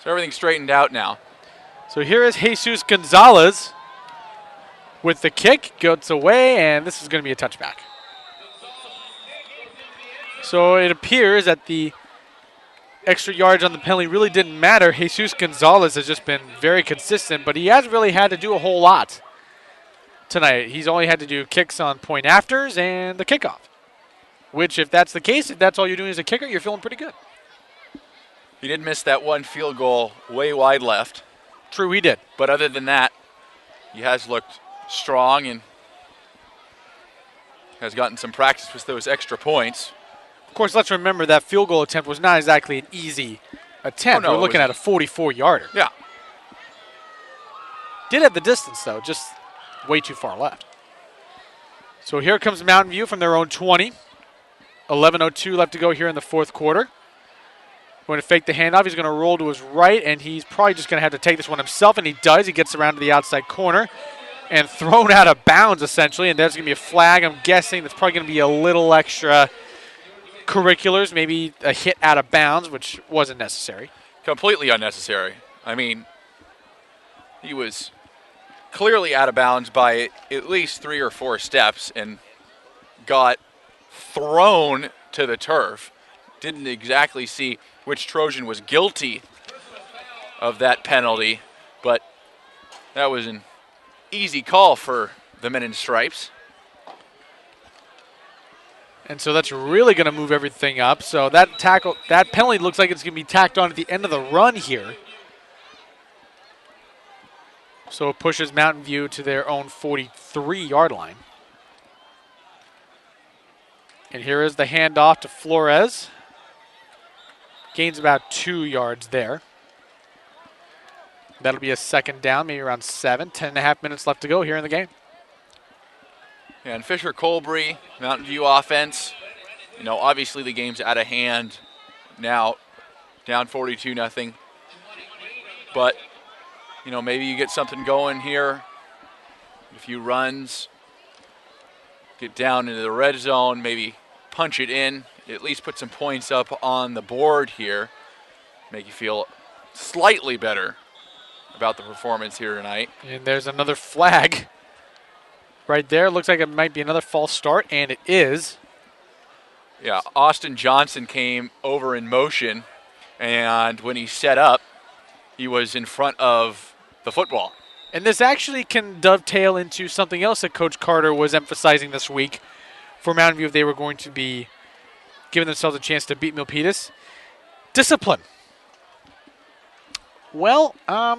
So everything's straightened out now. So here is Jesus Gonzalez with the kick. Goes away, and this is going to be a touchback. So it appears that the extra yards on the penalty really didn't matter. Jesus Gonzalez has just been very consistent, but he hasn't really had to do a whole lot tonight. He's only had to do kicks on point afters and the kickoff, which if that's the case, if that's all you're doing as a kicker, you're feeling pretty good. He did miss that one field goal way wide left. True, he did. But other than that, he has looked strong and has gotten some practice with those extra points. Of course, let's remember that field goal attempt was not exactly an easy attempt. Oh, no, We're looking at a 44-yarder. Yeah. Did have the distance, though, just way too far left. So here comes Mountain View from their own 20. 11:02 left to go here in the fourth quarter. Going to fake the handoff. He's going to roll to his right, and he's probably just going to have to take this one himself, and he does. He gets around to the outside corner and thrown out of bounds, essentially, and there's going to be a flag. I'm guessing that's probably going to be a little extra curriculars, maybe a hit out of bounds, which wasn't necessary. Completely unnecessary. I mean, he was clearly out of bounds by at least 3 or 4 steps and got thrown to the turf. Didn't exactly see which Trojan was guilty of that penalty, but that was an easy call for the men in stripes. And so that's really going to move everything up. So that penalty looks like it's going to be tacked on at the end of the run here. So it pushes Mountain View to their own 43-yard line. And here is the handoff to Flores. Gains about 2 yards there. That'll be a second down, maybe around 7. 10.5 minutes left to go here in the game. And Fisher Colbury, Mountain View offense, obviously the game's out of hand now, down 42-0. But, maybe you get something going here, a few runs, get down into the red zone, maybe punch it in, at least put some points up on the board here, make you feel slightly better about the performance here tonight. And there's another flag right there. Looks like it might be another false start, and it is. Yeah, Austin Johnson came over in motion, and when he set up, he was in front of the football. And this actually can dovetail into something else that Coach Carter was emphasizing this week for Mountain View if they were going to be giving themselves a chance to beat Milpitas. Discipline. Well, a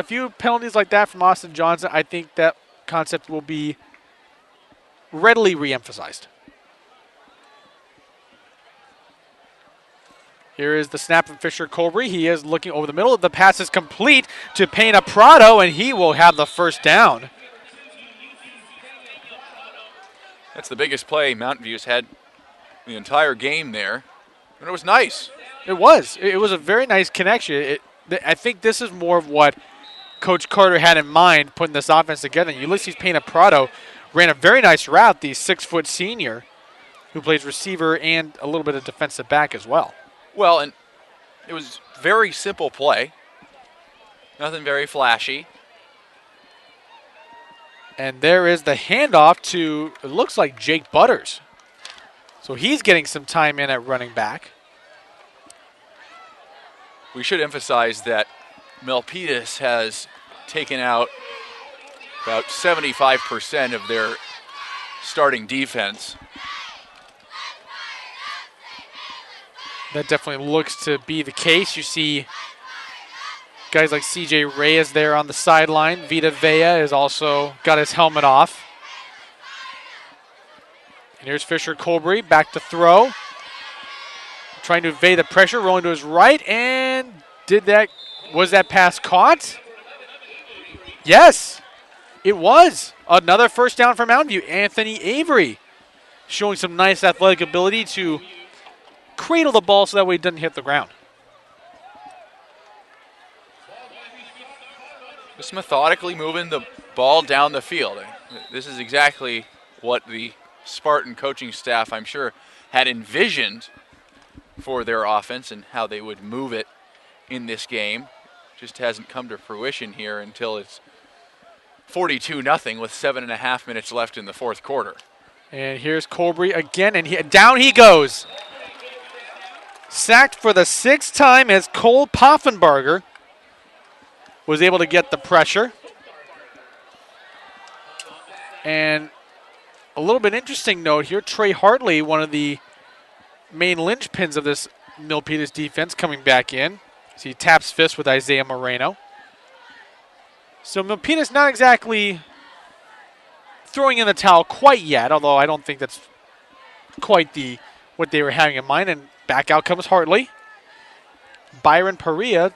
few penalties like that from Austin Johnson, I think that concept will be readily re-emphasized. Here is the snap from Fisher Colbury. He is looking over the middle. The pass is complete to Pena Prado, and he will have the first down. That's the biggest play Mountain View's had the entire game there, and it was nice. It was. It was a very nice connection. I think this is more of what Coach Carter had in mind putting this offense together. Ulysses Pena Prado ran a very nice route, the 6-foot senior who plays receiver and a little bit of defensive back as well. Well, and it was very simple play. Nothing very flashy. And there is the handoff to, it looks like Jake Butters. So he's getting some time in at running back. We should emphasize that Milpitas has taken out about 75% of their starting defense. That definitely looks to be the case. You see guys like C.J. Reyes there on the sideline. Vita Vea has also got his helmet off. And here's Fisher Colbury back to throw. Trying to evade the pressure, rolling to his right, and was that pass caught? Yes, it was. Another first down for Mountain View. Anthony Avery showing some nice athletic ability to cradle the ball so that way it doesn't hit the ground. Just methodically moving the Ball down the field. This is exactly what the Spartan coaching staff, I'm sure, had envisioned for their offense and how they would move it in this game. Just hasn't come to fruition here until it's 42-0 with 7.5 minutes left in the fourth quarter. And here's Colbury again, and down he goes. Sacked for the 6th time as Cole Poffenbarger was able to get the pressure. And a little bit interesting note here, Trey Hartley, one of the main linchpins of this Milpitas defense, coming back in. So he taps fists with Isaiah Moreno. So Milpitas not exactly throwing in the towel quite yet, although I don't think that's quite what they were having in mind. And back out comes Hartley. Byron Perea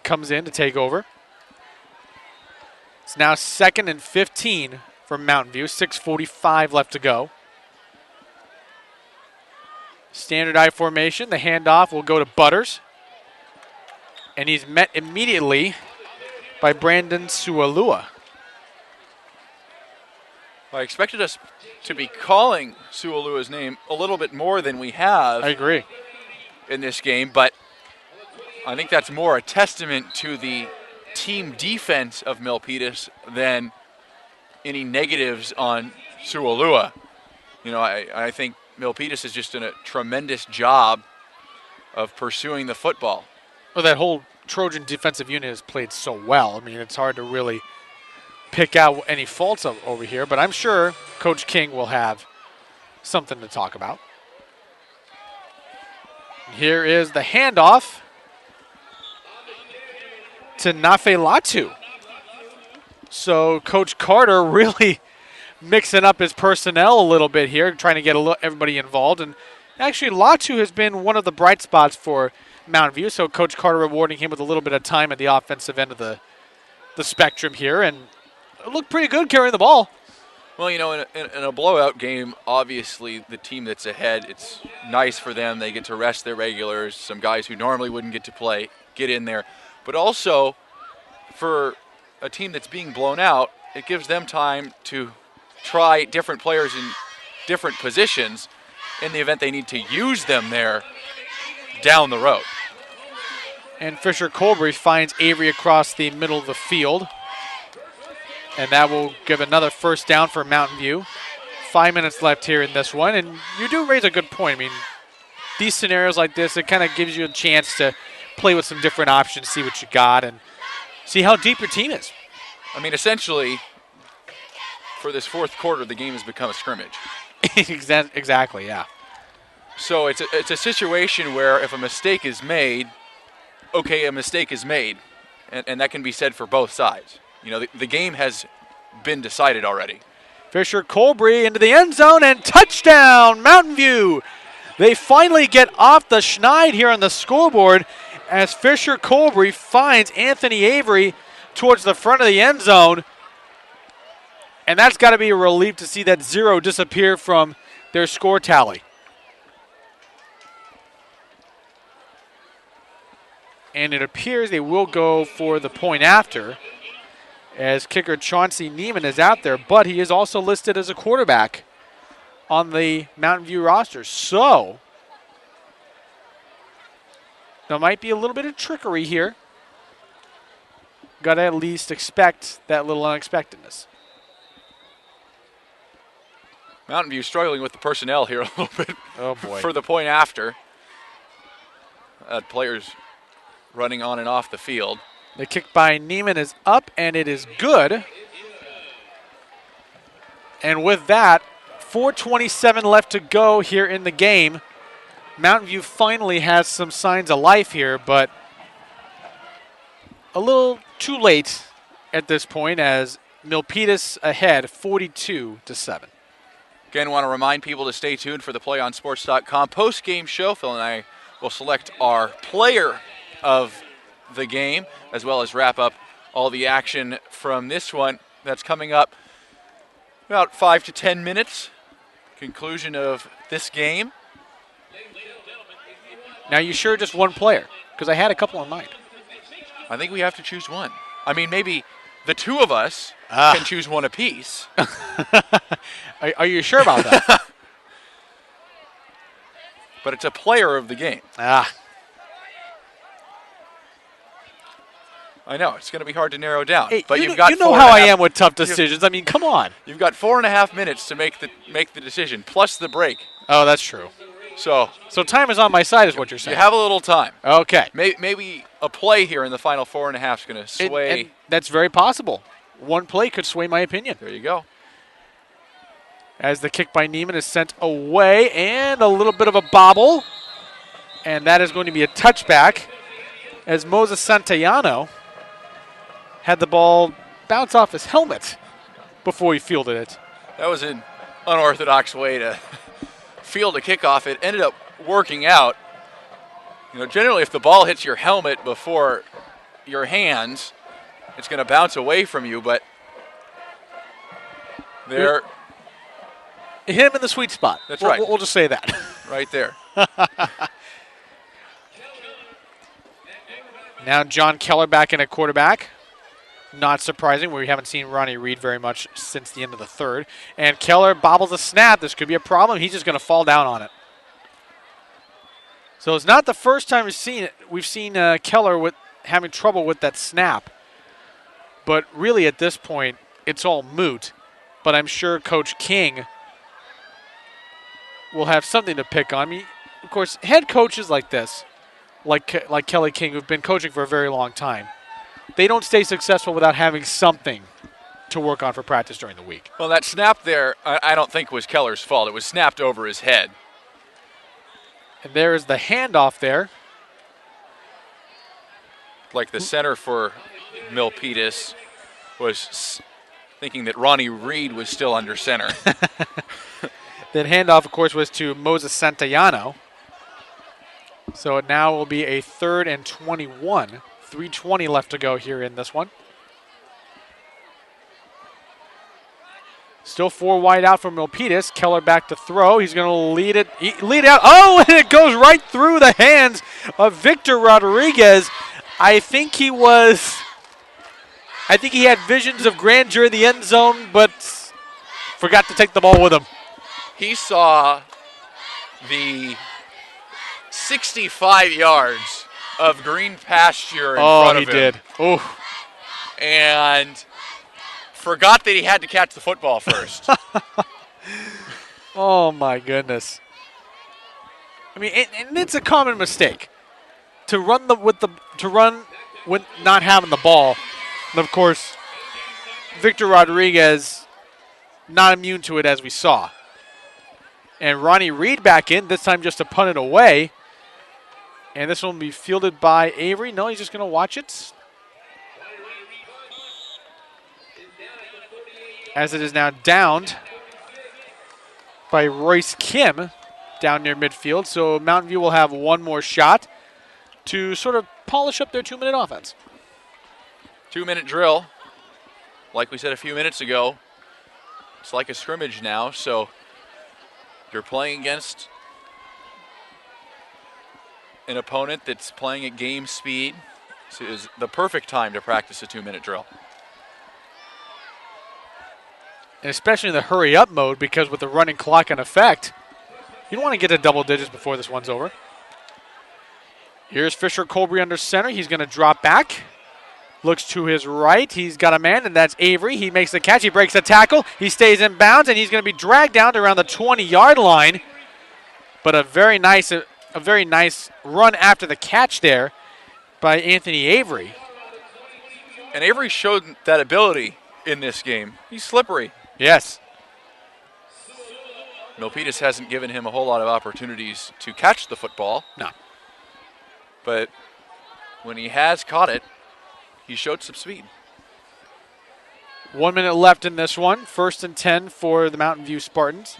comes in to take over. It's now 2nd and 15 from Mountain View. 6:45 left to go. Standard I formation. The handoff will go to Butters. And he's met immediately by Brandon Sualua. I expected us to be calling Sualua's name a little bit more than we have. I agree. In this game, but I think that's more a testament to the team defense of Milpitas than any negatives on Sualua. You know, I think Milpitas has just done a tremendous job of pursuing the football. Well, that whole Trojan defensive unit has played so well. I mean, it's hard to really pick out any faults over here, but I'm sure Coach King will have something to talk about. Here is the handoff to Nafe Latu. So Coach Carter really mixing up his personnel a little bit here, trying to get everybody involved. And actually, Latu has been one of the bright spots for Mountain View, so Coach Carter rewarding him with a little bit of time at the offensive end of the spectrum here, and it looked pretty good carrying the ball. Well, you know, in a blowout game, obviously the team that's ahead, it's nice for them. They get to rest their regulars, some guys who normally wouldn't get to play, get in there. But also, for a team that's being blown out, it gives them time to try different players in different positions in the event they need to use them there down the road. And Fisher Colbury finds Avery across the middle of the field. And that will give another first down for Mountain View. 5 minutes left here in this one. And you do raise a good point. I mean, these scenarios like this, it kind of gives you a chance to play with some different options, see what you got, and see how deep your team is. I mean, essentially, for this fourth quarter, the game has become a scrimmage. Exactly, yeah. So it's a situation where if a mistake is made, okay, a mistake is made. And that can be said for both sides. You know, the game has been decided already. Fisher Colbury into the end zone and touchdown, Mountain View. They finally get off the schneid here on the scoreboard as Fisher Colbury finds Anthony Avery towards the front of the end zone. And that's got to be a relief to see that 0 disappear from their score tally. And it appears they will go for the point after, as kicker Chauncey Neiman is out there, but he is also listed as a quarterback on the Mountain View roster. So there might be a little bit of trickery here. Got to at least expect that little unexpectedness. Mountain View struggling with the personnel here a little bit. Oh boy. For the point after. Players running on and off the field. The kick by Neiman is up, and it is good. And with that, 4:27 left to go here in the game. Mountain View finally has some signs of life here, but a little too late at this point as Milpitas ahead 42-7. Again, want to remind people to stay tuned for the PlayOnSports.com post-game show. Phil and I will select our player of the game, as well as wrap up all the action from this one that's coming up about 5 to 10 minutes. Conclusion of this game. Now, you sure just one player? Because I had a couple in mind. I think we have to choose one. I mean, maybe the two of us can choose one apiece. Are you sure about that? But it's a player of the game. Ah. I know it's going to be hard to narrow down. Hey, but you you've got you know four how and a I half- am with tough decisions. I mean, come on. You've got 4.5 minutes to make the decision, plus the break. Oh, that's true. So So time is on my side, is what you're you saying. have a little time. Okay. Maybe a play here in the final 4.5 is going to sway. And that's very possible. One play could sway my opinion. There you go. As the kick by Neiman is sent away, and a little bit of a bobble. And that is going to be a touchback, as Moses Santayano had the ball bounce off his helmet before he fielded it. That was an unorthodox way to field a kickoff. It ended up working out. You know, generally if the ball hits your helmet before your hands, it's going to bounce away from you, but there, It hit him in the sweet spot. That's right. We'll just say that. right there. Now John Keller back in at quarterback. Not surprising. We haven't seen Ronnie Reed very much since the end of the third. And Keller bobbles a snap. This could be a problem. He's just going to fall down on it. So it's not the first time we've seen it. We've seen Keller having trouble with that snap. But really at this point, it's all moot. But I'm sure Coach King will have something to pick on. I mean, of course, head coaches like this, like Kelly King, who've been coaching for a very long time, they don't stay successful without having something to work on for practice during the week. Well, that snap there, I don't think was Keller's fault. It was snapped over his head. And there is the handoff there. Like the center for Milpitas was thinking that Ronnie Reed was still under center. That handoff, of course, was to Moses Santayano. So it now will be a 3rd and 21. 3:20 left to go here in this one. Still 4 wide out for Milpitas. Keller back to throw. He's going to lead it out. Oh, and it goes right through the hands of Victor Rodriguez. I think he had visions of grandeur in the end zone, but forgot to take the ball with him. He saw the 65 yards of green pasture in front of him. Oh, he did. Oh. And forgot that he had to catch the football first. Oh, my goodness. I mean, and it's a common mistake to run with not having the ball. And of course, Victor Rodriguez not immune to it, as we saw. And Ronnie Reed back in, this time just to punt it away. And this one will be fielded by Avery. No, he's just going to watch it. As it is now downed by Royce Kim down near midfield. So Mountain View will have one more shot to sort of polish up their 2-minute offense. 2-minute drill. Like we said a few minutes ago, it's like a scrimmage now, so you're playing against an opponent that's playing at game speed. So it is the perfect time to practice a 2-minute drill. And especially in the hurry-up mode, because with the running clock in effect, you don't want to get to double digits before this one's over. Here's Fisher Colby under center. He's going to drop back. Looks to his right. He's got a man, and that's Avery. He makes the catch. He breaks the tackle. He stays in bounds, and he's going to be dragged down to around the 20-yard line. But a very nice run after the catch there by Anthony Avery. And Avery showed that ability in this game. He's slippery. Yes. Milpitas hasn't given him a whole lot of opportunities to catch the football. No. But when he has caught it, he showed some speed. 1 minute left in this one. 1st and 10 for the Mountain View Spartans.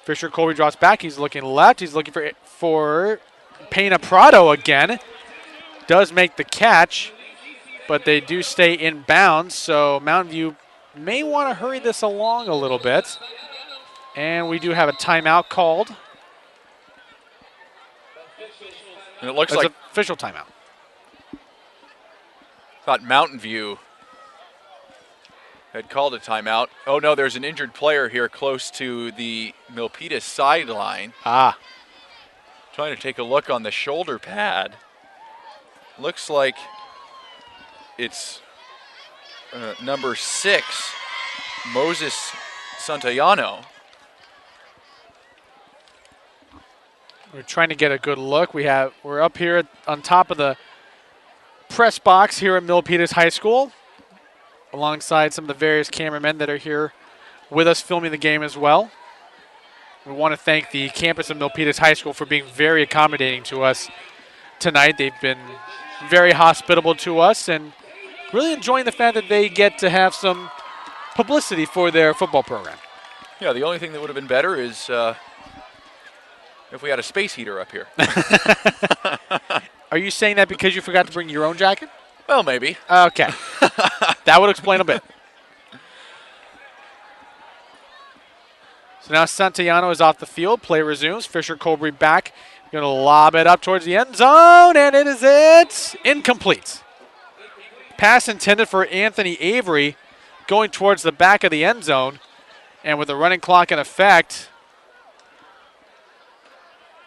Fisher Colby drops back. He's looking left. He's looking for Pena Prado again. Does make the catch, but they do stay in bounds. So Mountain View may want to hurry this along a little bit. And we do have a timeout called. And it looks That's like official timeout. thought Mountain View had called a timeout. Oh, no, there's an injured player here close to the Milpitas sideline. Trying to take a look on the shoulder pad. Looks like it's number 6, Moses Santayano. We're trying to get a good look. We're up here on top of the press box here at Milpitas High School, alongside some of the various cameramen that are here with us filming the game as well. We want to thank the campus of Milpitas High School for being very accommodating to us tonight. They've been very hospitable to us and really enjoying the fact that they get to have some publicity for their football program. Yeah, the only thing that would have been better is if we had a space heater up here. Are you saying that because you forgot to bring your own jacket? Well, maybe. Okay. That would explain a bit. So now Santayano is off the field. Play resumes. Fisher Colbury back. Going to lob it up towards the end zone, and it incomplete. Pass intended for Anthony Avery going towards the back of the end zone. And with the running clock in effect,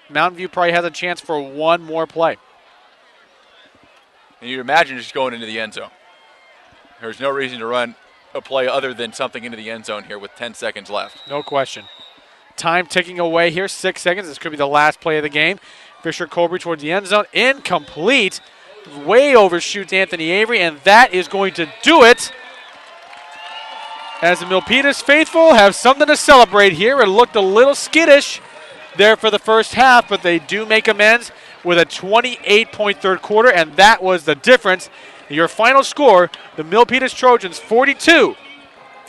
Mountain View probably has a chance for one more play. And you'd imagine just going into the end zone. There's no reason to run a play other than something into the end zone here with 10 seconds left. No question. Time ticking away here, 6 seconds. This could be the last play of the game. Fisher Colbury towards the end zone. Incomplete. Way overshoots Anthony Avery, and that is going to do it. As the Milpitas faithful have something to celebrate here. It looked a little skittish there for the first half, but they do make amends with a 28-point third quarter, and that was the difference. Your final score, the Milpitas Trojans 42,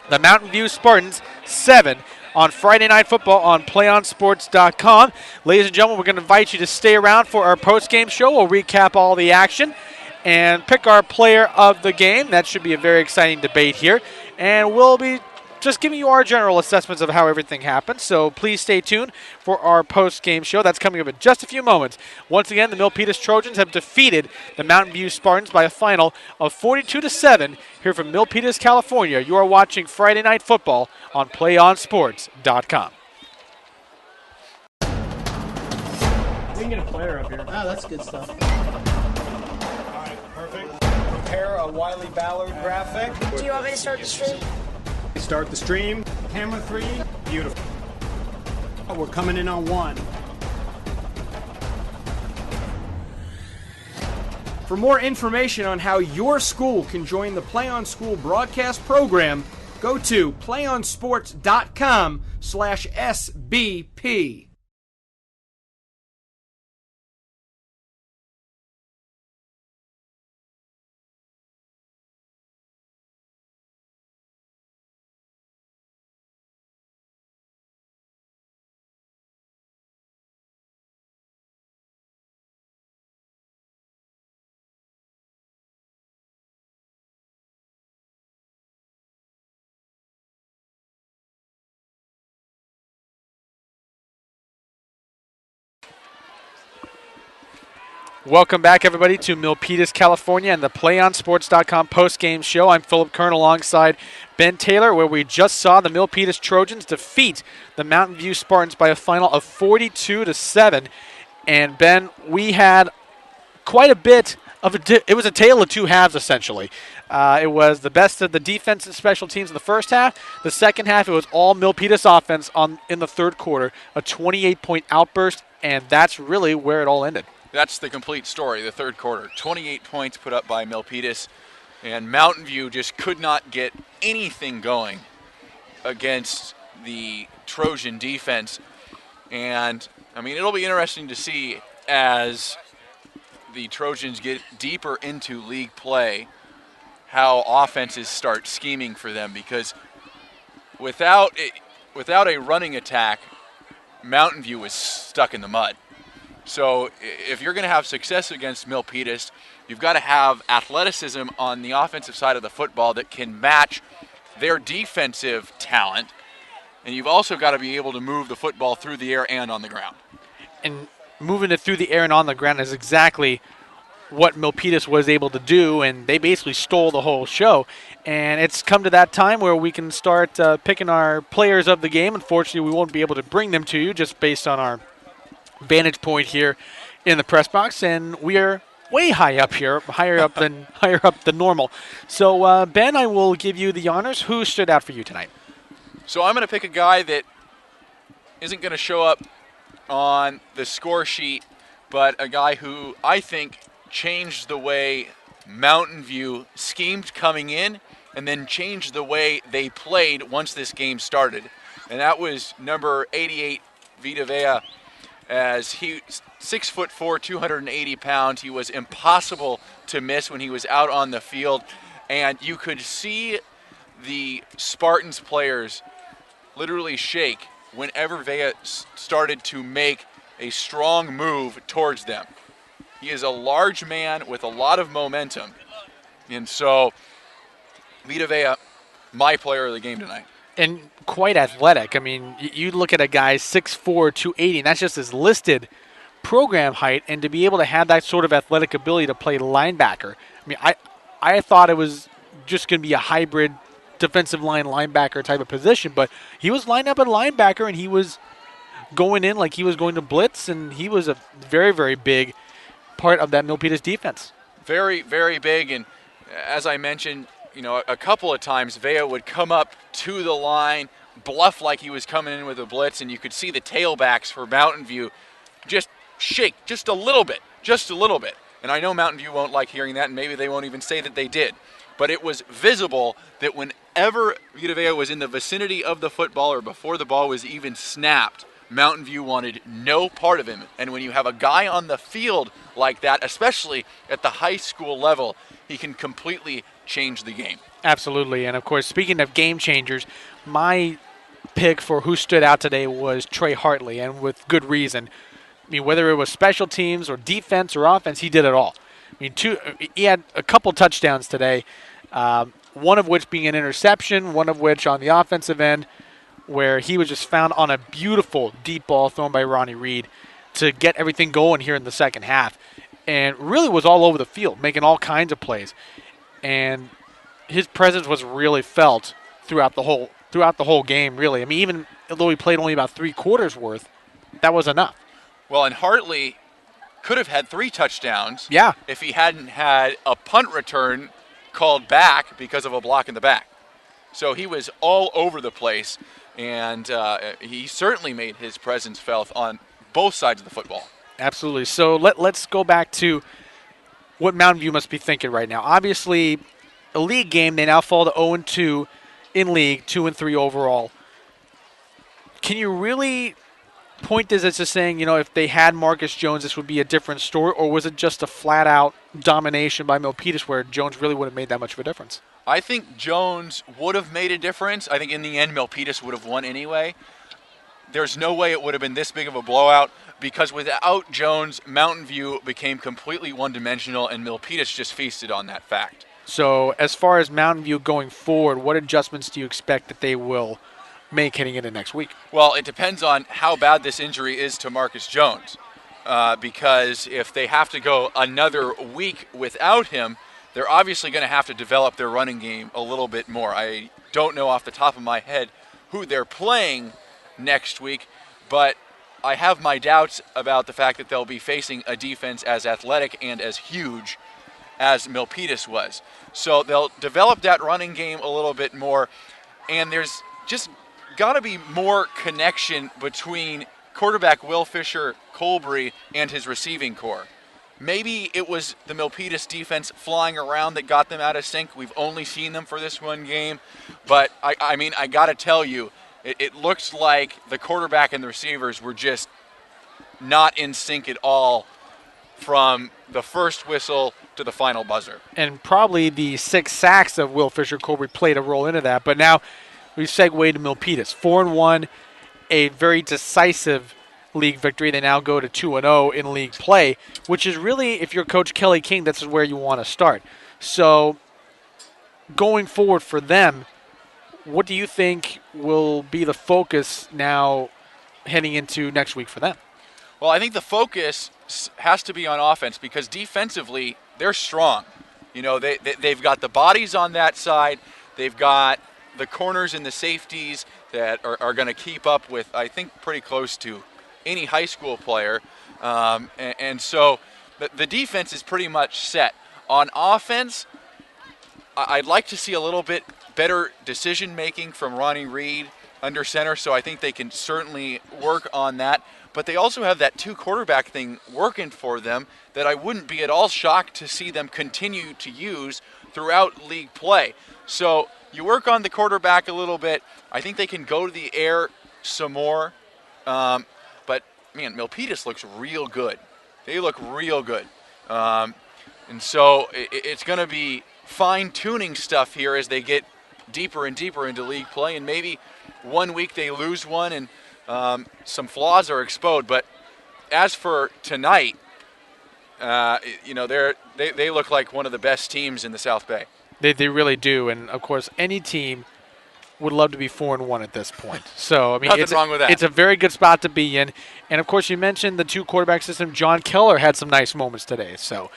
the Mountain View Spartans 7 on Friday Night Football on PlayOnSports.com. Ladies and gentlemen, we're going to invite you to stay around for our post-game show. We'll recap all the action and pick our player of the game. That should be a very exciting debate here, and we'll be just giving you our general assessments of how everything happened. So please stay tuned for our post-game show. That's coming up in just a few moments. Once again, the Milpitas Trojans have defeated the Mountain View Spartans by a final of 42-7 here from Milpitas, California. You are watching Friday Night Football on PlayOnSports.com. We can get a player up here. Oh, that's good stuff. All right, perfect. Prepare a Wiley Ballard graphic. Do you want me to start the stream? Start the stream. Camera 3. Beautiful. We're coming in on 1. For more information on how your school can join the Play On School broadcast program, go to playonsports.com/SBP. Welcome back, everybody, to Milpitas, California, and the PlayOnSports.com post-game show. I'm Philip Kern alongside Ben Taylor, where we just saw the Milpitas Trojans defeat the Mountain View Spartans by a final of 42-7. And, Ben, we had quite a bit of it was a tale of two halves, essentially. It was the best of the defense and special teams in the first half. The second half, it was all Milpitas offense in the third quarter, a 28-point outburst, and that's really where it all ended. That's the complete story, the third quarter. 28 points put up by Milpitas, and Mountain View just could not get anything going against the Trojan defense. And, I mean, it'll be interesting to see as the Trojans get deeper into league play how offenses start scheming for them, because without a running attack, Mountain View is stuck in the mud. So if you're going to have success against Milpitas, you've got to have athleticism on the offensive side of the football that can match their defensive talent, and you've also got to be able to move the football through the air and on the ground. And moving it through the air and on the ground is exactly what Milpitas was able to do, and they basically stole the whole show. And it's come to that time where we can start picking our players of the game. Unfortunately, we won't be able to bring them to you just based on our vantage point here in the press box, and we are way high up here, higher up than normal. So, Ben, I will give you the honors. Who stood out for you tonight? So I'm going to pick a guy that isn't going to show up on the score sheet, but a guy who I think changed the way Mountain View schemed coming in and then changed the way they played once this game started. And that was number 88, Vita Vea, as he 6'4", 280 pounds. He was impossible to miss when he was out on the field. And you could see the Spartans players literally shake whenever Vea started to make a strong move towards them. He is a large man with a lot of momentum. And so, Vita Vea, my player of the game tonight. And quite athletic. I mean, you look at a guy 6'4", 280, and that's just his listed program height, and to be able to have that sort of athletic ability to play linebacker. I mean, I thought it was just going to be a hybrid defensive line linebacker type of position, but he was lined up at linebacker, and he was going in like he was going to blitz, and he was a very, very big part of that Milpitas defense. Very, very big, and as I mentioned, a couple of times Vea would come up to the line, bluff like he was coming in with a blitz, and you could see the tailbacks for Mountain View just shake just a little bit. And I know Mountain View won't like hearing that, and maybe they won't even say that they did. But it was visible that whenever Vita Vea was in the vicinity of the football or before the ball was even snapped, Mountain View wanted no part of him. And when you have a guy on the field like that, especially at the high school level, he can completely change the game. Absolutely. And, of course, speaking of game changers, my pick for who stood out today was Trey Hartley, and with good reason. I mean, whether it was special teams or defense or offense, he did it all. I mean, he had a couple touchdowns today, one of which being an interception, one of which on the offensive end, where he was just found on a beautiful deep ball thrown by Ronnie Reed to get everything going here in the second half. And really was all over the field, making all kinds of plays. And his presence was really felt throughout the whole game, really. I mean, even though he played only about 3 quarters worth, that was enough. Well, and Hartley could have had 3 touchdowns if he hadn't had a punt return called back because of a block in the back. So he was all over the place, and he certainly made his presence felt on both sides of the football. Absolutely. So let's go back to what Mountain View must be thinking right now. Obviously, a league game, they now fall to 0-2 in league, 2-3 overall. Can you really point this as just saying, if they had Marcus Jones, this would be a different story, or was it just a flat-out domination by Milpitas where Jones really wouldn't have made that much of a difference? I think Jones would have made a difference. I think in the end, Milpitas would have won anyway. There's no way it would have been this big of a blowout because without Jones, Mountain View became completely one-dimensional, and Milpitas just feasted on that fact. So as far as Mountain View going forward, what adjustments do you expect that they will make heading into next week? Well, it depends on how bad this injury is to Marcus Jones, because if they have to go another week without him, they're obviously going to have to develop their running game a little bit more. I don't know off the top of my head who they're playing next week, but I have my doubts about the fact that they'll be facing a defense as athletic and as huge as Milpitas was. So they'll develop that running game a little bit more, and there's just got to be more connection between quarterback Will Fisher Colbury and his receiving core. Maybe it was the Milpitas defense flying around that got them out of sync. We've only seen them for this one game, but I mean, I got to tell you, it looks like the quarterback and the receivers were just not in sync at all from the first whistle to the final buzzer. And probably the 6 sacks of Will Fisher Colbury played a role into that. But now we segue to Milpitas. 4-1, a very decisive league victory. They now go to 2-0 in league play, which is really, if you're Coach Kelly King, this is where you want to start. So going forward for them, what do you think will be the focus now heading into next week for them? Well, I think the focus has to be on offense because defensively they're strong. You know, they've got the bodies on that side. They've got the corners and the safeties that are going to keep up with, I think, pretty close to any high school player. And so the defense is pretty much set. On offense, I'd like to see a little bit better decision making from Ronnie Reed under center, so I think they can certainly work on that. But they also have that two quarterback thing working for them that I wouldn't be at all shocked to see them continue to use throughout league play. So you work on the quarterback a little bit. I think they can go to the air some more. But, man, Milpitas looks real good. They look real good. And so it's going to be fine-tuning stuff here as they get deeper and deeper into league play. And maybe one week they lose one and some flaws are exposed. But as for tonight, you know, they look like one of the best teams in the South Bay. They really do. And, of course, any team would love to be 4-1 at this point. So, I mean, Nothing wrong with that. It's a very good spot to be in. And, of course, you mentioned the two quarterback system. John Keller had some nice moments today. So,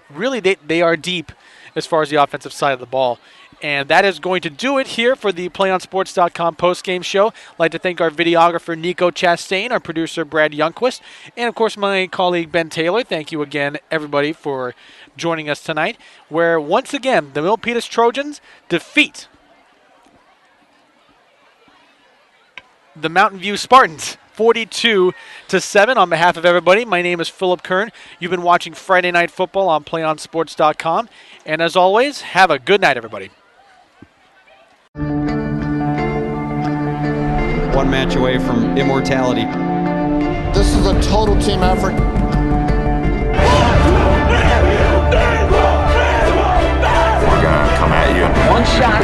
really, they are deep as far as the offensive side of the ball. And that is going to do it here for the PlayOnSports.com postgame show. I'd like to thank our videographer, Nico Chastain, our producer, Brad Youngquist, and, of course, my colleague, Ben Taylor. Thank you again, everybody, for joining us tonight, where, once again, the Milpitas Trojans defeat the Mountain View Spartans 42-7. On behalf of everybody, my name is Philip Kern. You've been watching Friday Night Football on PlayOnSports.com. And as always, have a good night, everybody. One match away from immortality. This is a total team effort. We're gonna come at you. One shot.